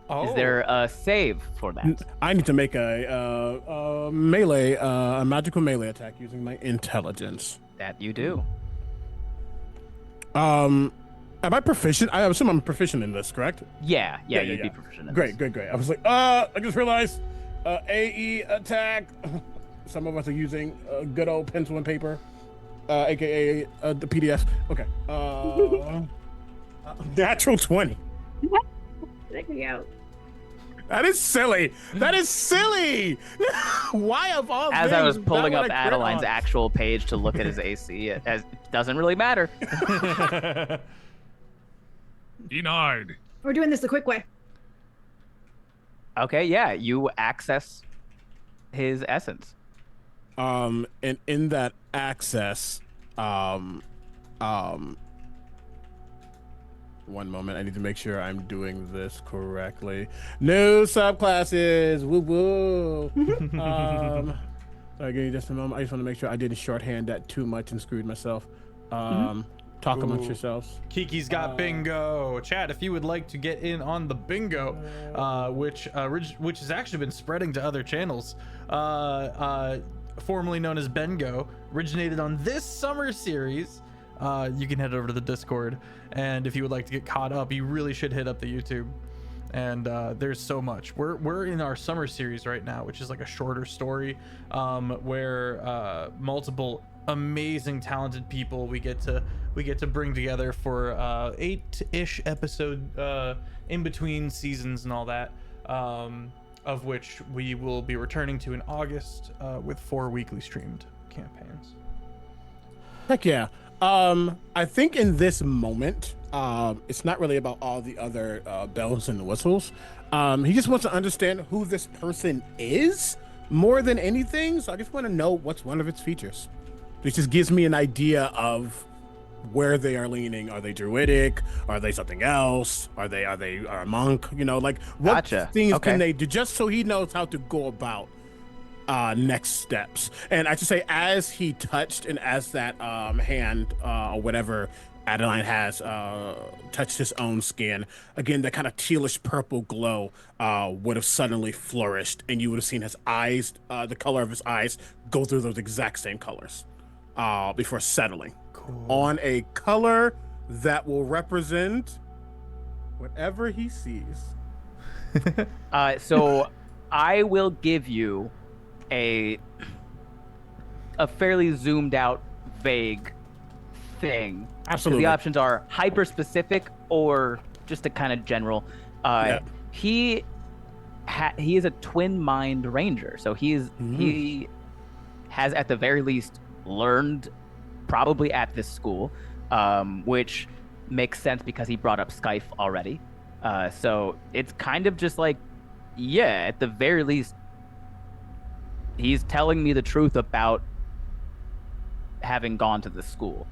Is there a save for that? I need to make a melee, a magical melee attack using my intelligence. That you do. Am I proficient? I assume I'm proficient in this, correct? Yeah, you'd be proficient in Great, this. great. I was like, I just realized, AE attack. Some of us are using good old pencil and paper, aka the PDF. Okay. Natural 20. There we go. That is silly. That is silly. Why of all As things? I was is pulling that up what I crit Adeline's on? actual page to look at his AC, it doesn't really matter. Denied. We're doing this the quick way. Okay, yeah, you access his essence. And in that access, one moment, I need to make sure I'm doing this correctly. New subclasses, woo woo. Sorry, give me just a moment. I just want to make sure I didn't shorthand that too much and screwed myself. Talk amongst yourselves. Kiki's got bingo. Chat, if you would like to get in on the bingo, which has actually been spreading to other channels, formerly known as Bengo, originated on this summer series. You can head over to the Discord, and if you would like to get caught up, you really should hit up the YouTube. And there's so much. We're in our summer series right now, which is like a shorter story, where multiple amazing, talented people we get to bring together for 8-ish episode in between seasons and all that, of which we will be returning to in August with 4 weekly streamed campaigns. Heck yeah. I think in this moment, it's not really about all the other bells and whistles. He just wants to understand who this person is more than anything. So I just want to know what's one of its features. It just gives me an idea of where they are leaning. Are they druidic? Are they something else? Are they a monk? You know, like what Gotcha. things Okay. can they do, just so he knows how to go about next steps. And I should say, as he touched and as that hand or whatever Adeline has touched his own skin, again, that kind of tealish purple glow would have suddenly flourished, and you would have seen his eyes, the color of his eyes, go through those exact same colors before settling on a color that will represent whatever he sees. So I will give you a fairly zoomed out, vague thing. Absolutely. The options are hyper specific or just a kind of general. Yeah. He is a twin mind ranger, so he has at the very least learned probably at this school, which makes sense because he brought up Skype already. So it's kind of just like, yeah, at the very least, he's telling me the truth about having gone to the school.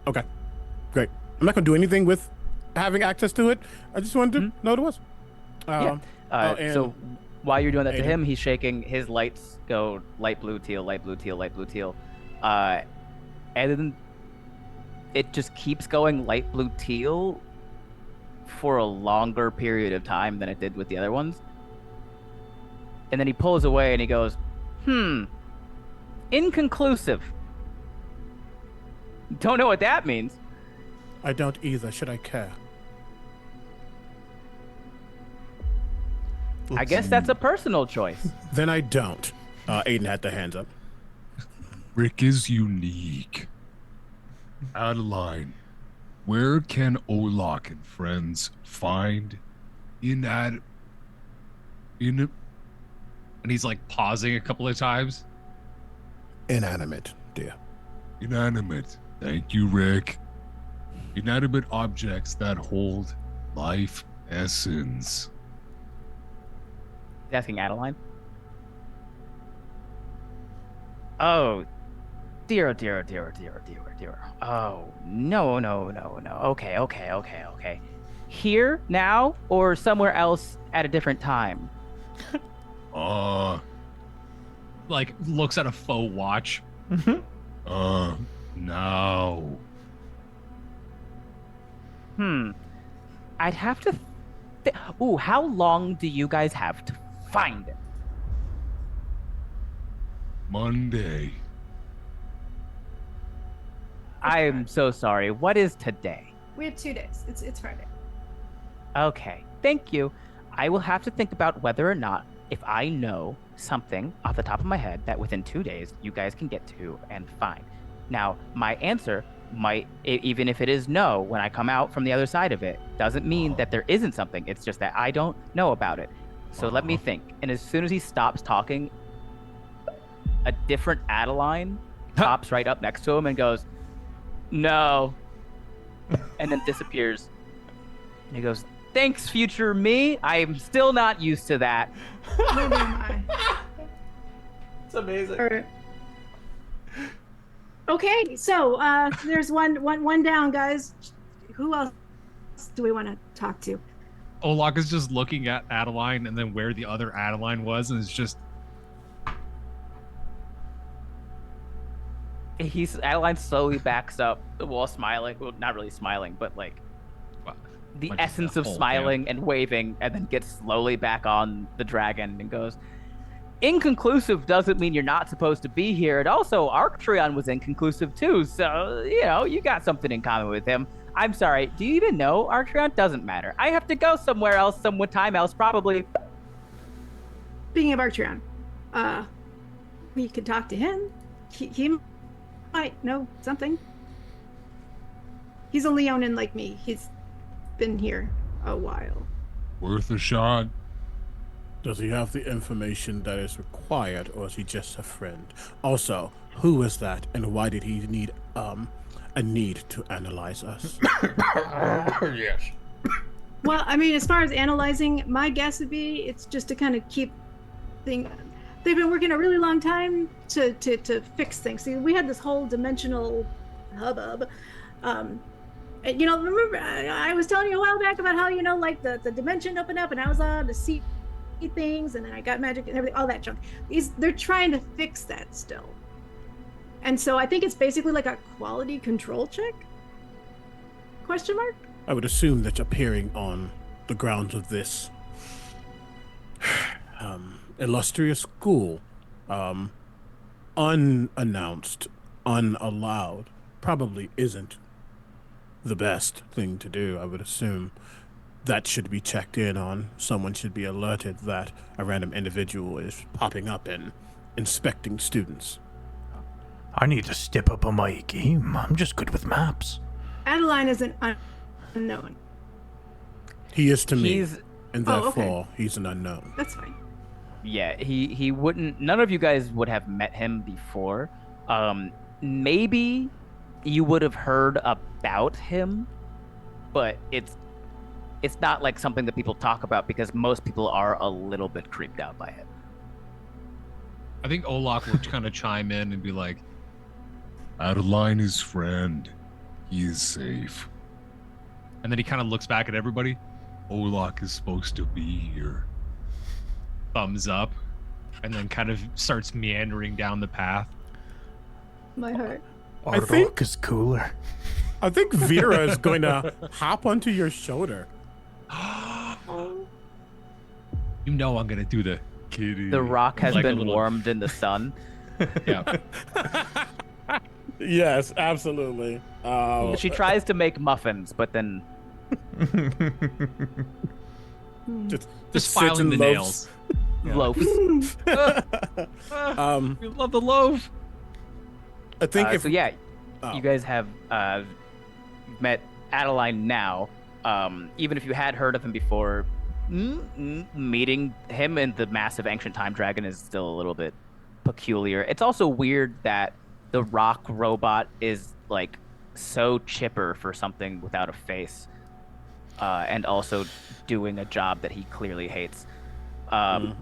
Okay, great. I'm not gonna do anything with having access to it. I just wanted to know what it was. And So while you're doing that to Aiden. him, he's shaking. His lights go light blue, teal, light blue, teal, light blue, teal. And then it just keeps going light blue, teal for a longer period of time than it did with the other ones. And then he pulls away and he goes, inconclusive. Don't know what that means. I don't either. Should I care? I guess that's a personal choice. Then I don't. Aiden had the hands up. Rick is unique. Adeline, where can Olok and friends find and he's like pausing a couple of times. Inanimate, dear. inanimate? Thank you, Rick. Inanimate objects that hold life essence. He's asking Adeline. Oh, dear, dear, dear, dear, dear, dear. Oh, no, no, no, no. Okay, okay, okay, okay. Here, now, or somewhere else at a different time? Like, looks at a faux watch. Now. I'd have to... Ooh, how long do you guys have to find it? Monday. I'm so sorry. What is today? We have 2 days. It's Friday. Okay, thank you. I will have to think about whether or not, if I know something off the top of my head that within 2 days you guys can get to and find. Now, my answer might, even if it is no, when I come out from the other side of it, doesn't mean that there isn't something. It's just that I don't know about it. So let me think. And as soon as he stops talking, a different Adeline pops right up next to him and goes, no, and then disappears. And he goes, thanks, future me. I'm still not used to that. Neither am I. It's amazing. Or- Okay, so there's one down, guys. Who else do we want to talk to? Olok is just looking at Adeline and then where the other Adeline was, and it's just Adeline slowly backs up while smiling. Well, not really smiling, but like the like essence a of whole smiling and waving, and then gets slowly back on the dragon and goes, inconclusive doesn't mean you're not supposed to be here. And also, Arctreon was inconclusive too, so, you know, you got something in common with him. I'm sorry, do you even know Arctreon? Doesn't matter. I have to go somewhere else, time else, probably. Speaking of Arctreon, we could talk to him. He might know something. He's a Leonin like me. He's been here a while. Worth a shot. Does he have the information that is required, or is he just a friend? Also, who is that, and why did he need a need to analyze us? Yes. Well, I mean, as far as analyzing, my guess would be it's just to kind of keep things. They've been working a really long time to fix things. See, we had this whole dimensional hubbub. And, you know, remember I was telling you a while back about how, you know, like the dimension opened up and I was on to see things, and then I got magic and everything, all that junk. They're trying to fix that still. And so I think it's basically like a quality control check? Question mark? I would assume that appearing on the grounds of this illustrious school, unannounced, unallowed, probably isn't the best thing to do. I would assume that should be checked in on. Someone should be alerted that a random individual is popping up and inspecting students. I need to step up on my game. I'm just good with maps. Adeline is an unknown. He is to me, He's and therefore he's an unknown. That's fine. Yeah, he wouldn't. None of you guys would have met him before. Maybe you would have heard about him, but it's not like something that people talk about because most people are a little bit creeped out by it. I think Olok would kind of chime in and be like, Adeline is friend. He is safe. and then he kind of looks back at everybody. Olok is supposed to be here. Thumbs up, and then kind of starts meandering down the path. My heart. Olok is cooler. I think Vera is going to hop onto your shoulder. You know I'm gonna do the kitty. The rock has Like a been little- warmed in the sun. Yeah. Yes, absolutely. She tries to make muffins, but then just Just sits filing and the loafs. nails. loafs. We love the loaf. I think if So yeah, Oh. you guys have met Adeline now. Even if you had heard of him before, meeting him and the massive ancient time dragon is still a little bit peculiar. It's also weird that the rock robot is like so chipper for something without a face, and also doing a job that he clearly hates. I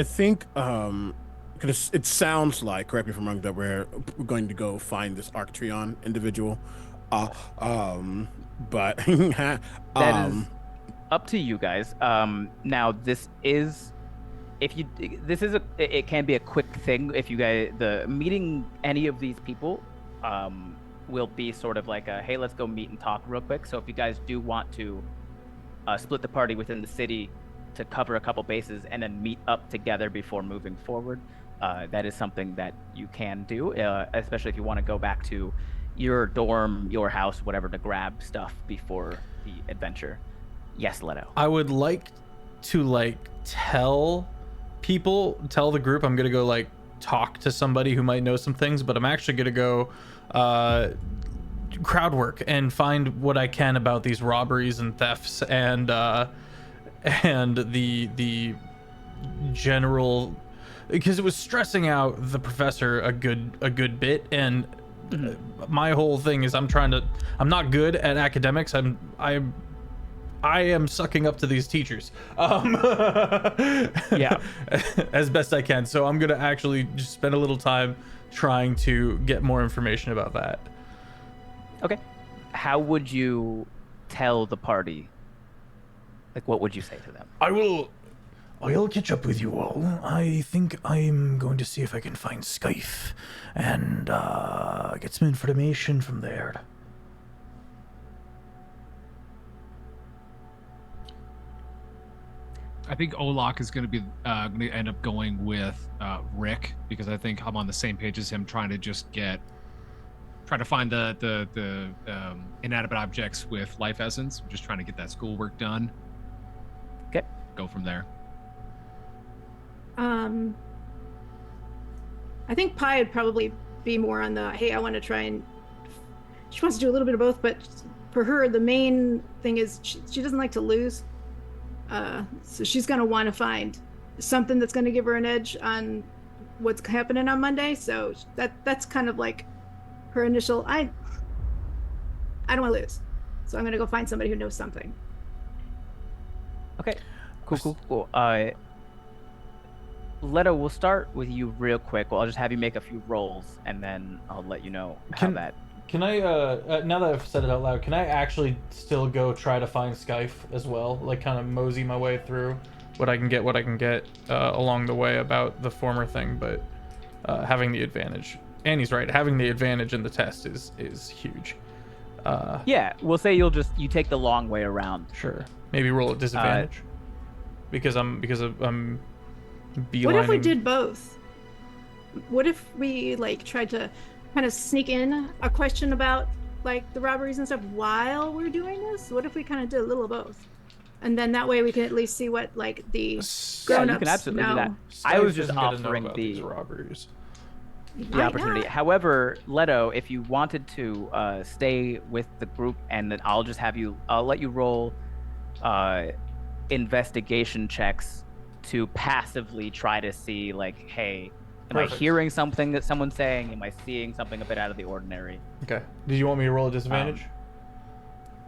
think because it sounds like, correct me if I'm wrong, that we're going to go find this Arctreon individual. But That is up to you guys. Now this is, it can be a quick thing if you guys, meeting any of these people, will be sort of like a, hey, let's go meet and talk real quick. So if you guys do want to split the party within the city to cover a couple bases and then meet up together before moving forward, that is something that you can do, especially if you want to go back to your dorm, your house, whatever, to grab stuff before the adventure. Yes, Letto. I would like to tell the group I'm gonna go talk to somebody who might know some things, but I'm actually gonna go crowd work and find what I can about these robberies and thefts and the general, because it was stressing out the professor a good bit, and my whole thing is I'm not good at academics. I am sucking up to these teachers Yeah. as best I can, so I'm gonna actually just spend a little time trying to get more information about that. Okay. How would you tell the party? Like, what would you say to them? I'll catch up with you all. I think I'm going to see if I can find Skyfe and get some information from there. I think Olok is going to be going to end up going with Rick, because I think I'm on the same page as him, trying to find the inanimate objects with life essence. I'm just trying to get that schoolwork done. Okay. Go from there. I think Pi would probably be more on the, hey, I want to try and, she wants to do a little bit of both, but for her, the main thing is she doesn't like to lose. So she's going to want to find something that's going to give her an edge on what's happening on Monday. So that's kind of like her initial, I don't want to lose. So I'm going to go find somebody who knows something. Okay. Cool. Letto, we'll start with you real quick. Well, I'll just have you make a few rolls, and then I'll let you know how that... Can I, now that I've said it out loud, can I actually still go try to find Skyfe as well? Like, kind of mosey my way through what I can get along the way about the former thing, but having the advantage. Annie's right, having the advantage in the test is huge. Yeah, we'll say you take the long way around. Sure. Maybe roll at disadvantage. Because I'm beelining. What if we did both? What if we, like, tried to kind of sneak in a question about, like, the robberies and stuff while we're doing this? What if we kind of did a little of both? And then that way we can at least see what, like, the grown-ups you can absolutely do that. Skyfe I was just isn't gonna know offering about these robberies. the opportunity. Not? However, Letto, if you wanted to stay with the group, and then I'll let you roll investigation checks to passively try to see, like, hey, am I hearing something that someone's saying? Am I seeing something a bit out of the ordinary? Okay. Did you want me to roll a disadvantage?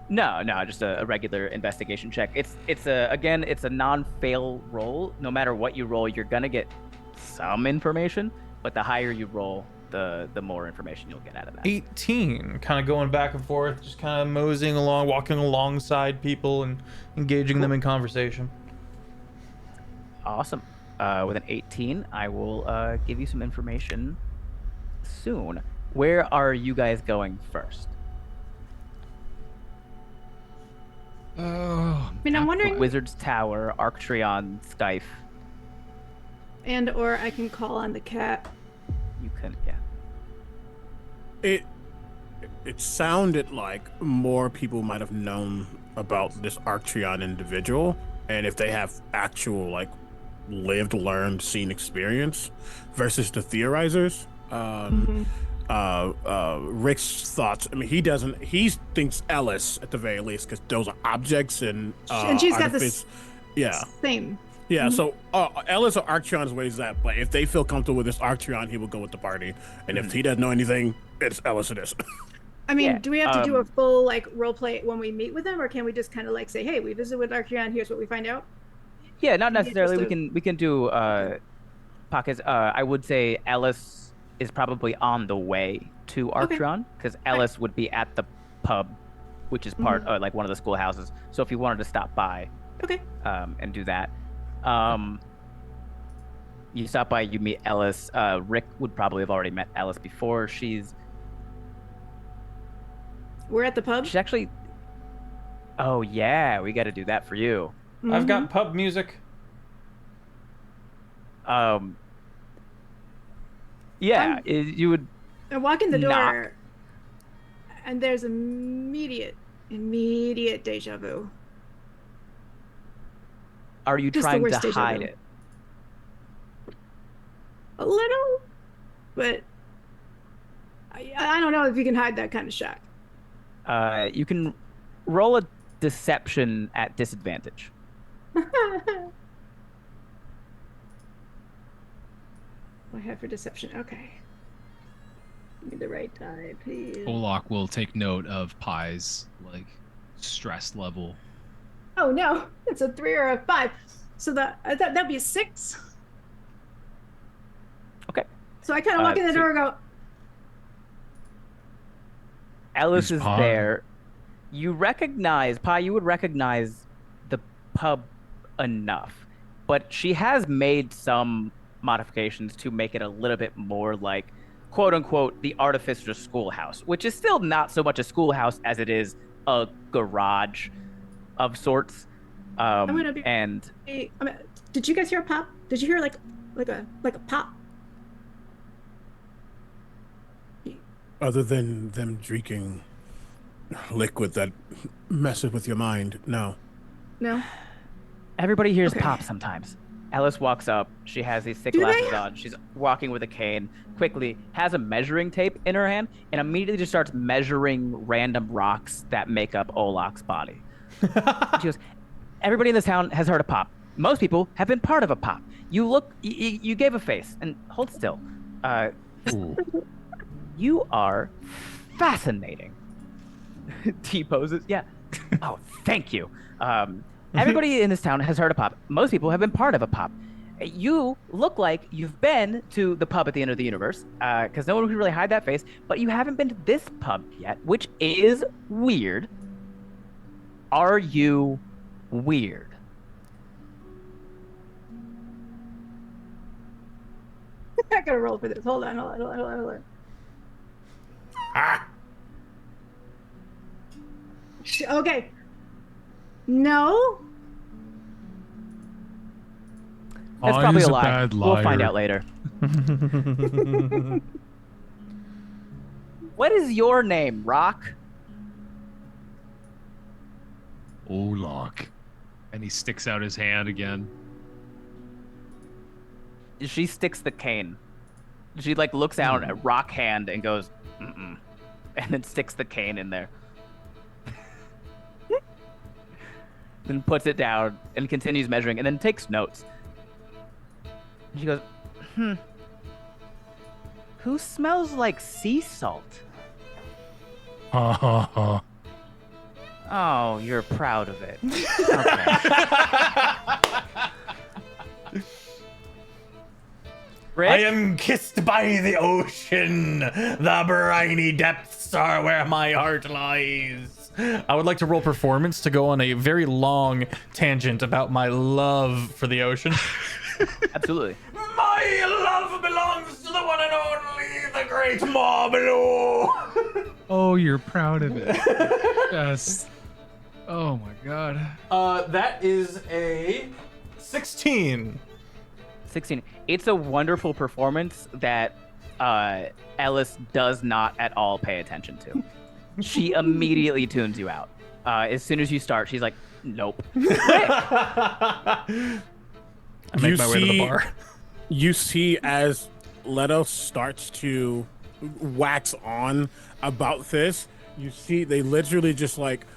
No, just a regular investigation check. It's a non-fail roll. No matter what you roll, you're gonna get some information, but the higher you roll, the more information you'll get out of that. 18, kind of going back and forth, just kind of moseying along, walking alongside people and engaging them in conversation. Awesome. With an 18, I will give you some information soon. Where are you guys going first? I mean, I'm wondering, Wizard's Tower, Arctreon, Skyfe. and or I can call on the cat. You can, yeah. It sounded like more people might have known about this Arctreon individual, and if they have actual, like, lived, learned, seen experience versus the theorizers. Rick's thoughts, I mean, he thinks Ellis at the very least, because those are objects and she's got this same. Yeah, so Ellis or Arctreon's ways that, but if they feel comfortable with this Arctreon, he will go with the party, and if he doesn't know anything, it's Ellis it is. I mean, do we have to do a full, like, role play when we meet with him, or can we just kind of, like, say, hey, we visited with Arctreon, here's what we find out? Yeah, not necessarily. We can do pockets. I would say Ellis is probably on the way to Arctreon, because Ellis would be at the pub, which is part like one of the schoolhouses. So if you wanted to stop by, and do that, you stop by, you meet Ellis. Rick would probably have already met Ellis before. We're at the pub? She's actually. Oh yeah, we got to do that for you. I've got pub music. Yeah, you would. I walk in the door, knock. and there's immediate deja vu. Are you Just the trying worst to deja hide vu. it? A little, but I don't know if you can hide that kind of shock. You can roll a deception at disadvantage. I have for deception. Okay. Give me the right die, please. Olok will take note of Pie's like stress level. Oh no, it's a 3 or a 5. So that'd be a 6. Okay. So I kind of walk in the door and go. Ellis is Pie. there. You recognize Pie. You would recognize the pub enough, but she has made some modifications to make it a little bit more like, quote unquote, the Artificer's Schoolhouse, which is still not so much a schoolhouse as it is a garage of sorts. And Did you guys hear a pop? Did you hear like a pop? Other than them drinking liquid that messes with your mind, no. No. everybody hears Okay. pop sometimes. Ellis walks up. She has these thick Do glasses they? on. She's walking with a cane. Quickly has a measuring tape in her hand and immediately just starts measuring random rocks that make up Olok's body. She goes, everybody in this town has heard of pop. Most people have been part of a pop. You look, you gave a face and hold still. You are fascinating. T poses. Yeah. Oh, thank you. Everybody in this town has heard of pop. Most people have been part of a pop. You look like you've been to the pub at the end of the universe, because no one can really hide that face, but you haven't been to this pub yet, which is weird. Are you weird? I'm not gonna roll for this. Hold on. Okay. No. That's I probably is a a lie. bad We'll find liar. out later. What is your name, Rock? Olok. And he sticks out his hand again. She sticks the cane. She like looks out at Rock hand and goes, mm-mm, and then sticks the cane in there. Then puts it down and continues measuring and then takes notes. And she goes, who smells like sea salt? Ha ha ha. Oh, you're proud of it. Okay. Rick? I am kissed by the ocean. The briny depths are where my heart lies. I would like to roll performance to go on a very long tangent about my love for the ocean. Absolutely. My love belongs to the one and only, the great Marbleu. Oh, you're proud of it. Yes. Oh my god. That is a 16. 16. It's a wonderful performance that Ellis does not at all pay attention to. She immediately tunes you out. As soon as you start, she's like, nope. I make my way to the bar. You see as Letto starts to wax on about this, you see they literally just like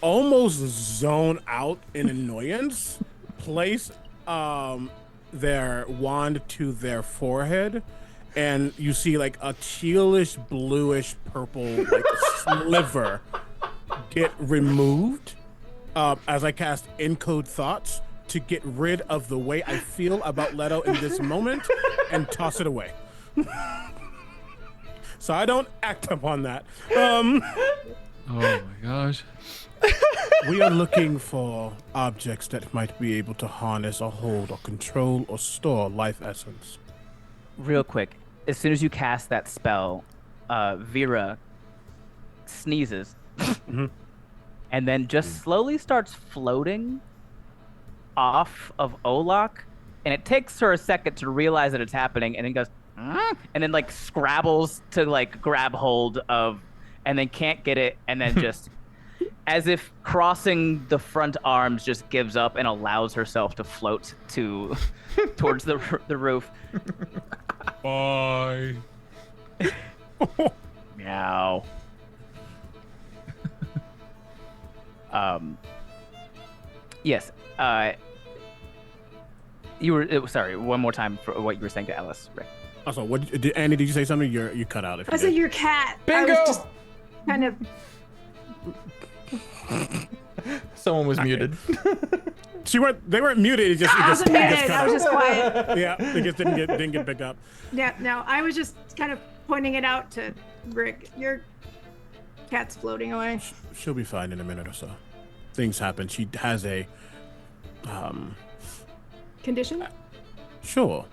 almost zone out in annoyance, place their wand to their forehead, and you see like a tealish, bluish, purple like sliver get removed as I cast Encode Thoughts to get rid of the way I feel about Letto in this moment and toss it away. So I don't act upon that. Oh my gosh. We are looking for objects that might be able to harness or hold or control or store life essence. Real quick, as soon as you cast that spell, Vera sneezes and then just slowly starts floating off of Olok, and it takes her a second to realize that it's happening, and then goes, and then like scrabbles to like grab hold of, and then can't get it, and then just as if crossing the front arms just gives up and allows herself to float towards the roof. Bye. Meow. Yes. You were sorry. One more time for what you were saying to Ellis, Rick. Also, Andy? Did you say something? You cut out. If I said your cat. Bingo! I was just kind of. Someone was muted. They weren't muted. It just. I wasn't muted. I was just quiet. Yeah, it just didn't get picked up. Yeah, no, I was just kind of pointing it out to Rick. Your cat's floating away. She'll be fine in a minute or so. Things happen. She has a Condition? Sure.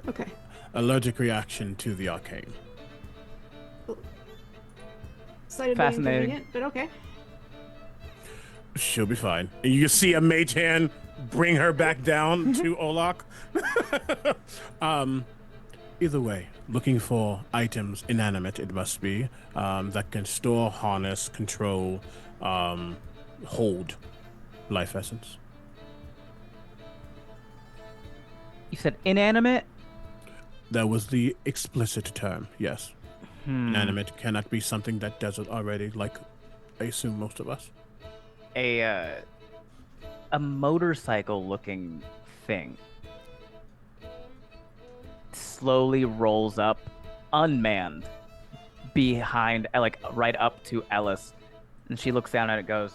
Okay. Allergic reaction to the arcane. Slightly Fascinating. inconvenient, but okay. She'll be fine. And you see a mage hand bring her back down to Olok. Either way, looking for items, inanimate it must be, that can store, harness, control, hold life essence. You said inanimate? That was the explicit term, yes. Inanimate cannot be something that doesn't already, like I assume most of us. A motorcycle-looking thing slowly rolls up, unmanned, behind, like right up to Ellis, and she looks down at it, and goes,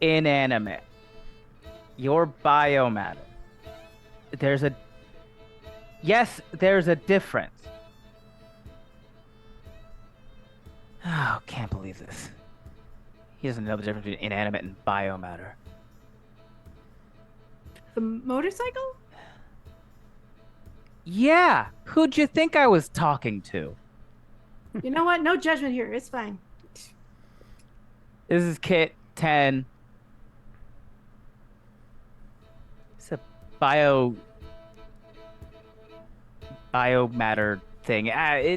inanimate. Your biomatter. There's a difference. Oh, can't believe this. He doesn't know the difference between inanimate and biomatter. The motorcycle? Yeah, who'd you think I was talking to? You know what? No judgment here. It's fine. This is Kit 10. It's a biomatter thing.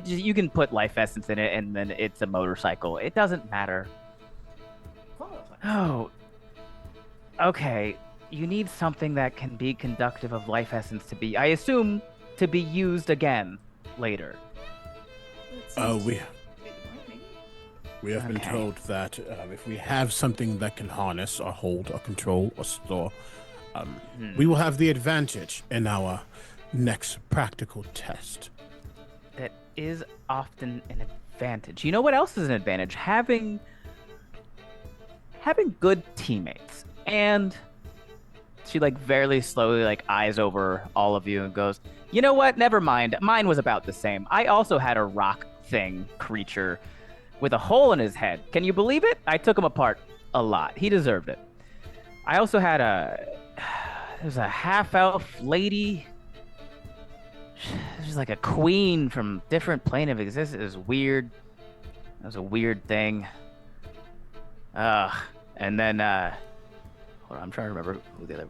You can put life essence in it, and then it's a motorcycle. It doesn't matter. Oh. Okay. You need something that can be conductive of life essence to be, I assume, to be used again later. We have been told that if we have something that can harness or hold or control or store, we will have the advantage in our next practical test. That is often an advantage. You know what else is an advantage? Having good teammates. And she very slowly eyes over all of you and goes, you know what? Never mind. Mine was about the same. I also had a rock thing creature with a hole in his head. Can you believe it? I took him apart a lot. He deserved it. I also had there's a half-elf lady. She's like a queen from different plane of existence. It was weird. It was a weird thing. And then, hold on, I'm trying to remember who the other.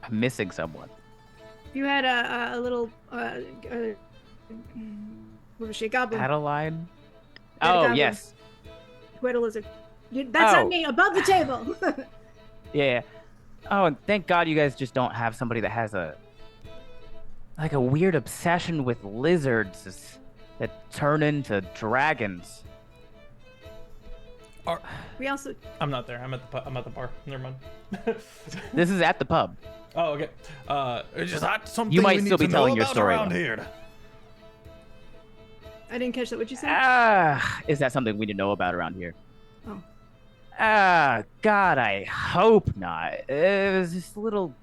I'm missing someone. You had a little, what was she, a goblin? Adeline? had a Oh, goblin. yes. Who had a lizard. That's not me, above the table. Yeah. Oh, and thank God you guys just don't have somebody that has a weird obsession with lizards that turn into dragons. We also. I'm not there. I'm at the bar. Never mind. This is at the pub. Oh, okay. It's just not something You might we need still be to know telling your about story, around though. here. I didn't catch that. What'd you say? Is that something we need to know about around here? Oh. God, I hope not. It was this little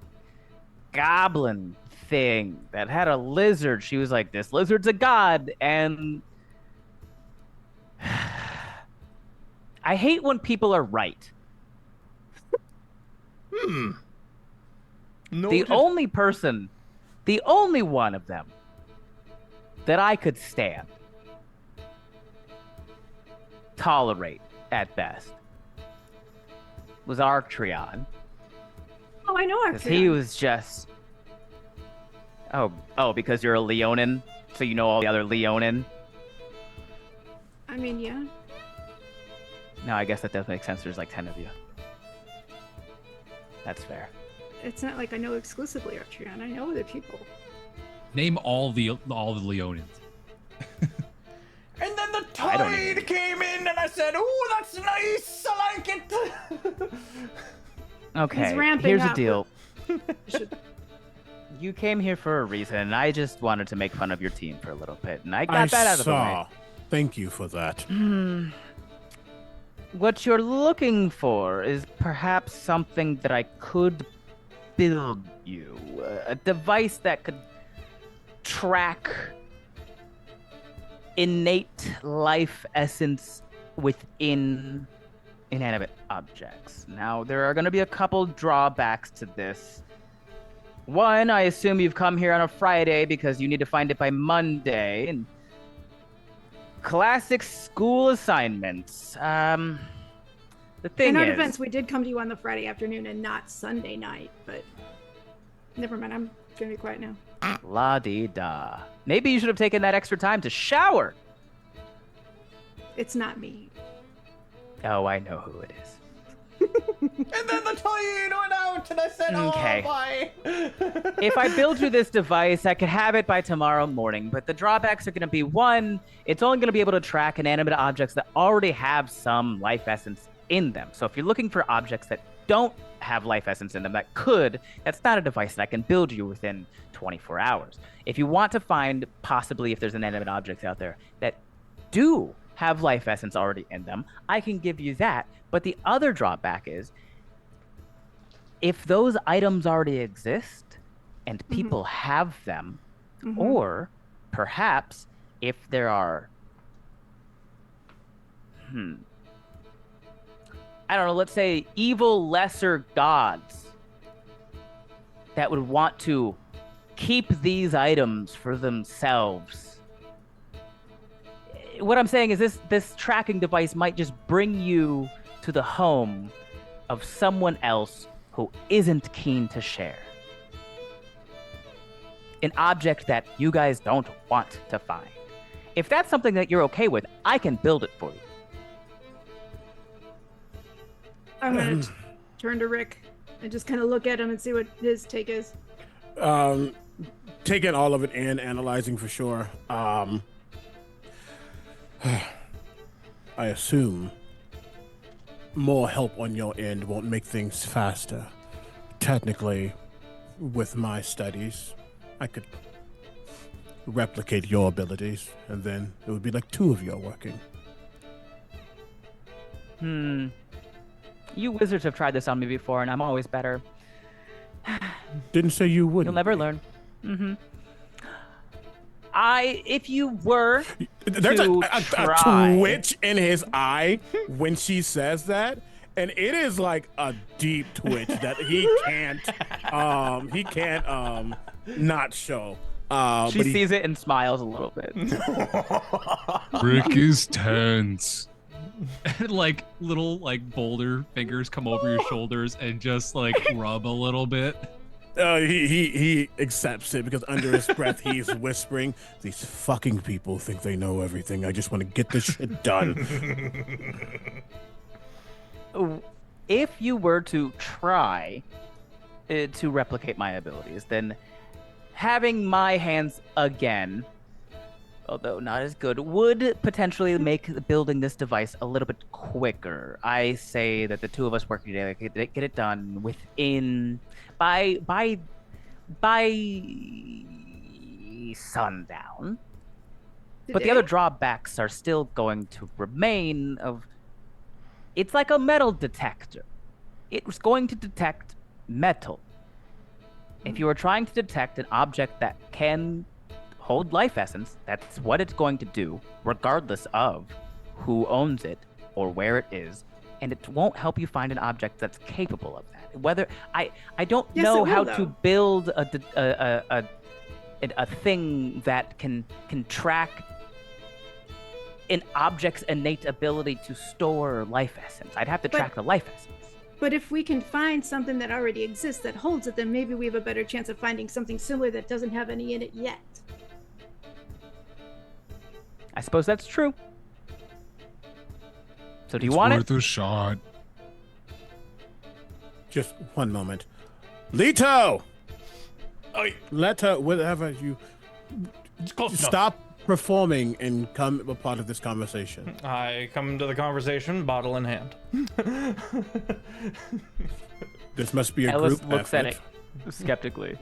goblin thing that had a lizard. She was like, this lizard's a god, and I hate when people are right. Noted. The only one of them that I could stand, tolerate at best, was Archid. Oh, I know Because Archid. he was just... Oh, because you're a Leonin? So you know all the other Leonin? I mean, yeah. No, I guess that does make sense. There's 10 of you. That's fair. it's not like I know exclusively Archeon. I know other people. Name all the Leonins. And then the tide came in, and I said, "Ooh, that's nice. I like it." Okay, ramping here's the up. deal. Should- You came here for a reason, and I just wanted to make fun of your team for a little bit, and I got that out of the way. Thank you for that. What you're looking for is perhaps something that I could build you. A device that could track innate life essence within inanimate objects. Now, there are going to be a couple drawbacks to this. One, I assume you've come here on a Friday because you need to find it by Monday. And classic school assignments. The thing In our is, defense, we did come to you on the Friday afternoon and not Sunday night, but never mind. I'm gonna be quiet now. la-di-da. Maybe you should have taken that extra time to shower. It's not me. Oh, I know who it is. And then the tide went out, and I said, Okay. "Oh, bye." If I build you this device, I could have it by tomorrow morning, but the drawbacks are going to be, one, it's only going to be able to track inanimate objects that already have some life essence in them. So if you're looking for objects that don't have life essence in them that could, that's not a device that I can build you within 24 hours. If you want to find, possibly if there's inanimate objects out there that do have life essence already in them, I can give you that. But the other drawback is, if those items already exist and people have them, or perhaps if there are, I don't know, let's say evil lesser gods that would want to keep these items for themselves. What I'm saying is this tracking device might just bring you to the home of someone else who isn't keen to share. An object that you guys don't want to find. If that's something that you're okay with, I can build it for you. I'm gonna turn to Rick and just kind of look at him and see what his take is. Taking all of it in, analyzing for sure. I assume more help on your end won't make things faster. Technically, with my studies, I could replicate your abilities, and then it would be like two of you are working. You wizards have tried this on me before, and I'm always better. Didn't say you wouldn't. You'll never be. learn. If you were There's to a try, twitch in his eye when she says that, and it is like a deep twitch that he can't not show. she but he, sees it and smiles a little bit. Rick is tense. And like little like boulder fingers come over your shoulders and just like rub a little bit. he accepts it because under his breath he's whispering, "These fucking people think they know everything. I just want to get this shit done." If you were to try to replicate my abilities, then having my hands again, although not as good, would potentially make building this device a little bit quicker. I say that the two of us working together could get it done within by sundown. But the other drawbacks are still going to remain of, it's like a metal detector. It's going to detect metal. If you are trying to detect an object that can hold life essence, that's what it's going to do, regardless of who owns it or where it is, and it won't help you find an object that's capable of that. Whether I don't Yes, know it will, how though. to build a thing that can track an object's innate ability to store life essence. I'd have to But- track the life essence. But if we can find something that already exists that holds it, then maybe we have a better chance of finding something similar that doesn't have any in it yet. I suppose that's true. So do you It's want it? worth a shot. Just one moment. Leto! Oi, Letto, whatever you it's close enough. stop performing and come a part of this conversation. I come to the conversation, bottle in hand. This must be a Ellis group looks effort. at it skeptically.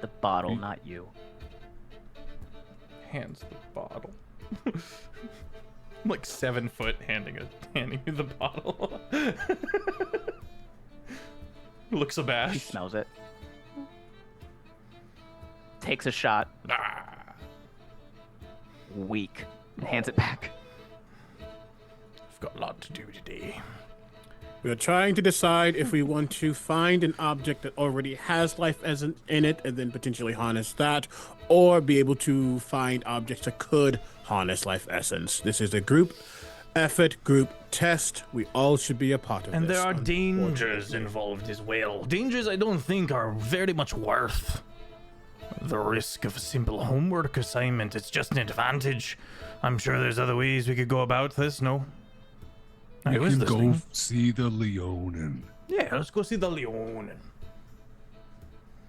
The bottle, not you. Hands the bottle. I'm like 7 foot handing you the bottle. Looks He abashed. smells it. Takes a shot. Ah, Weak. And hands it back. I've got a lot to do today. We are trying to decide if we want to find an object that already has life as in it and then potentially harness that, or be able to find objects that could harness life essence. This is a group effort, group test. We all should be a part of And this. there are dangers unfortunately. involved as well. Dangers I don't think are very much worth the risk of a simple homework assignment. It's just an advantage. I'm sure there's other ways we could go about this, no? You Who is can this go thing? see the Leonin. Yeah, let's go see the Leonin.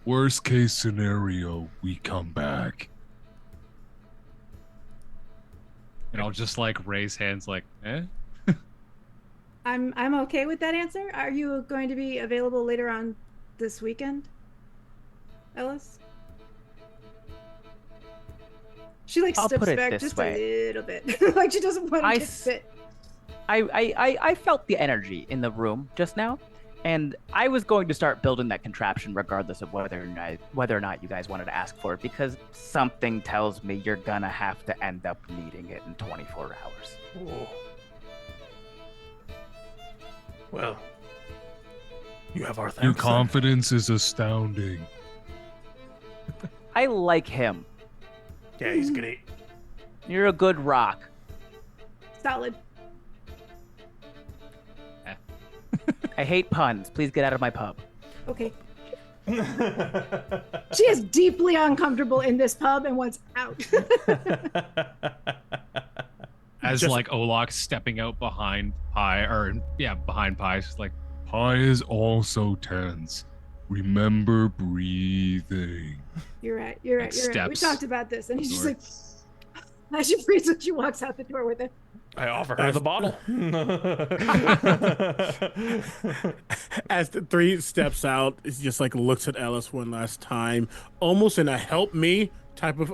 Worst case scenario, we come back. And I'll just like raise hands like, eh? I'm okay with that answer. Are you going to be available later on this weekend, Ellis? She like I'll steps put it back this just way. a little bit, like she doesn't want I to get s- bit. I felt the energy in the room just now, and I was going to start building that contraption regardless of whether or not you guys wanted to ask for it, because something tells me you're gonna have to end up needing it in 24 hours. Oh. Well, you have our thanks. Your then. confidence is astounding. I like him. Yeah, he's great. You're a good rock. Solid. I hate puns. Please get out of my pub. Okay. She is deeply uncomfortable in this pub and wants out. As Just- like Olok stepping out behind behind Pie. She's like, Pi is also tense. Remember breathing. You're right. You're right. You're right. We Steps. talked about this, and he's just North. like, as she breathes, when she walks out the door with it. I offer her the bottle. As the three steps out, it just like looks at Ellis one last time, almost in a help me type of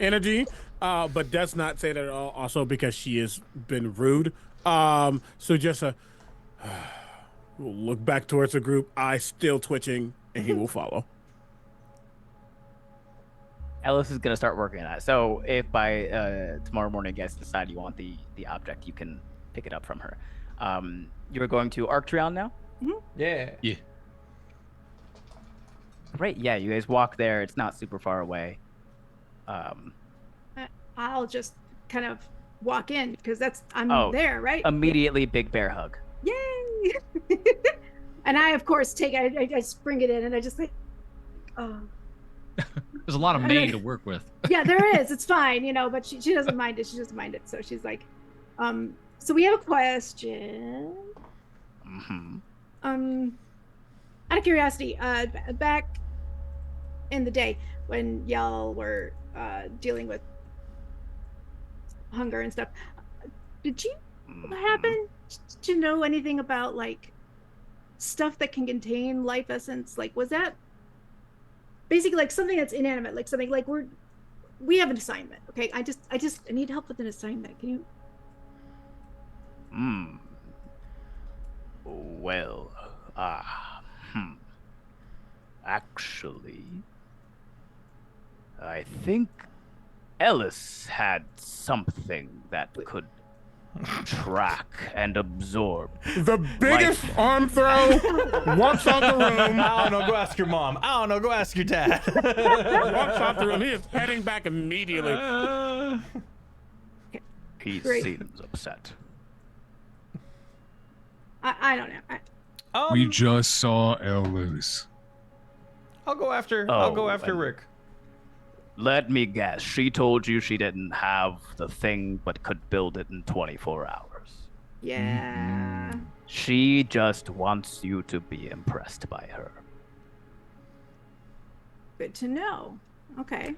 energy, but does not say that at all. Also because she has been rude. So just we'll look back towards the group, eyes still twitching, and he will follow. Ellis is gonna start working on it. So if by tomorrow morning you guys decide you want the object, you can pick it up from her. You're going to Arctreon now? Yeah. yeah. Right, yeah, you guys walk there. It's not super far away. I'll just kind of walk in because I'm Oh, there, right? Immediately big bear hug. Yay! And I, of course, I spring it in, and I just like, oh. There's a lot of May to work with. Yeah, there is. It's fine, but she doesn't mind it. She doesn't mind it. So she's like, so we have a question. Mm-hmm. Out of curiosity, back in the day when y'all were dealing with hunger and stuff, did you happen to know anything about like stuff that can contain life essence? Like, was that basically like something that's inanimate, like something like we have an assignment, okay? I need help with an assignment. Can you? Well, actually, I think Ellis had something that could track and absorb. The biggest arm throw walks out the room. I don't know. Go ask your mom. I don't know. Go ask your dad. Walks out the room. He is heading back immediately. He Great. seems upset. I don't know. We just saw Ellis. I'll go after. Oh, I'll go after and- Rick. Let me guess. She told you she didn't have the thing but could build it in 24 hours. Yeah. She just wants you to be impressed by her. Good to know. Okay.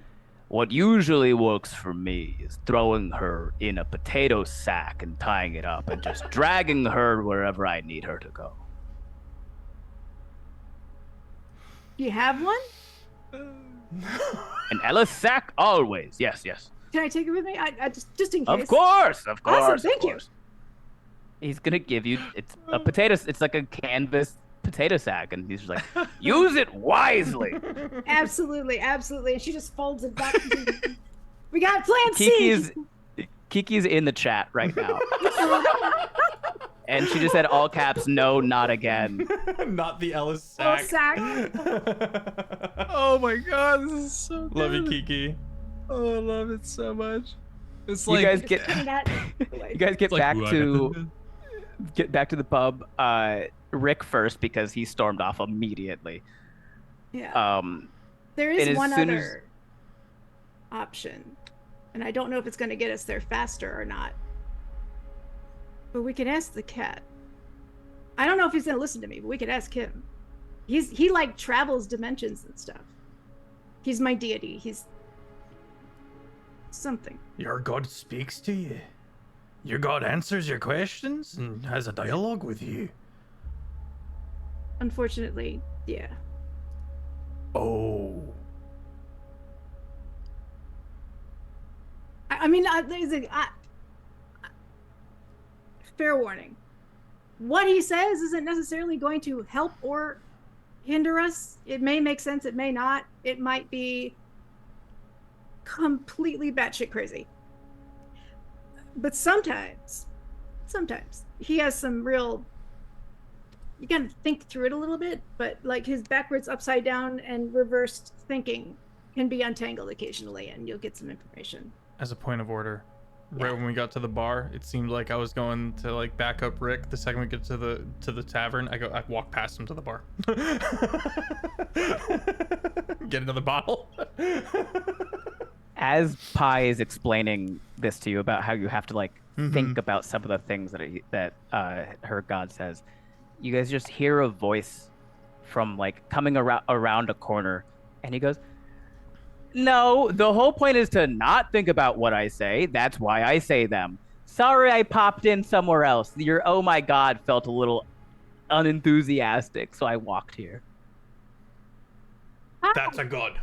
What usually works for me is throwing her in a potato sack and tying it up and just dragging her wherever I need her to go. Do you have one? An Ellis sack? Always. Yes, yes. Can I take it with me? I just in case. Of course, of course. Awesome, of thank you. course. He's gonna give you, it's a potato, it's like a canvas potato sack, and he's just like, use it wisely. Absolutely, absolutely. And she just folds it back. We got plan Kiki's C. Kiki's in the chat right now. And she just said all caps, no, not again. Not the Ellis Oh, sack. sack. Oh my god, this is so good. Love you, Kiki. Oh, I love it so much. It's You like guys get Putting that you guys get it's like, back ooh, I to the pub. Rick first because he stormed off immediately. Yeah. There and is as one soon other option, and I don't know if it's going to get us there faster or not. But we could ask the cat. I don't know if he's going to listen to me, but we could ask him. He like travels dimensions and stuff. He's my deity. He's something. Your god speaks to you. Your god answers your questions and has a dialogue with you. Unfortunately, yeah. Oh. I mean, fair warning. What he says isn't necessarily going to help or hinder us. It may make sense, it may not. It might be completely batshit crazy. But sometimes he has some real, you gotta think through it a little bit, but like his backwards, upside down, and reversed thinking can be untangled occasionally, and you'll get some information. As a point of order, right when we got to the bar, it seemed like I was going to like back up Rick. The second we get to the tavern, I walk past him to the bar. Get another bottle. As Pi is explaining this to you about how you have to like Mm-hmm. think about some of the things that her god says, you guys just hear a voice from like coming around a corner, and he goes, "No, the whole point is to not think about what I say. That's why I say them. Sorry, I popped in somewhere else. Your oh my god felt a little unenthusiastic, so I walked here." That's a god.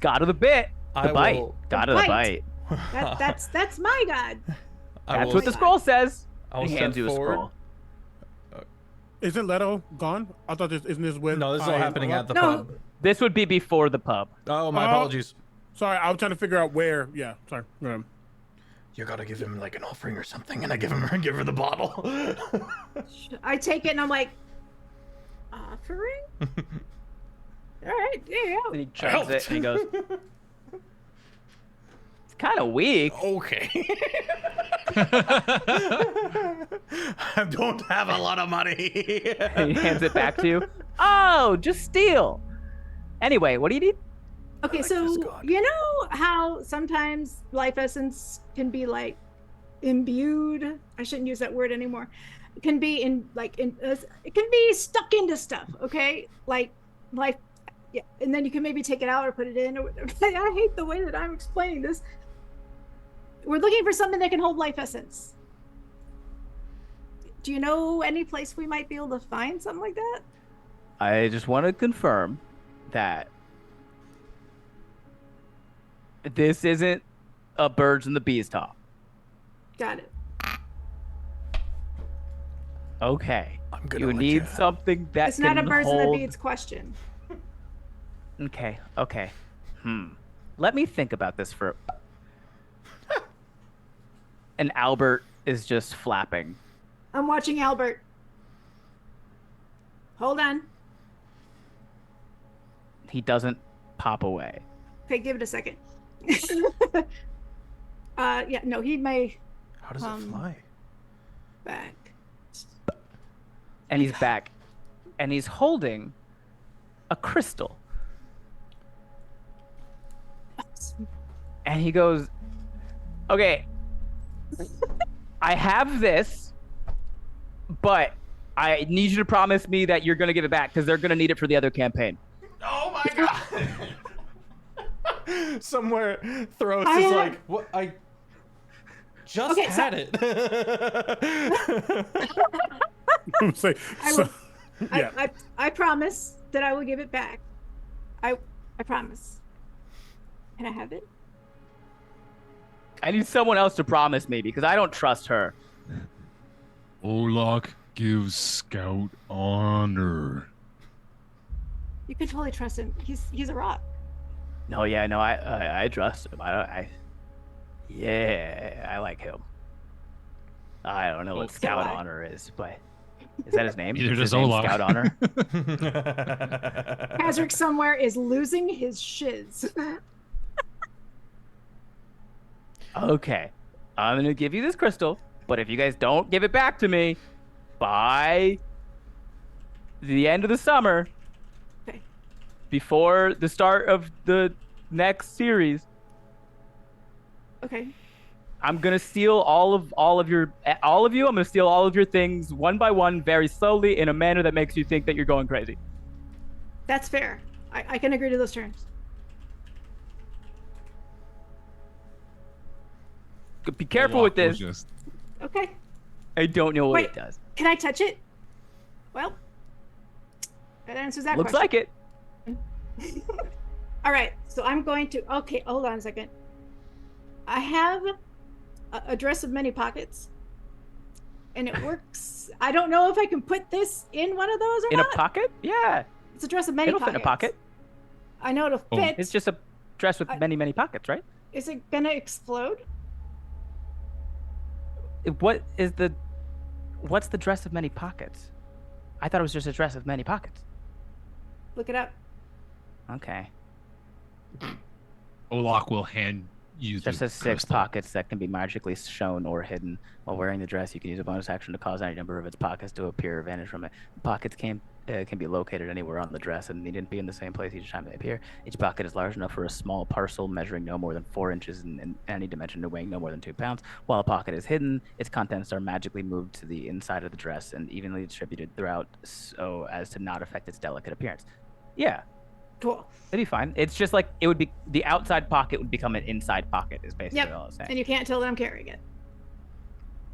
God of the bit, the I bite, will- god of the bite. That's my god. That's what the scroll says. I will He hands step you a forward. scroll. Isn't Leto gone? I thought isn't this with? No, this is all happening at the No. pub. This would be before the pub. Oh, my Oh. apologies. Sorry, I was trying to figure out where. Yeah, sorry. You gotta give him like an offering or something, and I give her the bottle. I take it and I'm like, offering? All right, yeah. And he chugs it and he goes, "It's kind of weak." Okay. I don't have a lot of money. And he hands it back to you. "Oh, just steal." Anyway, what do you need? Okay, like so this god. you know how sometimes life essence can be like imbued. I shouldn't use that word anymore. It can be it can be stuck into stuff. Okay, like life. Yeah, and then you can maybe take it out or put it in. Or whatever. I hate the way that I'm explaining this. We're looking for something that can hold life essence. Do you know any place we might be able to find something like that? I just want to confirm that this isn't a birds and the bees talk. Got it. Okay. I'm gonna You let need you- something that It's can not a birds hold... and the beads question. Okay. Let me think about this for... And Albert is just flapping. I'm watching Albert. Hold on. He doesn't pop away. Okay, give it a second. Yeah, no, he may How does it fly? back. And he's back. And he's holding a crystal. And he goes, "Okay, I have this, but I need you to promise me that you're gonna give it back because they're gonna need it for the other campaign. Oh my god! Somewhere, Thros I is have- like, what? I just Okay, so- had it. I'm saying, I so, will. yeah. I promise that I will give it back. I promise. Can I have it? I need someone else to promise me because I don't trust her. Olok gives Scout honor. You can totally trust him. He's a rock. No, yeah, no, I trust him. Yeah, I like him. I don't know what So Scout I. Honor is, but is that his name? Either Is does his name Olok. Scout Honor. Kazric somewhere is losing his shiz. Okay, I'm gonna give you this crystal, but if you guys don't give it back to me by the end of the summer, Okay. before the start of the next series, Okay. I'm gonna steal all of you. I'm gonna steal all of your things one by one, very slowly, in a manner that makes you think that you're going crazy. That's fair. I can agree to those terms. Be careful Olok with will this. just- Okay. I don't know what Wait. it does. Can I touch it? Well, that answers that Looks question. like it. All right. So I'm going to. Okay. Hold on a second. I have a dress of many pockets, and it works. I don't know if I can put this in one of those or In not. a pocket? Yeah, It's a dress of many it'll pockets. fit in a pocket. I know it'll Oh, fit. It's just a dress with I- many pockets, right? Is it gonna explode? What's the dress of many pockets? I thought it was just a dress of many pockets. Look it up. Okay. Olok will hand you Just the has 6 crystal. pockets that can be magically shown or hidden. While wearing the dress, you can use a bonus action to cause any number of its pockets to appear or vanish from it. The pockets can be located anywhere on the dress and needn't be in the same place each time they appear. Each pocket is large enough for a small parcel measuring no more than 4 inches in any dimension and weighing no more than 2 pounds. While a pocket is hidden, its contents are magically moved to the inside of the dress and evenly distributed throughout so as to not affect its delicate appearance. Yeah, Cool. it'd be fine. It's just like it would be the outside pocket would become an inside pocket is basically Yep. all I'm saying. And you can't tell that I'm carrying it.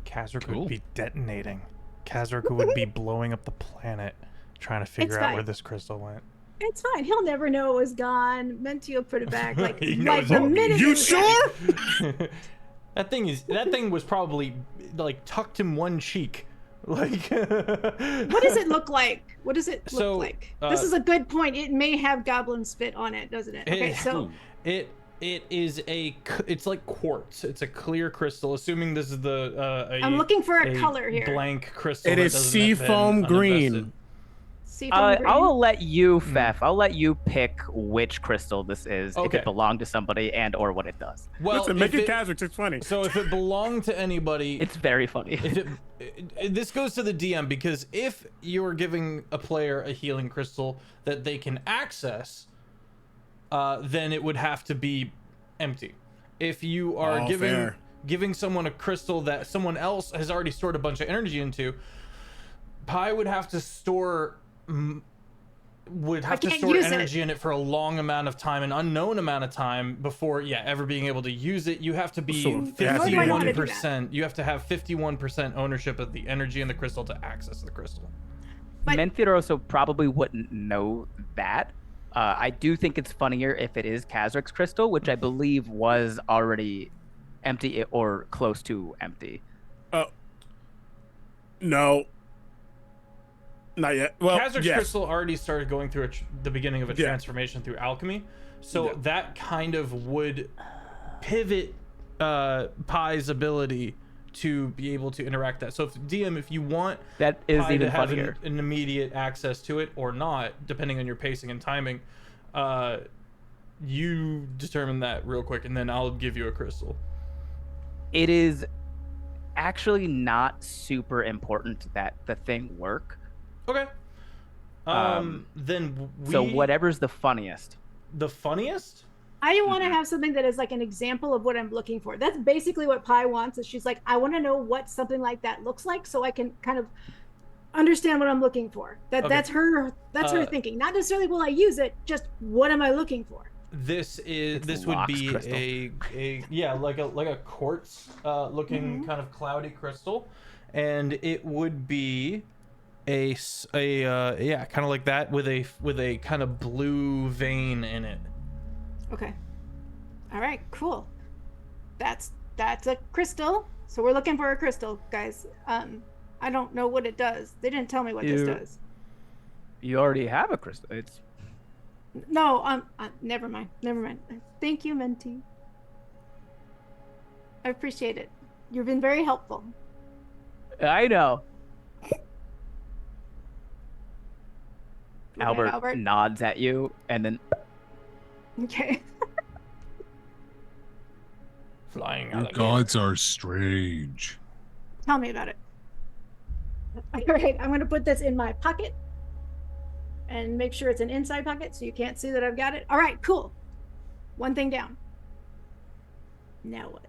Kazric Cool. would be detonating. Kazric would be blowing up the planet, trying to figure out fine. where this crystal went. It's fine. He'll never know it was gone. Mentio put it back like, He like knows the all. minute. You it was back. sure? That thing was probably like tucked in one cheek. Like What does it look like? What does it look So, like? This is a good point. It may have goblin spit on it, doesn't it? Okay, so it is it's like quartz. It's a clear crystal. Assuming this is I'm looking for a color here. Blank crystal. It that is doesn't have been seafoam green. uninvested. seafoam green. I'll let you, Feff. I'll let you pick which crystal this is, if Okay. it belonged to somebody, and or what it does. Well, Listen, if make it it- Kazric 620. So if it belonged to anybody, It's very funny. if this goes to the DM, because if you're giving a player a healing crystal that they can access, then it would have to be empty. If you are Oh, giving fair. giving someone a crystal that someone else has already stored a bunch of energy into, Pi would have to store can't use it. energy in it for a long amount of time, an unknown amount of time before ever being able to use it. You have to be So, yeah, Nor do I know how to do that. 51%. You have to have 51% ownership of the energy in the crystal to access the crystal. But- Menthiroso probably wouldn't know that. I do think it's funnier if it is Kazric's crystal, which I believe was already empty or close to empty. No. Not yet. Well, Kazrick's yes. crystal already started going through the beginning of a Yeah. transformation through alchemy, so Yeah. that kind of would pivot Pi's ability to be able to interact that. So if DM, if you want That is Pi even to have funnier. an immediate access to it or not, depending on your pacing and timing, you determine that real quick, and then I'll give you a crystal. It is actually not super important that the thing work. Okay. Then we. So whatever's the funniest. The funniest? I want to have something that is like an example of what I'm looking for. That's basically what Pi wants. Is she's like, I want to know what something like that looks like, so I can kind of understand what I'm looking for. That's her thinking. Not necessarily will I use it, just what am I looking for? This would Lox be crystal. like a quartz looking kind of cloudy crystal, and it would be kind of like that with a kind of blue vein in it. Okay. All right, cool. That's a crystal. So we're looking for a crystal, guys. I don't know what it does. They didn't tell me what this does. You already have a crystal. It's No, never mind. Thank you, Mentee. I appreciate it. You've been very helpful. I know. Albert nods at you and then Okay. Flying Your alligator. gods are strange. Tell me about it. All right, I'm going to put this in my pocket and make sure it's an inside pocket so you can't see that I've got it. All right, cool. One thing down. Now what?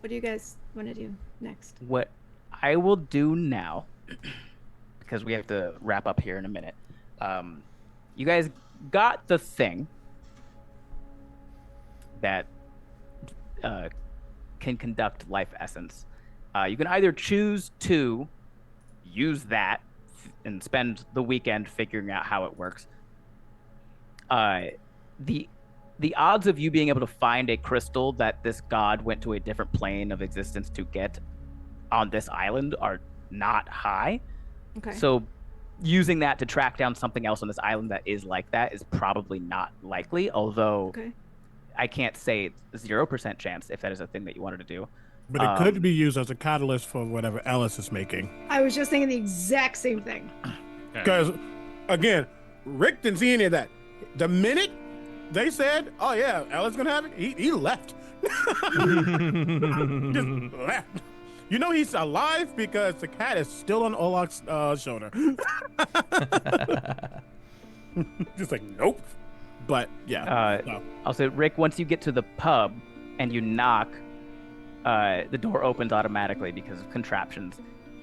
What do you guys want to do next? what I will do now, because we have to wrap up here in a minute. You guys got the thing that can conduct life essence. You can either choose to use that and spend the weekend figuring out how it works. The odds of you being able to find a crystal that this god went to a different plane of existence to get on this island are not high. Okay. So using that to track down something else on this island that is like that is probably not likely, although Okay. I can't say it's 0% chance if that is a thing that you wanted to do. But it could be used as a catalyst for whatever Ellis is making. I was just thinking the exact same thing. Because, again, Rick didn't see any of that. The minute they said, "Oh yeah, Ellis gonna have it," he left. Just left. You know he's alive because the cat is still on Olok's shoulder. Just like, nope. But yeah. No. I'll say, Rick, once you get to the pub and you knock, the door opens automatically because of contraptions,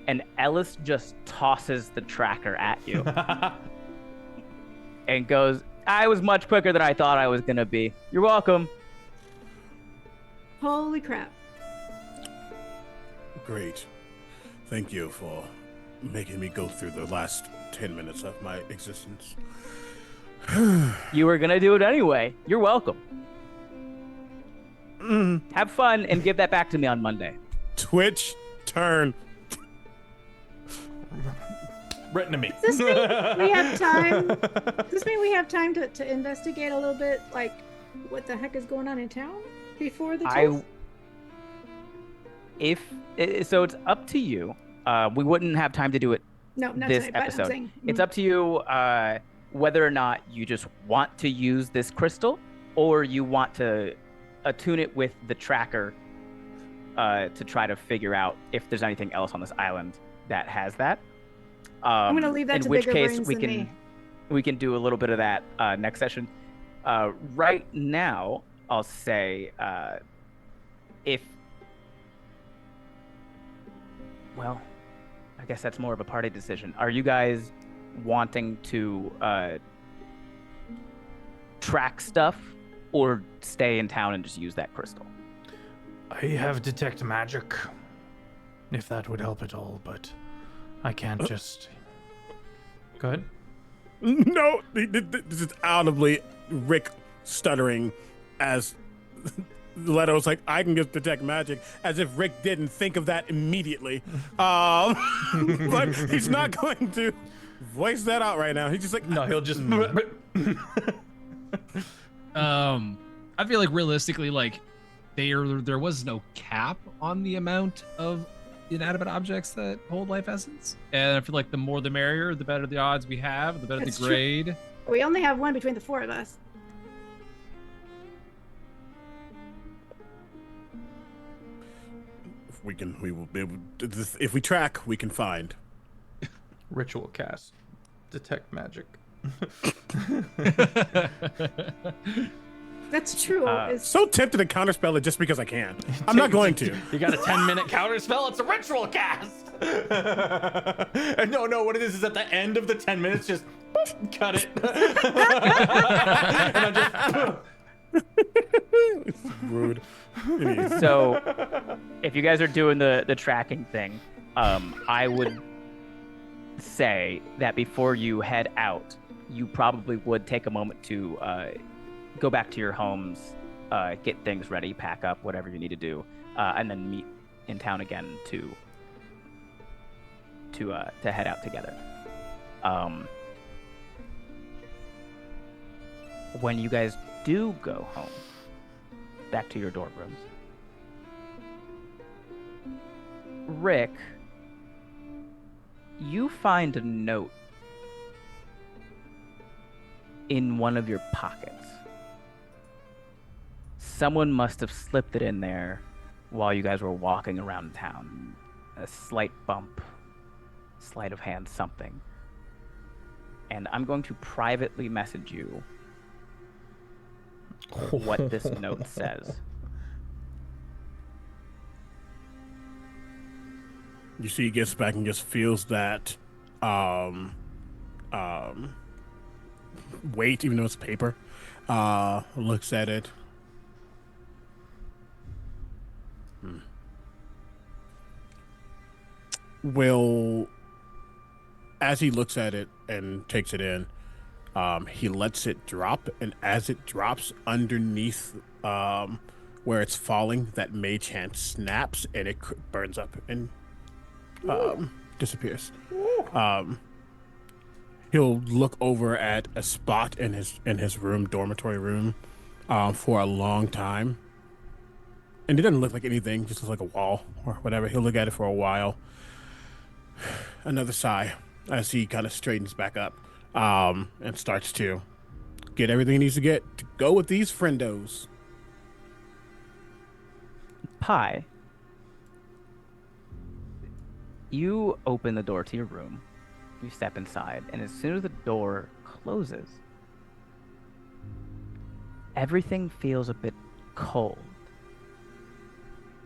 and Ellis just tosses the tracker at you and goes, "I was much quicker than I thought I was gonna be. You're welcome." Holy crap. Great. Thank you for making me go through the last 10 minutes of my existence. You were gonna do it anyway. You're welcome. Have fun and give that back to me on Monday. Twitch turn. Written to me. Does this mean we have time? Does this mean we have time to investigate a little bit, like what the heck is going on in town before the test? So it's up to you. We wouldn't have time to do it No, not this tonight, but I'm episode. saying, It's up to you whether or not you just want to use this crystal or you want to attune it with the tracker to try to figure out if there's anything else on this island that has that. I'm going to leave that in to which bigger case brains we than can me. we can do a little bit of that next session. Right now, I'll say well, I guess that's more of a party decision. Are you guys wanting to track stuff or stay in town and just use that crystal? I have detect magic, if that would help at all, but I can't just. Go ahead. No, this is audibly Rick stuttering as Letto's like, I can just detect magic, as if Rick didn't think of that immediately. But he's not going to voice that out right now. He's just like, No, he'll just. I feel like realistically, like there was no cap on the amount of inanimate objects that hold life essence, and I feel like the more the merrier, the better the odds we have, the better That's the true. grade. We only have one between the four of us. we will be able if we track, we can find. Ritual cast. Detect magic. That's true. So tempted to counterspell it just because I can. I'm not going to. You got a 10-minute counter spell? It's a ritual cast! No, what it is at the end of the 10 minutes, just cut it. And I'm just... It's rude. So, if you guys are doing the tracking thing, I would say that before you head out, you probably would take a moment to go back to your homes, get things ready, pack up, whatever you need to do, and then meet in town again to head out together. When you guys do go home, back to your dorm rooms, Rick, you find a note in one of your pockets. Someone must have slipped it in there while you guys were walking around town. A slight bump, sleight of hand, something. And I'm going to privately message you what this note says. You see, he gets back and just feels that weight, even though it's paper. Looks at it. Will, as he looks at it and takes it in, he lets it drop, and as it drops underneath where it's falling, that mage hand snaps and it burns up and disappears. He'll look over at a spot in his room, dormitory room, for a long time, and it doesn't look like anything, just looks like a wall or whatever. He'll look at it for a while. Another sigh as he kind of straightens back up, and starts to get everything he needs to get to go with these friendos. Pi, you open the door to your room, you step inside, and as soon as the door closes, everything feels a bit cold.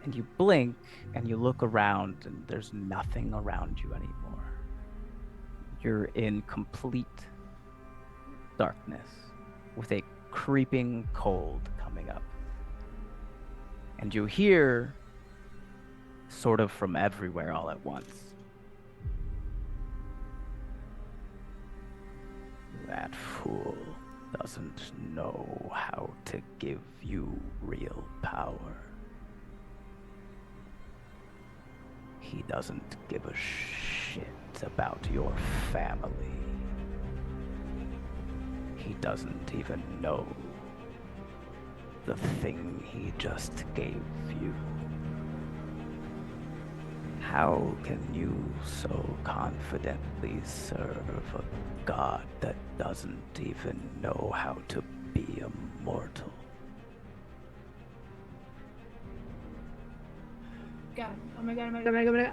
And you blink and you look around and there's nothing around you anymore. You're in complete darkness with a creeping cold coming up. And you hear, sort of from everywhere all at once, that fool doesn't know how to give you real power. He doesn't give a shit about your family. He doesn't even know the thing he just gave you. How can you so confidently serve a god that doesn't even know how to be immortal? God. Oh my god.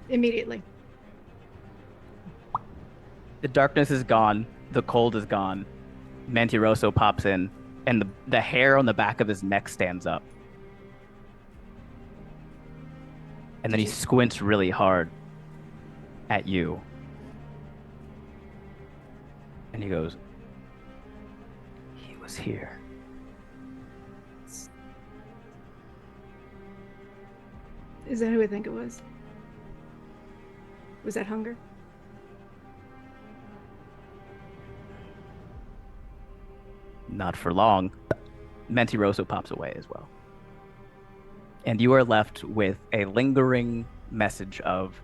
Immediately. The darkness is gone. The cold is gone. Mentiroso pops in, and the hair on the back of his neck stands up. And then he squints really hard at you. And he goes, "He was here." Is that who I think it was? Was that hunger? Not for long. Mentiroso pops away as well. And you are left with a lingering message of,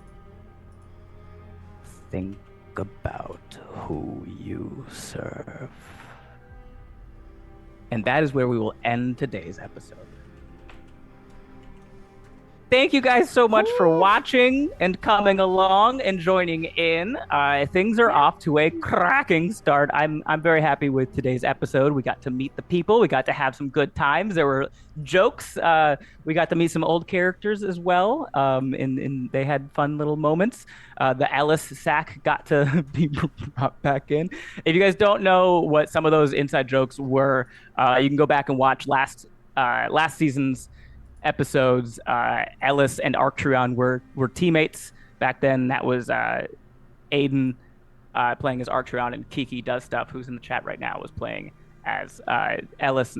think about who you serve. And that is where we will end today's episode. thank you guys so much for watching and coming along and joining in. Things are off to a cracking start. I'm very happy with today's episode. We got to meet the people. We got to have some good times. There were jokes. We got to meet some old characters as well. And they had fun little moments. The Ellis sack got to be brought back in. If you guys don't know what some of those inside jokes were, you can go back and watch last season's episodes. Ellis and Arcturion were teammates back then. That was Aiden playing as Arcturion, and Kiki Does Stuff, who's in the chat right now, was playing as Ellis.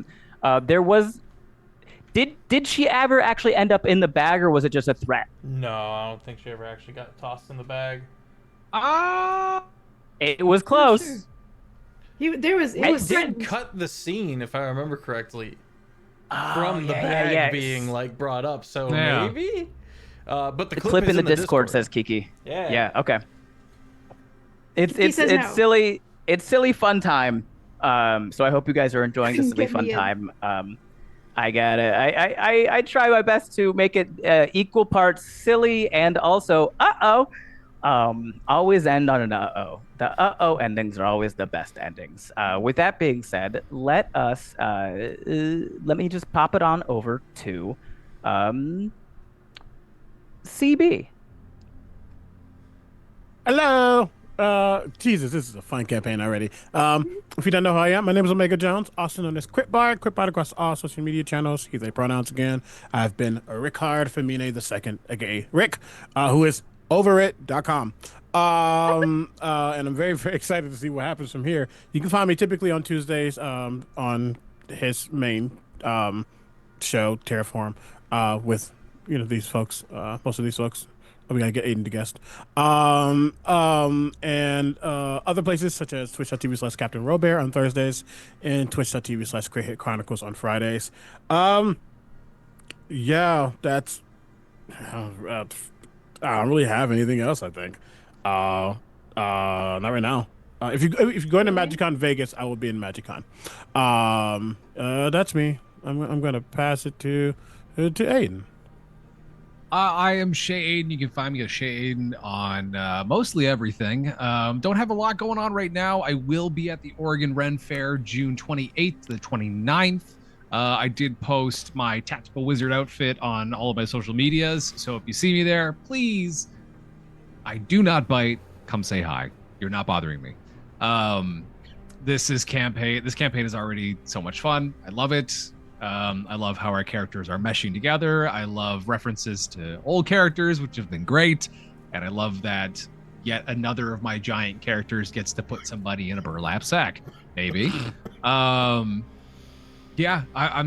Did she ever actually end up in the bag, or was it just a threat? No, I don't think she ever actually got tossed in the bag. It was close. Sure. It was did cut the scene, if I remember correctly, from the bag being like brought up. So maybe. But the clip in the Discord says Kiki. Yeah. Okay. It's silly. It's silly fun time. So I hope you guys are enjoying the silly fun time. I try my best to make it equal parts silly and also always end on an uh-oh. The endings are always the best endings. With that being said, let me just pop it on over to CB. Hello. Jesus, this is a fun campaign already. If you don't know who I am, my name is Omega Jones, also known as Critbard across all social media channels. He's a pronouns again. I've been Ric Femine II, aka Rick, who is overit.com. And I'm very, very excited to see what happens from here. You can find me typically on Tuesdays on his main show, Terraform, with these folks, most of these folks. We gotta get Aiden to guest. And other places such as twitch.tv/Captain Robert on Thursdays and twitch.tv/Great Hit Chronicles on Fridays. Yeah, that's. I don't really have anything else, I think. Not right now. If you go into MagicCon Vegas, I will be in MagicCon. That's me. I'm gonna pass it to Aiden. I am Shay Aiden. You can find me at Shay Aiden on mostly everything. Don't have a lot going on right now. I will be at the Oregon Ren Fair June 28th to the 29th. I did post my tactical wizard outfit on all of my social medias. So if you see me there, please, I do not bite. Come say hi. You're not bothering me. This campaign is already so much fun. I love it. I love how our characters are meshing together. I love references to old characters, which have been great. And I love that yet another of my giant characters gets to put somebody in a burlap sack, maybe. I'm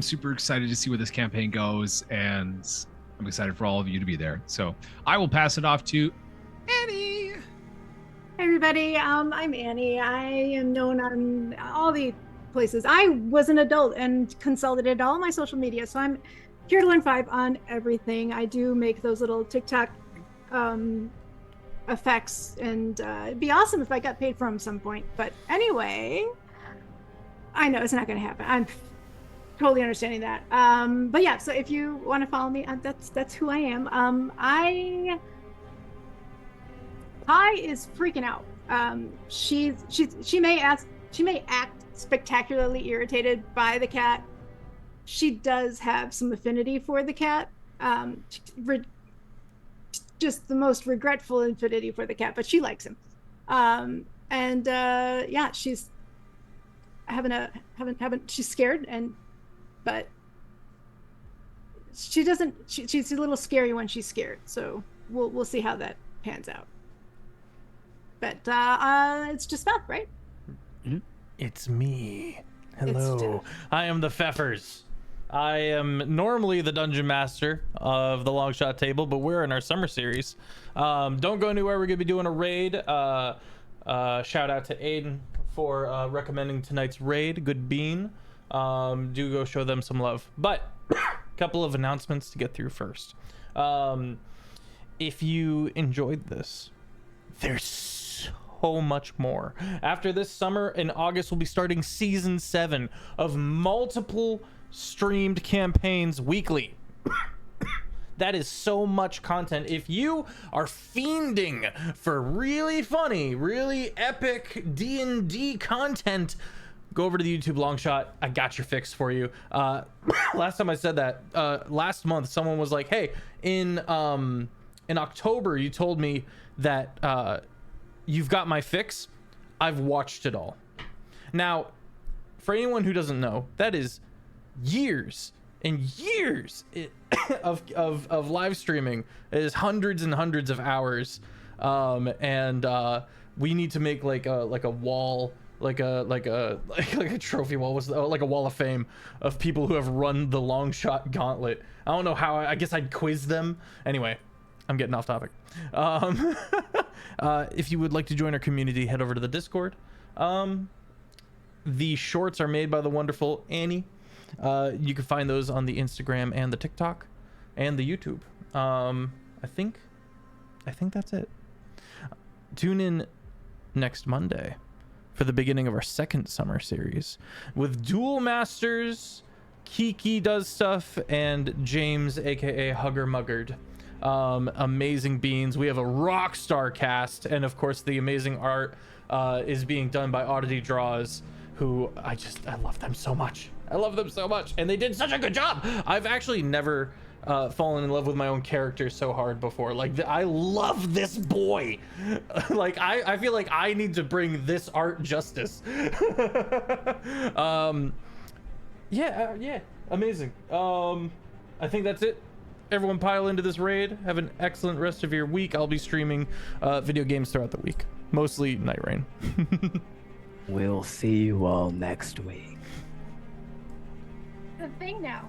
super excited to see where this campaign goes, and I'm excited for all of you to be there. So I will pass it off to Annie. Hey everybody, I'm Annie. I am known on all the places. I was an adult and consolidated all my social media, so I'm here to learn 5 on everything. I do make those little TikTok effects, and it'd be awesome if I got paid for them some point. But anyway, I know it's not going to happen. I'm totally understanding that. But yeah, so if you want to follow me, that's who I am. Pi is freaking out. She may act spectacularly irritated by the cat. She does have some affinity for the cat. Just the most regretful affinity for the cat, but she likes him. She's she's scared, but she doesn't. She's a little scary when she's scared. So we'll see how that pans out. But it's just fun, right? Mm-hmm. It's me. Hello. I am the Feffers. I am normally the dungeon master of the Longshot table, but we're in our summer series. Don't go anywhere. We're going to be doing a raid. Shout out to Aiden for recommending tonight's raid. Good bean. Do go show them some love. But a couple of announcements to get through first. If you enjoyed this, there's so much more. After this summer, in August, we'll be starting season 7 of multiple streamed campaigns weekly. That is so much content. If you are fiending for really funny, really epic D&D content, go over to the YouTube Longshot. I got your fix for you. Last time I said that, last month, someone was like, hey, in October, you told me that you've got my fix. I've watched it all. Now, for anyone who doesn't know, that is years and years of live streaming. It is hundreds and hundreds of hours. And we need to make like a wall, like a trophy wall, like a wall of fame of people who have run the Longshot gauntlet. I don't know how. I guess I'd quiz them. Anyway, I'm getting off topic. If you would like to join our community, head over to the Discord. The shorts are made by the wonderful Annie. You can find those on the Instagram and the TikTok and the YouTube. I think that's it. Tune in next Monday for the beginning of our second summer series with Duel Masters. Kiki does stuff and James, aka Hugger Muggard. Amazing beans. We have a rock star cast, and of course the amazing art is being done by Oddity Draws, who I love them so much. I love them so much, and they did such a good job. I've actually never fallen in love with my own character so hard before. Like, I love this boy. Like, I feel like I need to bring this art justice. Yeah, amazing. I think that's it. Everyone pile into this raid. Have an excellent rest of your week. I'll be streaming video games throughout the week, mostly Night Rain. We'll see you all next week. The thing now.